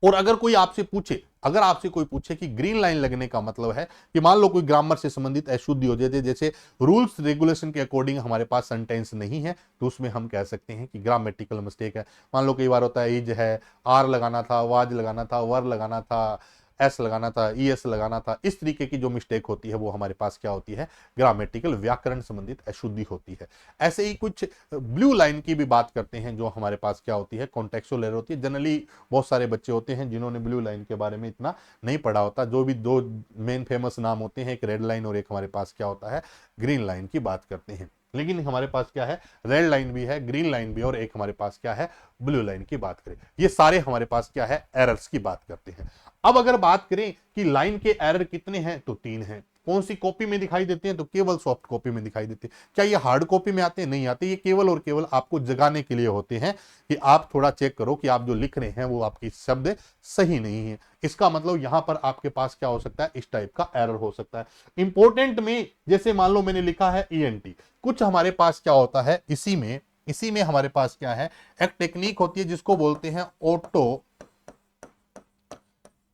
और अगर कोई आपसे पूछे, अगर आपसे कोई पूछे कि ग्रीन लाइन लगने का मतलब है कि मान लो कोई ग्रामर से संबंधित अशुद्धि हो जाए, जैसे रूल्स रेगुलेशन के अकॉर्डिंग हमारे पास सेंटेंस नहीं है, तो उसमें हम कह सकते हैं कि ग्रामेटिकल मिस्टेक है। मान लो कई बार होता है इज है, आर लगाना था, वाज लगाना था, वर लगाना था, एस लगाना था, ई एस लगाना था। इस तरीके की जो मिस्टेक होती है वो हमारे पास क्या होती है, ग्रामेटिकल व्याकरण संबंधित अशुद्धि होती है। ऐसे ही कुछ ब्लू लाइन की भी बात करते हैं जो हमारे पास क्या होती है, कॉन्टेक्चुअल एरर होती है। जनरली बहुत सारे बच्चे होते हैं जिन्होंने ब्लू लाइन के बारे में इतना नहीं पढ़ा होता। जो भी 2 मेन फेमस नाम होते हैं, एक रेड लाइन और एक हमारे पास क्या होता है, ग्रीन लाइन की बात करते हैं। लेकिन हमारे पास क्या है, रेड लाइन भी है, ग्रीन लाइन भी, और एक हमारे पास क्या है, ब्लू लाइन की बात करें। ये सारे हमारे पास क्या है, एरर्स की बात करते हैं। अब अगर बात करें कि लाइन के एरर कितने हैं, तो 3 हैं। कौन सी कॉपी में दिखाई देते हैं, तो केवल सॉफ्ट कॉपी में दिखाई देते हैं। क्या ये हार्ड कॉपी में आते हैं, नहीं आते। ये केवल और केवल आपको जगाने के लिए होते हैं कि आप थोड़ा चेक करो कि आप जो लिख रहे हैं वो आपकी शब्द सही नहीं है। इसका मतलब यहां पर आपके पास क्या हो सकता है, इस टाइप का एरर हो सकता है। इंपॉर्टेंट में जैसे मान लो मैंने लिखा है ENT, कुछ हमारे पास क्या होता है, इसी में हमारे पास क्या है, एक टेक्निक होती है जिसको बोलते हैं ऑटो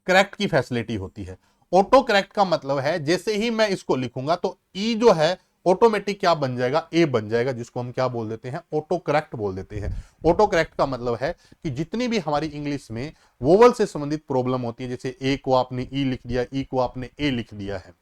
करेक्ट की फैसिलिटी होती है। ऑटो करेक्ट का मतलब है जैसे ही मैं इसको लिखूंगा तो ई जो है ऑटोमेटिक क्या बन जाएगा, ए बन जाएगा, जिसको हम क्या बोल देते हैं, ऑटो करेक्ट बोल देते हैं। ऑटो करेक्ट का मतलब है कि जितनी भी हमारी इंग्लिश में वोवल से संबंधित प्रॉब्लम होती है, जैसे ए को आपने ई लिख दिया, ई को आपने ए लिख दिया है,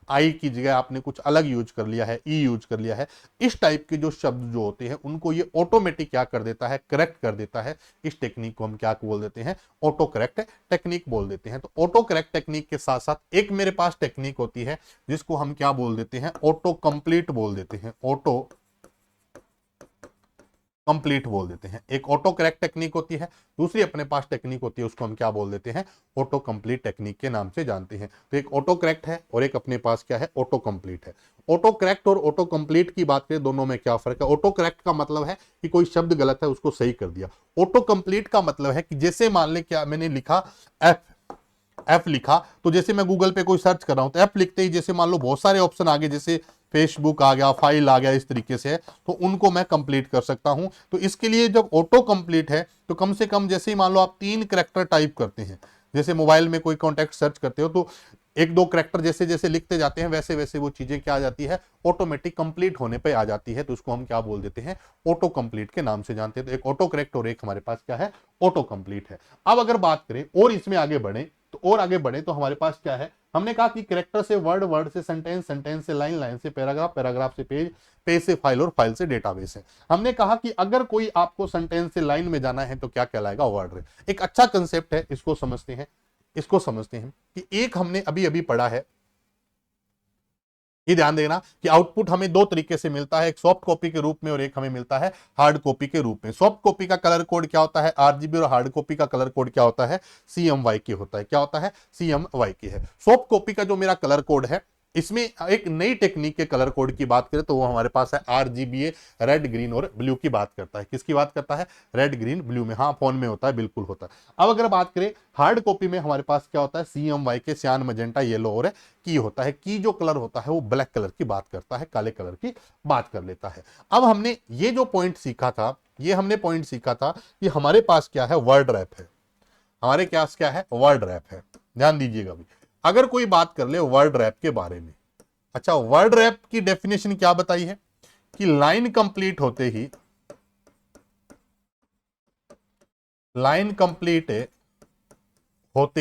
आई की जगह आपने कुछ अलग यूज कर लिया है, ई यूज कर लिया है, इस टाइप के जो शब्द जो होते हैं उनको ये ऑटोमेटिक क्या कर देता है, करेक्ट कर देता है। इस टेक्निक को हम क्या बोल देते हैं, ऑटो करेक्ट टेक्निक बोल देते हैं। तो ऑटो करेक्ट टेक्निक के साथ साथ एक मेरे पास टेक्निक होती है जिसको हम क्या बोल देते हैं, ऑटो कंप्लीट बोल देते हैं, ऑटो कंप्लीट बोल देते हैं। एक ऑटो करेक्ट टेक्निक होती है, दूसरी अपने पास टेक्निक होती है, उसको हम क्या बोल देते हैं, ऑटो कंप्लीट टेक्निक के नाम से जानते हैं। तो एक ऑटो करेक्ट है और एक अपने पास क्या है, ऑटो कंप्लीट है। ऑटो करेक्ट और ऑटो कंप्लीट की बात करें, दोनों में क्या फर्क है। ऑटो करेक्ट का मतलब है कि कोई शब्द गलत है उसको सही कर दिया। ऑटो कंप्लीट का मतलब है कि जैसे मान ले क्या मैंने लिखा एफ लिखा, तो जैसे मैं गूगल पे कोई सर्च कर रहा हूं तो एफ लिखते ही जैसे मान लो बहुत सारे ऑप्शन आगे, जैसे फेसबुक आ गया, फाइल आ गया, इस तरीके से है, तो उनको मैं कंप्लीट कर सकता हूं। तो इसके लिए जब ऑटो कंप्लीट है तो कम से कम जैसे ही मान लो आप 3 कैरेक्टर टाइप करते हैं, जैसे मोबाइल में कोई कॉन्टेक्ट सर्च करते हो तो 1-2 कैरेक्टर जैसे जैसे लिखते जाते हैं वैसे वैसे वो चीजें क्या आ जाती है, ऑटोमेटिक कंप्लीट होने पे आ जाती है। तो उसको हम क्या बोल देते हैं, ऑटो कंप्लीट के नाम से जानते हैं। तो एक ऑटो करेक्ट और एक हमारे पास क्या है, ऑटो कंप्लीट है। अब अगर बात करें और इसमें आगे बढ़े तो हमारे पास क्या है, हमने कहा कि कैरेक्टर से वर्ड, वर्ड से सेंटेंस, सेंटेंस से लाइन, लाइन से पैराग्राफ, पैराग्राफ से पेज, पेज से फाइल और फाइल से डेटाबेस है। हमने कहा कि अगर कोई आपको सेंटेंस से लाइन में जाना है तो क्या कहलाएगा, वर्ड रे। एक अच्छा कंसेप्ट है, इसको समझते हैं कि एक हमने अभी अभी पढ़ा है, ये ध्यान देना कि आउटपुट हमें 2 तरीके से मिलता है, एक सॉफ्ट कॉपी के रूप में और एक हमें मिलता है हार्ड कॉपी के रूप में। सॉफ्ट कॉपी का कलर कोड क्या होता है, आरजीबी, और हार्ड कॉपी का कलर कोड क्या होता है, CMYK होता है। क्या होता है, CMYK है। सॉफ्ट कॉपी का जो मेरा कलर कोड है, इसमें एक नई टेक्निक के कलर कोड की बात करें तो वो हमारे पास है RGBA, रेड, ग्रीन और ब्लू की बात करता है। किसकी बात करता है, रेड, ग्रीन, ब्लू में। हाँ, फोन में होता है, बिल्कुल होता है। अब अगर बात करें हार्ड कॉपी में, हमारे पास क्या होता है, CMYK, सियान, मजेंटा, येलो और की होता है। की जो कलर होता है वो ब्लैक कलर की बात करता है, काले कलर की बात कर लेता है। अब हमने ये जो पॉइंट सीखा था, कि हमारे पास क्या है, वर्ड रैप है। हमारे पास क्या है, वर्ड रैप है। ध्यान दीजिएगा अभी अगर कोई बात कर ले वर्ड रैप के बारे में। अच्छा, वर्ड रैप की डेफिनेशन क्या बताई है कि लाइन कंप्लीट होते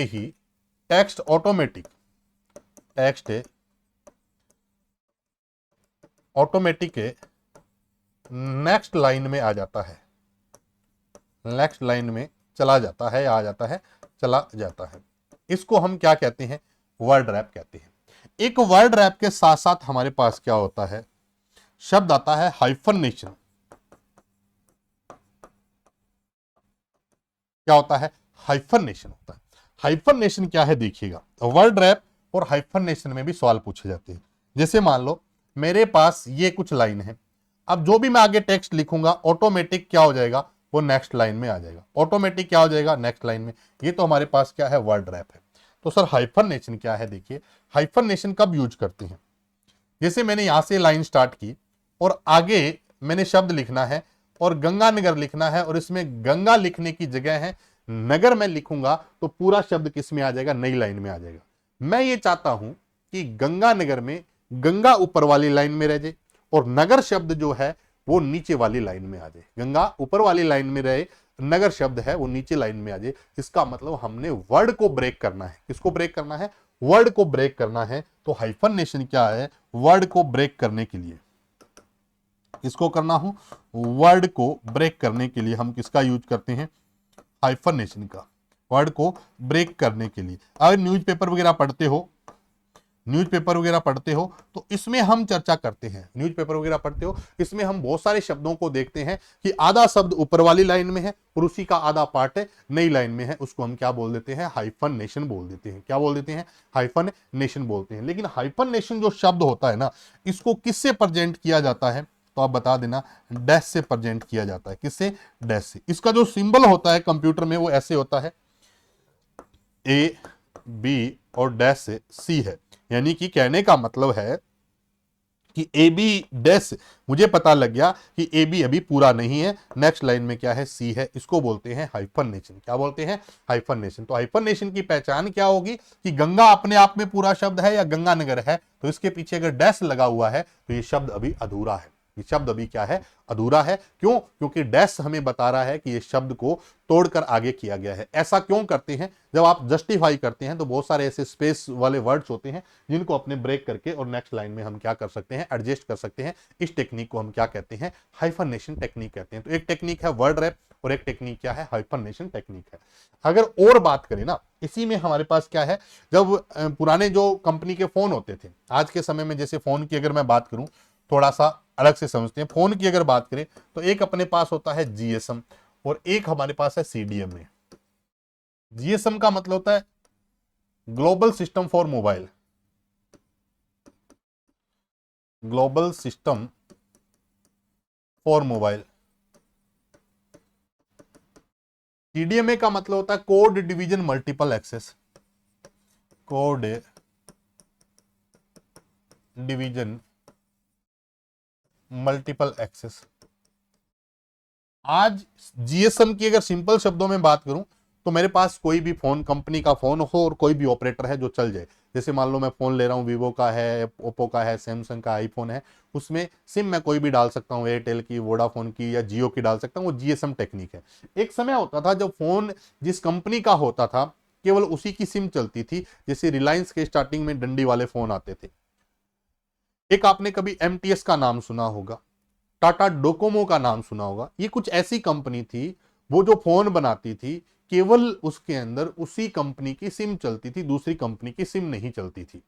ही टेक्स्ट ऑटोमेटिक नेक्स्ट लाइन में आ जाता है, नेक्स्ट लाइन में चला जाता है, आ जाता है, चला जाता है। इसको हम क्या कहते हैं, वर्ड रैप कहते हैं। एक वर्ड रैप के साथ साथ हमारे पास क्या होता है, शब्द आता है हाइफनेशन। क्या होता है, हाइफनेशन होता है। हाइफनेशन क्या है, देखिएगा, वर्ड रैप और हाइफनेशन में भी सवाल पूछे जाते हैं। जैसे मान लो मेरे पास ये कुछ लाइन है, अब जो भी मैं आगे टेक्स्ट लिखूंगा ऑटोमेटिक क्या हो जाएगा, वो नेक्स्ट लाइन में आ जाएगा। ऑटोमेटिक क्या हो जाएगा, नेक्स्ट लाइन में। ये तो हमारे पास क्या है, वर्ड रैप है। तो सर हाइफनेशन क्या है, देखिए हाइफनेशन कब यूज करते हैं, जैसे मैंने यहां से लाइन स्टार्ट की और आगे मैंने शब्द लिखना है और गंगानगर लिखना है, और इसमें गंगा लिखने की जगह है नगर मैं लिखूंगा, तो पूरा शब्द किस में आ जाएगा, नई लाइन में आ जाएगा। मैं ये चाहता हूं कि गंगानगर में गंगा ऊपर वाली लाइन में रह जाए और नगर शब्द जो है वो नीचे वाली लाइन में आ जाए। गंगा ऊपर वाली लाइन में रहे, नगर शब्द है वो नीचे लाइन में आ जाए। इसका मतलब हमने वर्ड को ब्रेक करना है। किसको ब्रेक करना है, वर्ड को ब्रेक करना है। तो हाइफनेशन क्या है, वर्ड को ब्रेक करने के लिए, इसको करना हूं, वर्ड को ब्रेक करने के लिए हम किसका यूज करते हैं, हाइफनेशन का, वर्ड को ब्रेक करने के लिए। अगर न्यूज़पेपर वगैरह पढ़ते हो तो इसमें हम चर्चा करते हैं, न्यूज़पेपर वगैरह पढ़ते हो, इसमें हम बहुत सारे शब्दों को देखते हैं कि आधा शब्द ऊपर वाली लाइन में है और उसी का आधा पार्ट है नई लाइन में है। उसको हम क्या बोल देते हैं, हाइफनेशन बोल देते हैं। क्या बोल देते हैं, हाइफनेशन बोलते हैं। लेकिन हाइफनेशन जो शब्द होता है ना, इसको किससे प्रेजेंट किया जाता है, तो आप बता देना, डैश से प्रेजेंट किया जाता है। किससे, डैश से। इसका जो सिंबल होता है कंप्यूटर में वो ऐसे होता है, ए, बी और डैश से सी है। यानी कि कहने का मतलब है कि ए बी डैश, मुझे पता लग गया कि ए बी अभी पूरा नहीं है, नेक्स्ट लाइन में क्या है, सी है। इसको बोलते हैं हाइफनेशन। क्या बोलते हैं, हाइफनेशन। तो हाइफनेशन की पहचान क्या होगी कि गंगा अपने आप में पूरा शब्द है या गंगानगर है, तो इसके पीछे अगर डैश लगा हुआ है तो ये शब्द अभी अधूरा है। ये शब्द अभी क्या है, अधूरा है। क्यों? क्योंकि डैश हमें बता रहा है कि ये शब्द को तोड़कर आगे किया गया है। ऐसा क्यों करते हैं? जब आप जस्टिफाई करते हैं तो बहुत सारे ऐसे स्पेस वाले वर्ड्स होते हैं जिनको अपने ब्रेक करके और नेक्स्ट लाइन में हम क्या कर सकते हैं, एडजस्ट कर सकते हैं। इस टेक्निक को हम क्या कहते हैं, हाइफरनेशन टेक्निक कहते हैं। तो एक टेक्निक है वर्ड रैप और एक टेक्निक क्या है, हाइफरनेशन टेक्निक है। अगर और बात करें ना, इसी में हमारे पास क्या है, जब पुराने जो कंपनी के फोन होते थे, आज के समय में जैसे फोन की अगर मैं बात करूं, थोड़ा सा अलग से समझते हैं। फोन की अगर बात करें तो एक अपने पास होता है जीएसएम और एक हमारे पास है सीडीएमए। जीएसएम का मतलब होता है global system for mobile, global system for mobile. CDMA का मतलब होता है code division multiple access, code division multiple access. आज जीएसएम की अगर सिंपल शब्दों में बात करूं तो मेरे पास कोई भी फोन, कंपनी का फोन हो और कोई भी ऑपरेटर है जो चल जाए। जैसे मान लो मैं फोन ले रहा हूं, वीवो का है, ओप्पो का है, सैमसंग का आईफोन है, उसमें सिम मैं कोई भी डाल सकता हूं, एयरटेल की, वोडाफोन की या जियो की डाल सकता हूं। वो जीएसएम टेक्निक है। एक समय होता था जब फोन जिस कंपनी का होता था केवल उसी की सिम चलती थी। जैसे रिलायंस के स्टार्टिंग में डंडी वाले फोन आते थे। एक आपने कभी एमटीएस का नाम सुना होगा, टाटा डोकोमो का नाम सुना होगा। ये कुछ ऐसी कंपनी थी, वो जो फोन बनाती थी केवल उसके अंदर उसी कंपनी की सिम चलती थी, दूसरी कंपनी की सिम नहीं चलती थी।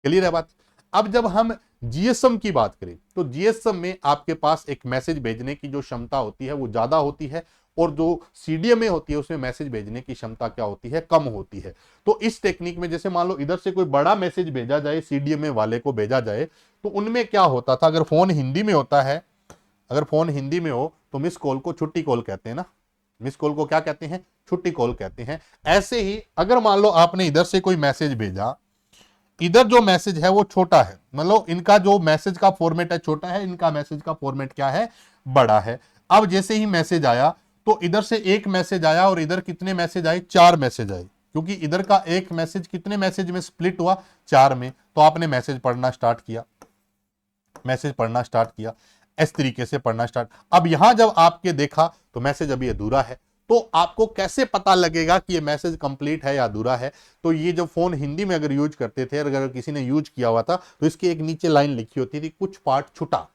क्लियर है बात? अब जब हम जीएसएम की बात करें तो जीएसएम में आपके पास एक मैसेज भेजने की जो क्षमता होती है वो ज्यादा होती है, और जो सीडीएमए होती है उसमें मैसेज भेजने की क्षमता क्या होती है, कम होती है। तो इस टेक्निक में जैसे मान लो इधर से कोई बड़ा मैसेज भेजा जाए, सीडीएमए वाले को भेजा जाए, तो उनमें क्या होता था, अगर फोन हिंदी में होता है, अगर फोन हिंदी में हो तो मिस कॉल को छुट्टी कॉल कहते हैं ना। मिस कॉल को क्या कहते हैं, छुट्टी कॉल कहते हैं। ऐसे ही अगर मान लो आपने इधर से कोई मैसेज भेजा, इधर जो मैसेज है वो छोटा है, मतलब इनका जो मैसेज का फॉर्मेट है छोटा है, इनका मैसेज का फॉर्मेट क्या है, बड़ा है। अब जैसे ही मैसेज आया तो इधर से एक मैसेज आया और इधर कितने मैसेज आए, 4 मैसेज आए, क्योंकि इधर का एक मैसेज कितने मैसेज में स्प्लिट हुआ, 4 में। तो आपने मैसेज पढ़ना स्टार्ट किया, मैसेज पढ़ना स्टार्ट किया, इस तरीके से पढ़ना स्टार्ट। अब यहां जब आपके देखा तो मैसेज अभी अधूरा है, तो आपको कैसे पता लगेगा कि ये मैसेज कंप्लीट है या अधूरा है? तो ये जब फोन हिंदी में अगर यूज करते थे, अगर किसी ने यूज किया हुआ था, तो इसकी एक नीचे लाइन लिखी होती थी, कुछ पार्ट छुटा,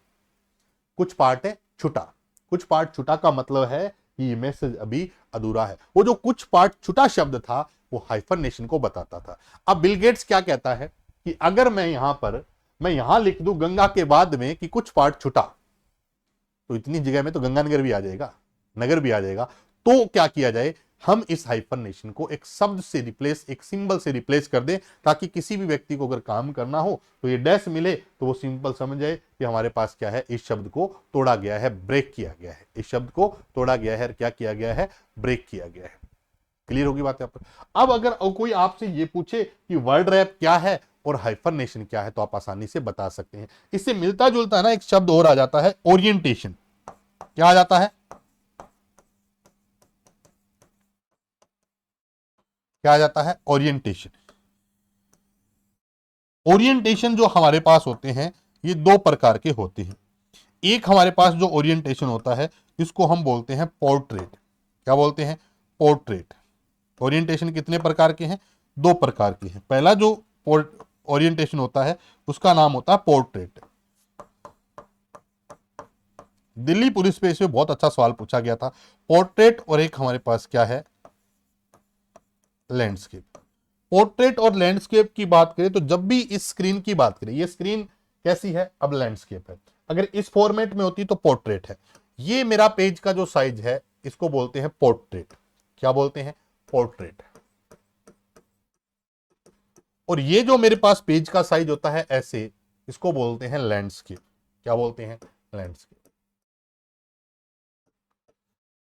कुछ पार्ट है छुटा। कुछ पार्ट छुटा का मतलब है कि ये मैसेज अभी अधूरा है। वो जो कुछ पार्ट छुटा शब्द था वो हाइफरनेशन को बताता था। अब बिल गेट्स क्या कहता है कि अगर मैं यहां लिख दूं गंगा के बाद में कि कुछ पार्ट छुटा, तो इतनी जगह में तो गंगानगर भी आ जाएगा, नगर भी आ जाएगा। तो क्या किया जाए, हम इस हाइफरनेशन को एक शब्द से रिप्लेस, एक सिंबल से रिप्लेस कर दें, ताकि किसी भी व्यक्ति को अगर काम करना हो तो ये डैश मिले तो वो सिंपल समझ जाए कि हमारे पास क्या है, इस शब्द को तोड़ा गया है, ब्रेक किया गया है, इस शब्द को तोड़ा गया है, क्या किया गया है, ब्रेक किया गया है। क्लियर होगी बात यहाँ पर? अब अगर कोई आपसे ये पूछे कि वर्ड रैप क्या है और हाइफरनेशन क्या है, तो आप आसानी से बता सकते हैं। इससे मिलता जुलता है ना एक शब्द और आ जाता है, ओरिएंटेशन। क्या आ जाता है, क्या आ जाता है, ओरिएंटेशन। ओरिएंटेशन जो हमारे पास होते हैं ये 2 प्रकार के होते हैं। एक हमारे पास जो ओरिएंटेशन होता है इसको हम बोलते हैं पोर्ट्रेट। क्या बोलते हैं, पोर्ट्रेट। ओरिएंटेशन कितने प्रकार के हैं, 2 प्रकार के हैं। पहला जो ओरिएंटेशन होता है उसका नाम होता है पोर्ट्रेट। दिल्ली पुलिस पे इसमें बहुत अच्छा सवाल पूछा गया था, पोर्ट्रेट और एक हमारे पास क्या है, लैंडस्केप। पोर्ट्रेट और लैंडस्केप की बात करें तो जब भी इस स्क्रीन की बात करें, ये स्क्रीन कैसी है, अब लैंडस्केप है, अगर इस फॉर्मेट में होती तो पोर्ट्रेट है। ये मेरा पेज का जो साइज है इसको बोलते हैं पोर्ट्रेट। क्या बोलते हैं, पोर्ट्रेट। और ये जो मेरे पास पेज का साइज होता है ऐसे, इसको बोलते हैं लैंडस्केप। क्या बोलते हैं, लैंडस्केप।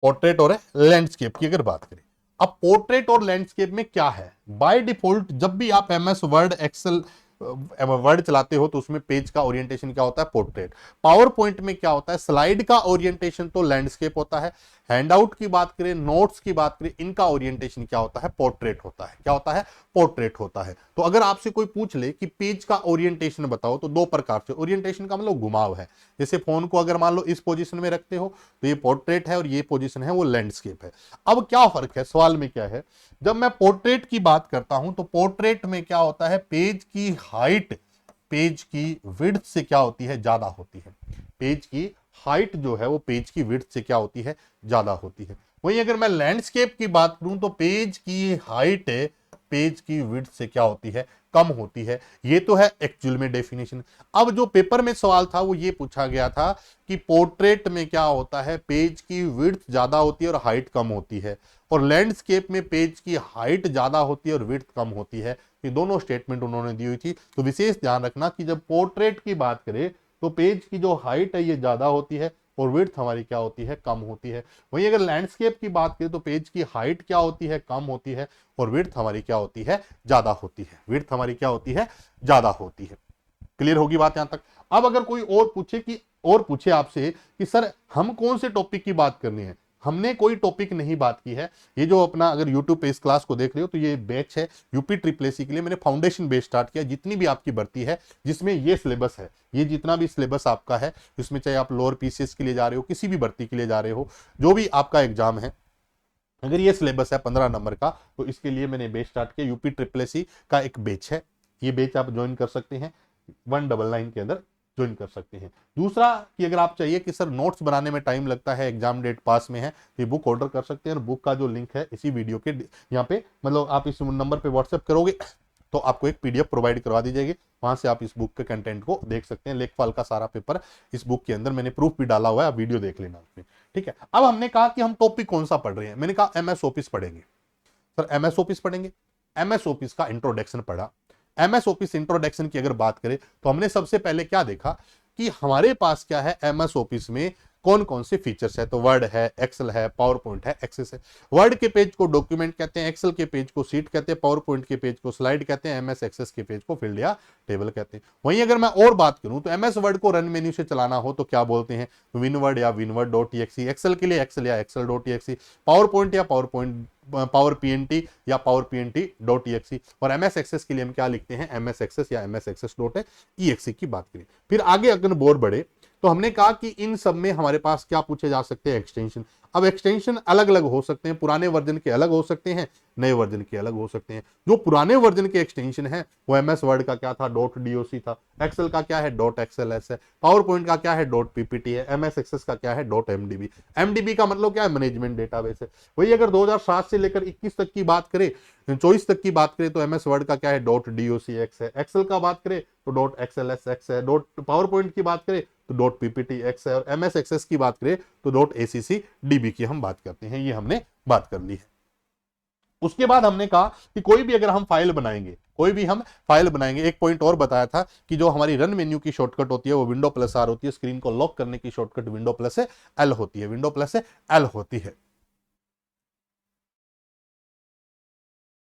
पोर्ट्रेट और लैंडस्केप की अगर बात करें, अब पोर्ट्रेट और लैंडस्केप में क्या है, बाय डिफॉल्ट जब भी आप एमएस वर्ड, एक्सेल वर्ड चलाते हो तो उसमें पेज का ओरिएंटेशन क्या होता है, पोर्ट्रेट। पावर पॉइंट में क्या होता है, स्लाइड का ओरिएंटेशन तो लैंडस्केप होता है, हैंडआउट की बात करें, नोट्स की बात करें, इनका ओरिएंटेशन क्या होता है? पोर्ट्रेट होता है। क्या होता है? पोर्ट्रेट होता है। तो अगर आपसे कोई पूछ ले कि पेज का ओरिएंटेशन बताओ, तो दो प्रकार से। ओरिएंटेशन का मतलब घुमाव है। जैसे फोन को अगर मान लो इस पोजीशन में रखते हो तो ये पोर्ट्रेट है, और ये पोजीशन है वो लैंडस्केप है। अब क्या फर्क है, सवाल में क्या है? जब मैं पोर्ट्रेट की बात करता हूं तो पोर्ट्रेट में क्या होता है? पेज की हाइट पेज की विड्थ से क्या होती है? ज्यादा होती है। पेज की हाइट जो है वो पेज की विड्थ से क्या होती है? ज्यादा होती है। वहीं अगर मैं लैंडस्केप की बात करूं तो पेज की हाइट पेज की विड्थ से क्या होती है? कम होती है। ये तो है एक्चुअल में डेफिनेशन। अब जो पेपर में सवाल था वो ये पूछा गया था कि पोर्ट्रेट में क्या होता है? पेज की विड्थ ज्यादा होती है और हाइट कम होती है, और लैंडस्केप में पेज की हाइट ज्यादा होती है और विड्थ कम होती है। ये दोनों स्टेटमेंट उन्होंने दी हुई थी। तो विशेष ध्यान रखना कि जब पोर्ट्रेट की बात करें तो पेज की जो हाइट है ये ज्यादा होती है और विड्थ हमारी क्या होती है? कम होती है। वहीं अगर लैंडस्केप की बात करें तो पेज की हाइट क्या होती है? कम होती है, और विड्थ हमारी क्या होती है? ज्यादा होती है। विड्थ हमारी क्या होती है? ज्यादा होती है। क्लियर होगी बात यहां तक? अब अगर कोई और पूछे आपसे कि सर हम कौन से टॉपिक की बात करनी है, हमने कोई टॉपिक नहीं बात की है। ये जो अपना अगर यूट्यूब पे इस क्लास को देख रहे हो तो ये बैच है यूपी ट्रिपल एसी के लिए। मैंने फाउंडेशन बेस स्टार्ट किया। जितनी भी आपकी भर्ती है जिसमें ये सिलेबस है, ये जितना भी सिलेबस आपका है, इसमें चाहे आप लोअर पीसीएस के लिए जा रहे हो, किसी भी भर्ती के लिए जा रहे हो, जो भी आपका एग्जाम है, अगर ये सिलेबस है 15 नंबर का, तो इसके लिए मैंने बेच स्टार्ट किया। यूपी ट्रिपल एसी का एक बेच है, ये बेच आप ज्वाइन कर सकते हैं, 199 के अंदर ज्वाइन कर सकते हैं। दूसरा कि अगर आप चाहिए कि सर नोट्स बनाने में टाइम लगता है, एग्जाम डेट पास में है, तो ये बुक ऑर्डर कर सकते हैं। और बुक का जो लिंक है इसी वीडियो के यहाँ पे, मतलब आप इस नंबर पे व्हाट्सएप करोगे तो आपको एक पीडीएफ प्रोवाइड करवा दी जाएगी। वहां से आप इस बुक के कंटेंट को देख सकते हैं। लेखपाल का सारा पेपर इस बुक के अंदर मैंने प्रूफ भी डाला हुआ है, आप वीडियो देख लेना उसमें। ठीक है। अब हमने कहा कि हम टॉपिक कौन सा पढ़ रहे हैं। मैंने कहा एमएस ऑफिस पढ़ेंगे। सर एमएस ऑफिस पढ़ेंगे। एमएस ऑफिस का इंट्रोडक्शन पढ़ा। एमएस ऑफिस इंट्रोडक्शन की अगर बात करें तो हमने सबसे पहले क्या देखा कि हमारे पास क्या है एमएस ऑफिस में, कौन कौन से फीचर्स है। तो वर्ड है, एक्सेल है, पावर पॉइंट है, एक्सेस है। वर्ड के पेज को डॉक्यूमेंट कहते हैं, एक्सेल के पेज को सीट कहते हैं, पावर पॉइंट के पेज को स्लाइड कहते हैं, एमएस एक्सेस के पेज को फील्ड या टेबल कहते हैं। वहीं अगर मैं और बात करूं तो एमएस वर्ड को रन मेन्यू से चलाना हो तो क्या बोलते हैं? विनवर्ड या विनवर्ड डॉट टीएक्सी। एक्सेल के लिए एक्सेल या एक्सेल डॉट टीएक्सी। पावर पॉइंट या पावर पॉइंट पावर पीएनटी या पावर पीएनटी डॉट ईएक्सी। और एमएस एक्सेस के लिए हम क्या लिखते हैं? एमएस एक्सेस या एमएस एक्सेस डॉट ईएक्सी की बात करें। फिर आगे अगर बोर बढ़े तो हमने कहा कि इन सब में हमारे पास क्या पूछे जा सकते हैं? एक्सटेंशन। अब एक्सटेंशन अलग अलग हो सकते हैं, पुराने वर्जन के अलग हो सकते हैं, नए वर्जन के अलग हो सकते हैं। जो पुराने वर्जन के एक्सटेंशन है वो एमएस वर्ड का क्या था? डॉट डीओसी था। एक्सेल का क्या है? डॉट एक्सएलएस है। पावर पॉइंट का क्या है? डॉट पीपीटी है। एमएस एक्सेस का क्या है? Dot IMDb. एमडीबी का मतलब क्या है? मैनेजमेंट डेटाबेस है। वही अगर 2007 से लेकर 21 तक की बात करें, 24 तक की बात करें, तो एमएस वर्ड का क्या है? डॉट डीओसी एक्स है। एक्सेल का बात करें तो डॉट एक्सएलएस एक्स है। डॉट पावर पॉइंट की बात करें तो डॉट पीपीटी एक्स है। और एमएस एक्सेस की बात करें तो डॉट एसीसी डीबी की हम बात करते हैं। ये हमने बात कर ली है। उसके बाद हमने कहा कि कोई भी अगर हम फाइल बनाएंगे, एक पॉइंट और बताया था कि जो हमारी रन मेन्यू की शॉर्टकट होती है वो विंडो प्लस आर होती है। स्क्रीन को लॉक करने की शॉर्टकट विंडो प्लस एल होती है। विंडो प्लस एल होती है।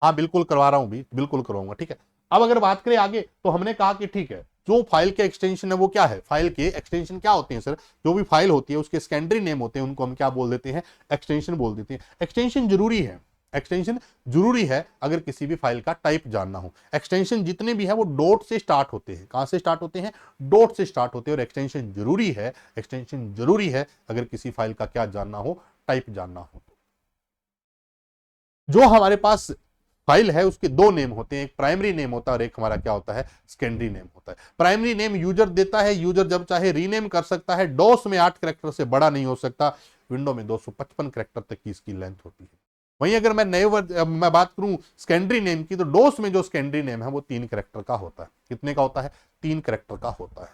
हाँ बिल्कुल करवा रहा हूं भी, बिल्कुल करवाऊंगा। ठीक है। अब अगर बात करें आगे तो हमने कहा कि ठीक है, जो फाइल के एक्सटेंशन है वो क्या है? फाइल के एक्सटेंशन क्या होते हैं सर? जो भी फाइल होती है उसके सेकेंडरी नेम होते हैं, उनको हम क्या बोल देते हैं? एक्सटेंशन बोल देते हैं। एक्सटेंशन जरूरी है। एक्सटेंशन जरूरी है अगर किसी भी फाइल का टाइप जानना हो। एक्सटेंशन जितने भी है वो डॉट से स्टार्ट होते हैं। कहां से स्टार्ट होते हैं? डॉट से स्टार्ट होते हैं। और एक्सटेंशन जरूरी है, एक्सटेंशन जरूरी है अगर किसी फाइल का क्या जानना हो? टाइप जानना हो। जो हमारे पास फाइल है उसके दो नेम होते हैं, एक प्राइमरी नेम होता है और एक हमारा क्या होता है? सेकेंडरी नेम होता है। प्राइमरी नेम यूजर देता है, यूजर जब चाहे रीनेम कर सकता है। डॉस में 8 कैरेक्टर से बड़ा नहीं हो सकता। विंडो में 255 कैरेक्टर तक की इसकी लेंथ होती है। वहीं अगर मैं बात करूं सेकेंडरी नेम की, तो डोस में जो सेकेंडरी नेम है वो 3 कैरेक्टर का होता है। कितने का होता है? 3 कैरेक्टर का होता है।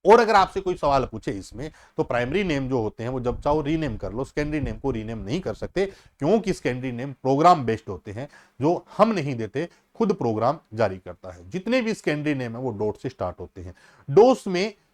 और अगर आपसे कोई सवाल पूछे इसमें, तो प्राइमरी नेम जो होते हैं वो जब चाहो रीनेम कर लो, सेकेंडरी नेम को रीनेम नहीं कर सकते, क्योंकि सेकेंडरी नेम प्रोग्राम बेस्ड होते हैं, जो हम नहीं देते, खुद प्रोग्राम जारी करता है। जितने भी सेकेंडरी नेम है वो डॉट से स्टार्ट होते हैं।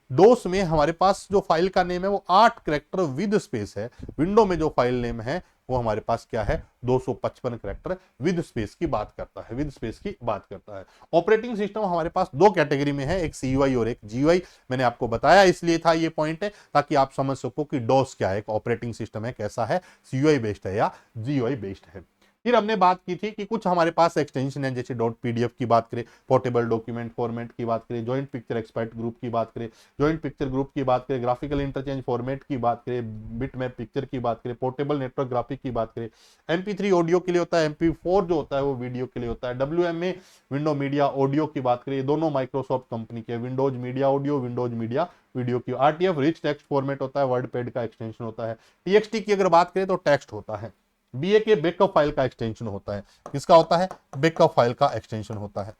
डोस में हमारे पास जो फाइल का नेम है वो 8 कैरेक्टर विद स्पेस है। विंडो में जो फाइल नेम है वो हमारे पास क्या है 255 कैरेक्टर विद स्पेस की बात करता है, विद स्पेस की बात करता है। ऑपरेटिंग सिस्टम हमारे पास दो कैटेगरी में है, एक सीयूआई और एक जीयूआई। मैंने आपको बताया इसलिए था ये पॉइंट है ताकि आप समझ सको कि डॉस क्या है, एक ऑपरेटिंग सिस्टम है कैसा है, सीयूआई बेस्ड है या जीयूआई बेस्ड है। फिर हमने बात की थी कि कुछ हमारे पास एक्सटेंशन है, जैसे डॉट पीडीएफ की बात करें, पोर्टेबल डॉक्यूमेंट फॉर्मेट की बात करें, जॉइंट पिक्चर एक्सपर्ट ग्रुप की बात करें, जॉइंट पिक्चर ग्रुप की बात करें, ग्राफिकल इंटरचेंज फॉर्मेट की बात करें, बिटमैप पिक्चर की बात करें, पोर्टेबल नेटवर्क ग्राफिक की बात करें, MP3 ऑडियो के लिए होता है, MP4 जो होता है वो वीडियो के लिए होता है, WMA विंडो मीडिया ऑडियो की बात करें, दोनों माइक्रोसॉफ्ट कंपनी के, Windows media audio, Windows media video की, RTF रिच टेक्स्ट फॉर्मेट होता है, वर्ड पैड का एक्सटेंशन होता है, TXT की अगर बात करें तो टेक्स्ट होता है, BA के बैकअप फाइल का एक्सटेंशन होता है, किसका होता है, बैकअप फाइल का एक्सटेंशन होता है,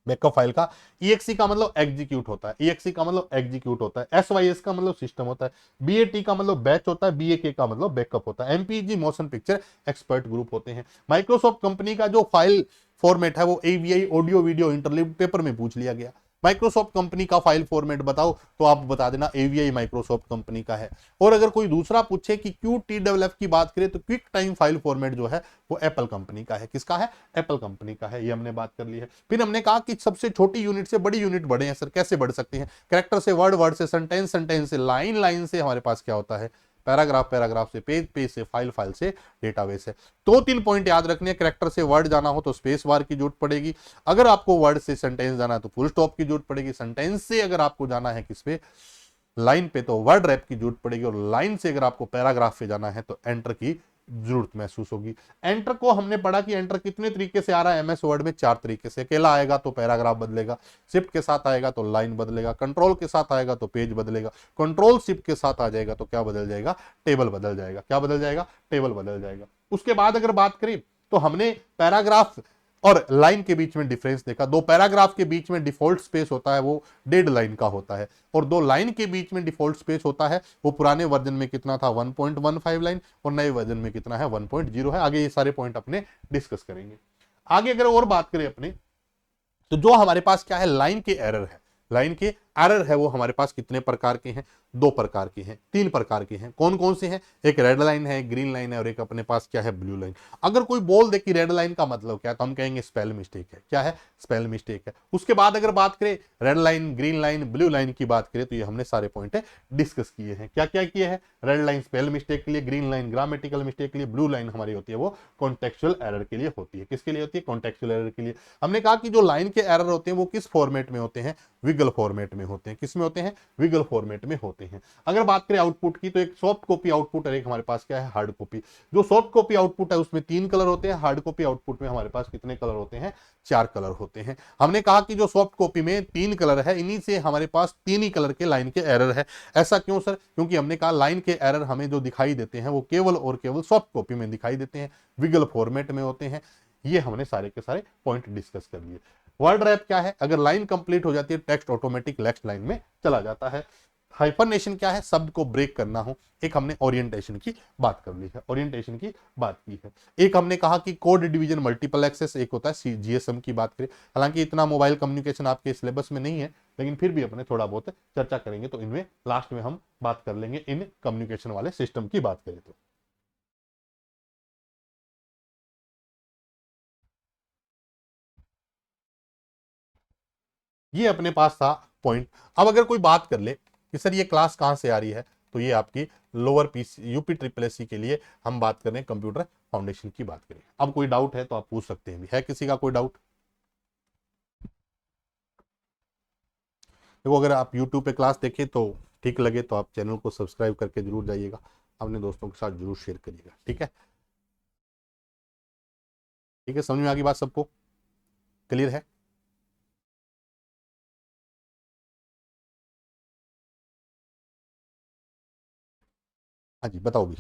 बैकअप फाइल का। EXE का मतलब एग्जीक्यूट होता है, EXE का मतलब एग्जीक्यूट होता है, SYS का मतलब सिस्टम होता है, BAT का मतलब बैच होता है, BAK का मतलब बैकअप होता है, MPG motion picture expert group होते हैं। माइक्रोसॉफ्ट कंपनी का जो फाइल फॉर्मेट है वो AVI audio video interleave paper में पूछ लिया गया, माइक्रोसॉफ्ट कंपनी का फाइल फॉर्मेट बताओ तो आप बता देना AVI माइक्रोसॉफ्ट कंपनी का है। और अगर कोई दूसरा पूछे कि QTWF की बात करें तो क्विक टाइम फाइल फॉर्मेट जो है वो एप्पल कंपनी का है, किसका है, एप्पल कंपनी का है, ये हमने बात कर ली है। फिर हमने कहा कि सबसे छोटी यूनिट से बड़ी यूनिट बढ़े हैं सर, कैसे बढ़ सकते हैं, कैरेक्टर से वर्ड, वर्ड से सेंटेंस, सेंटेंस से लाइन, लाइन से हमारे पास क्या होता है पैराग्राफ, पैराग्राफ से पेज, पेज से फाइल, फाइल से डेटाबेस है। दो तीन पॉइंट याद रखने, कैरेक्टर से वर्ड जाना हो तो स्पेस बार की जरूरत पड़ेगी, अगर आपको वर्ड से सेंटेंस जाना है तो फुल स्टॉप की जरूरत पड़ेगी, सेंटेंस से अगर आपको जाना है किस पे, लाइन पे, तो वर्ड रैप की जरूरत पड़ेगी, और लाइन से अगर आपको पैराग्राफ पे जाना है तो एंटर की जरूरत महसूस होगी। एंटर को हमने पढ़ा कि एंटर कितने तरीके से आ रहा है MS वर्ड में, 4 तरीके से, अकेला आएगा तो पैराग्राफ बदलेगा, शिफ्ट के साथ आएगा तो लाइन बदलेगा, कंट्रोल के साथ आएगा तो पेज बदलेगा, कंट्रोल शिफ्ट के साथ आ जाएगा तो क्या बदल जाएगा, टेबल बदल जाएगा, क्या बदल जाएगा, टेबल बदल जाएगा। उसके बाद अगर बात करें तो हमने पैराग्राफ और लाइन के बीच में डिफरेंस देखा, दो पैराग्राफ के बीच में डिफॉल्ट स्पेस होता है वो 1.5 लाइन का होता है, और दो लाइन के बीच में डिफॉल्ट स्पेस होता है वो पुराने वर्जन में कितना था 1.15 लाइन, और नए वर्जन में कितना है 1.0 है। आगे ये सारे पॉइंट अपने डिस्कस करेंगे। आगे अगर और बात करें अपने, तो जो हमारे पास क्या है, लाइन के एरर है, लाइन के एरर है वो हमारे पास कितने प्रकार के हैं, 2 प्रकार के हैं, 3 प्रकार के हैं। कौन कौन से हैं, एक रेड लाइन है, एक ग्रीन लाइन है, और एक अपने पास क्या है, ब्लू लाइन। अगर कोई बोल दे कि रेड लाइन का मतलब क्या है तो हम कहेंगे स्पेल मिस्टेक है, क्या है, स्पेल मिस्टेक है। उसके बाद अगर बात करें red line, green line, blue line की बात करें तो ये हमने सारे पॉइंट डिस्कस किए हैं। क्या क्या किए हैं, रेड लाइन स्पेल मिस्टेक के लिए, ग्रीन लाइन ग्रामेटिकल मिस्टेक के लिए, ब्लू लाइन हमारी होती है वो कॉन्टेक्चुअल एरर के लिए होती है। किसके लिए होती है, कॉन्टेक्चुअल एरर के लिए। हमने कहा कि जो लाइन के एरर होते हैं वो किस फॉर्मेट में होते हैं, विगल फॉर्मेट में होते हैं। किस में होते हैं, विगल फॉर्मेट में होते हैं। अगर बात करें आउटपुट की तो एक सॉफ्ट कॉपी आउटपुट और एक हमारे पास क्या है, हार्ड कॉपी। जो सॉफ्ट कॉपी आउटपुट है उसमें 3 कलर होते हैं, हार्ड कॉपी आउटपुट में हमारे पास कितने कलर होते हैं, 4 कलर होते हैं। हमने कहा कि जो सॉफ्ट कॉपी में 3 कलर है, इन्हीं से हमारे पास 3 ही कलर के लाइन के एरर है। ऐसा क्यों सर, क्योंकि हमने कहा लाइन के एरर हमें जो दिखाई देते हैं वो केवल और केवल सॉफ्ट कॉपी में दिखाई देते हैं, विगल फॉर्मेट में होते हैं। ये हमने सारे के सारे पॉइंट डिस्कस कर लिए। वर्ड रैप क्या है, अगर लाइन कंप्लीट हो जाती है टेक्स्ट ऑटोमेटिक नेक्स्ट लाइन में चला जाता है। हाइपरनेशन क्या है, शब्द को ब्रेक करना हो। एक हमने ओरिएंटेशन की बात कर ली है, ओरिएंटेशन की बात की है। एक हमने कहा कि कोड डिवीजन मल्टीपल एक्सेस, एक होता है GSM की बात करें। हालांकि इतना मोबाइल कम्युनिकेशन आपके सिलेबस में नहीं है, लेकिन फिर भी अपने थोड़ा बहुत चर्चा करेंगे, तो इनमें लास्ट में हम बात कर लेंगे इन कम्युनिकेशन वाले सिस्टम की बात करें तो। ये अपने पास था पॉइंट। अब अगर कोई बात कर ले कि सर ये क्लास कहां से आ रही है, तो ये आपकी लोअर पीसी UP SSS के लिए हम बात कर रहे हैं, कंप्यूटर फाउंडेशन की बात करें। अब कोई डाउट है तो आप पूछ सकते हैं, भी है किसी का कोई डाउट। देखो अगर आप यूट्यूब पे क्लास देखें तो ठीक लगे तो आप चैनल को सब्सक्राइब करके जरूर जाइएगा, अपने दोस्तों के साथ जरूर शेयर करिएगा, ठीक है। ठीक है, समझ में आ गई बात सबको, क्लियर है। हाँ जी बताओ भी।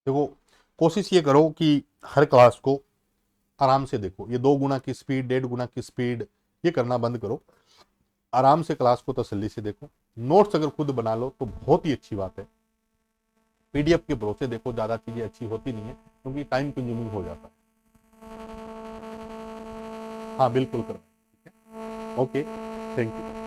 देखो कोशिश ये करो कि हर क्लास को आराम से देखो, ये 2 गुना की स्पीड, 1.5 गुना की स्पीड, ये करना बंद करो। आराम से क्लास को तसल्ली से देखो। नोट्स अगर खुद बना लो तो बहुत ही अच्छी बात है। PDF के भरोसे देखो, ज्यादा चीजें अच्छी होती नहीं है क्योंकि टाइम कंज्यूमिंग हो जाता है। हाँ बिल्कुल करो, ठीक है, ओके, थैंक यू।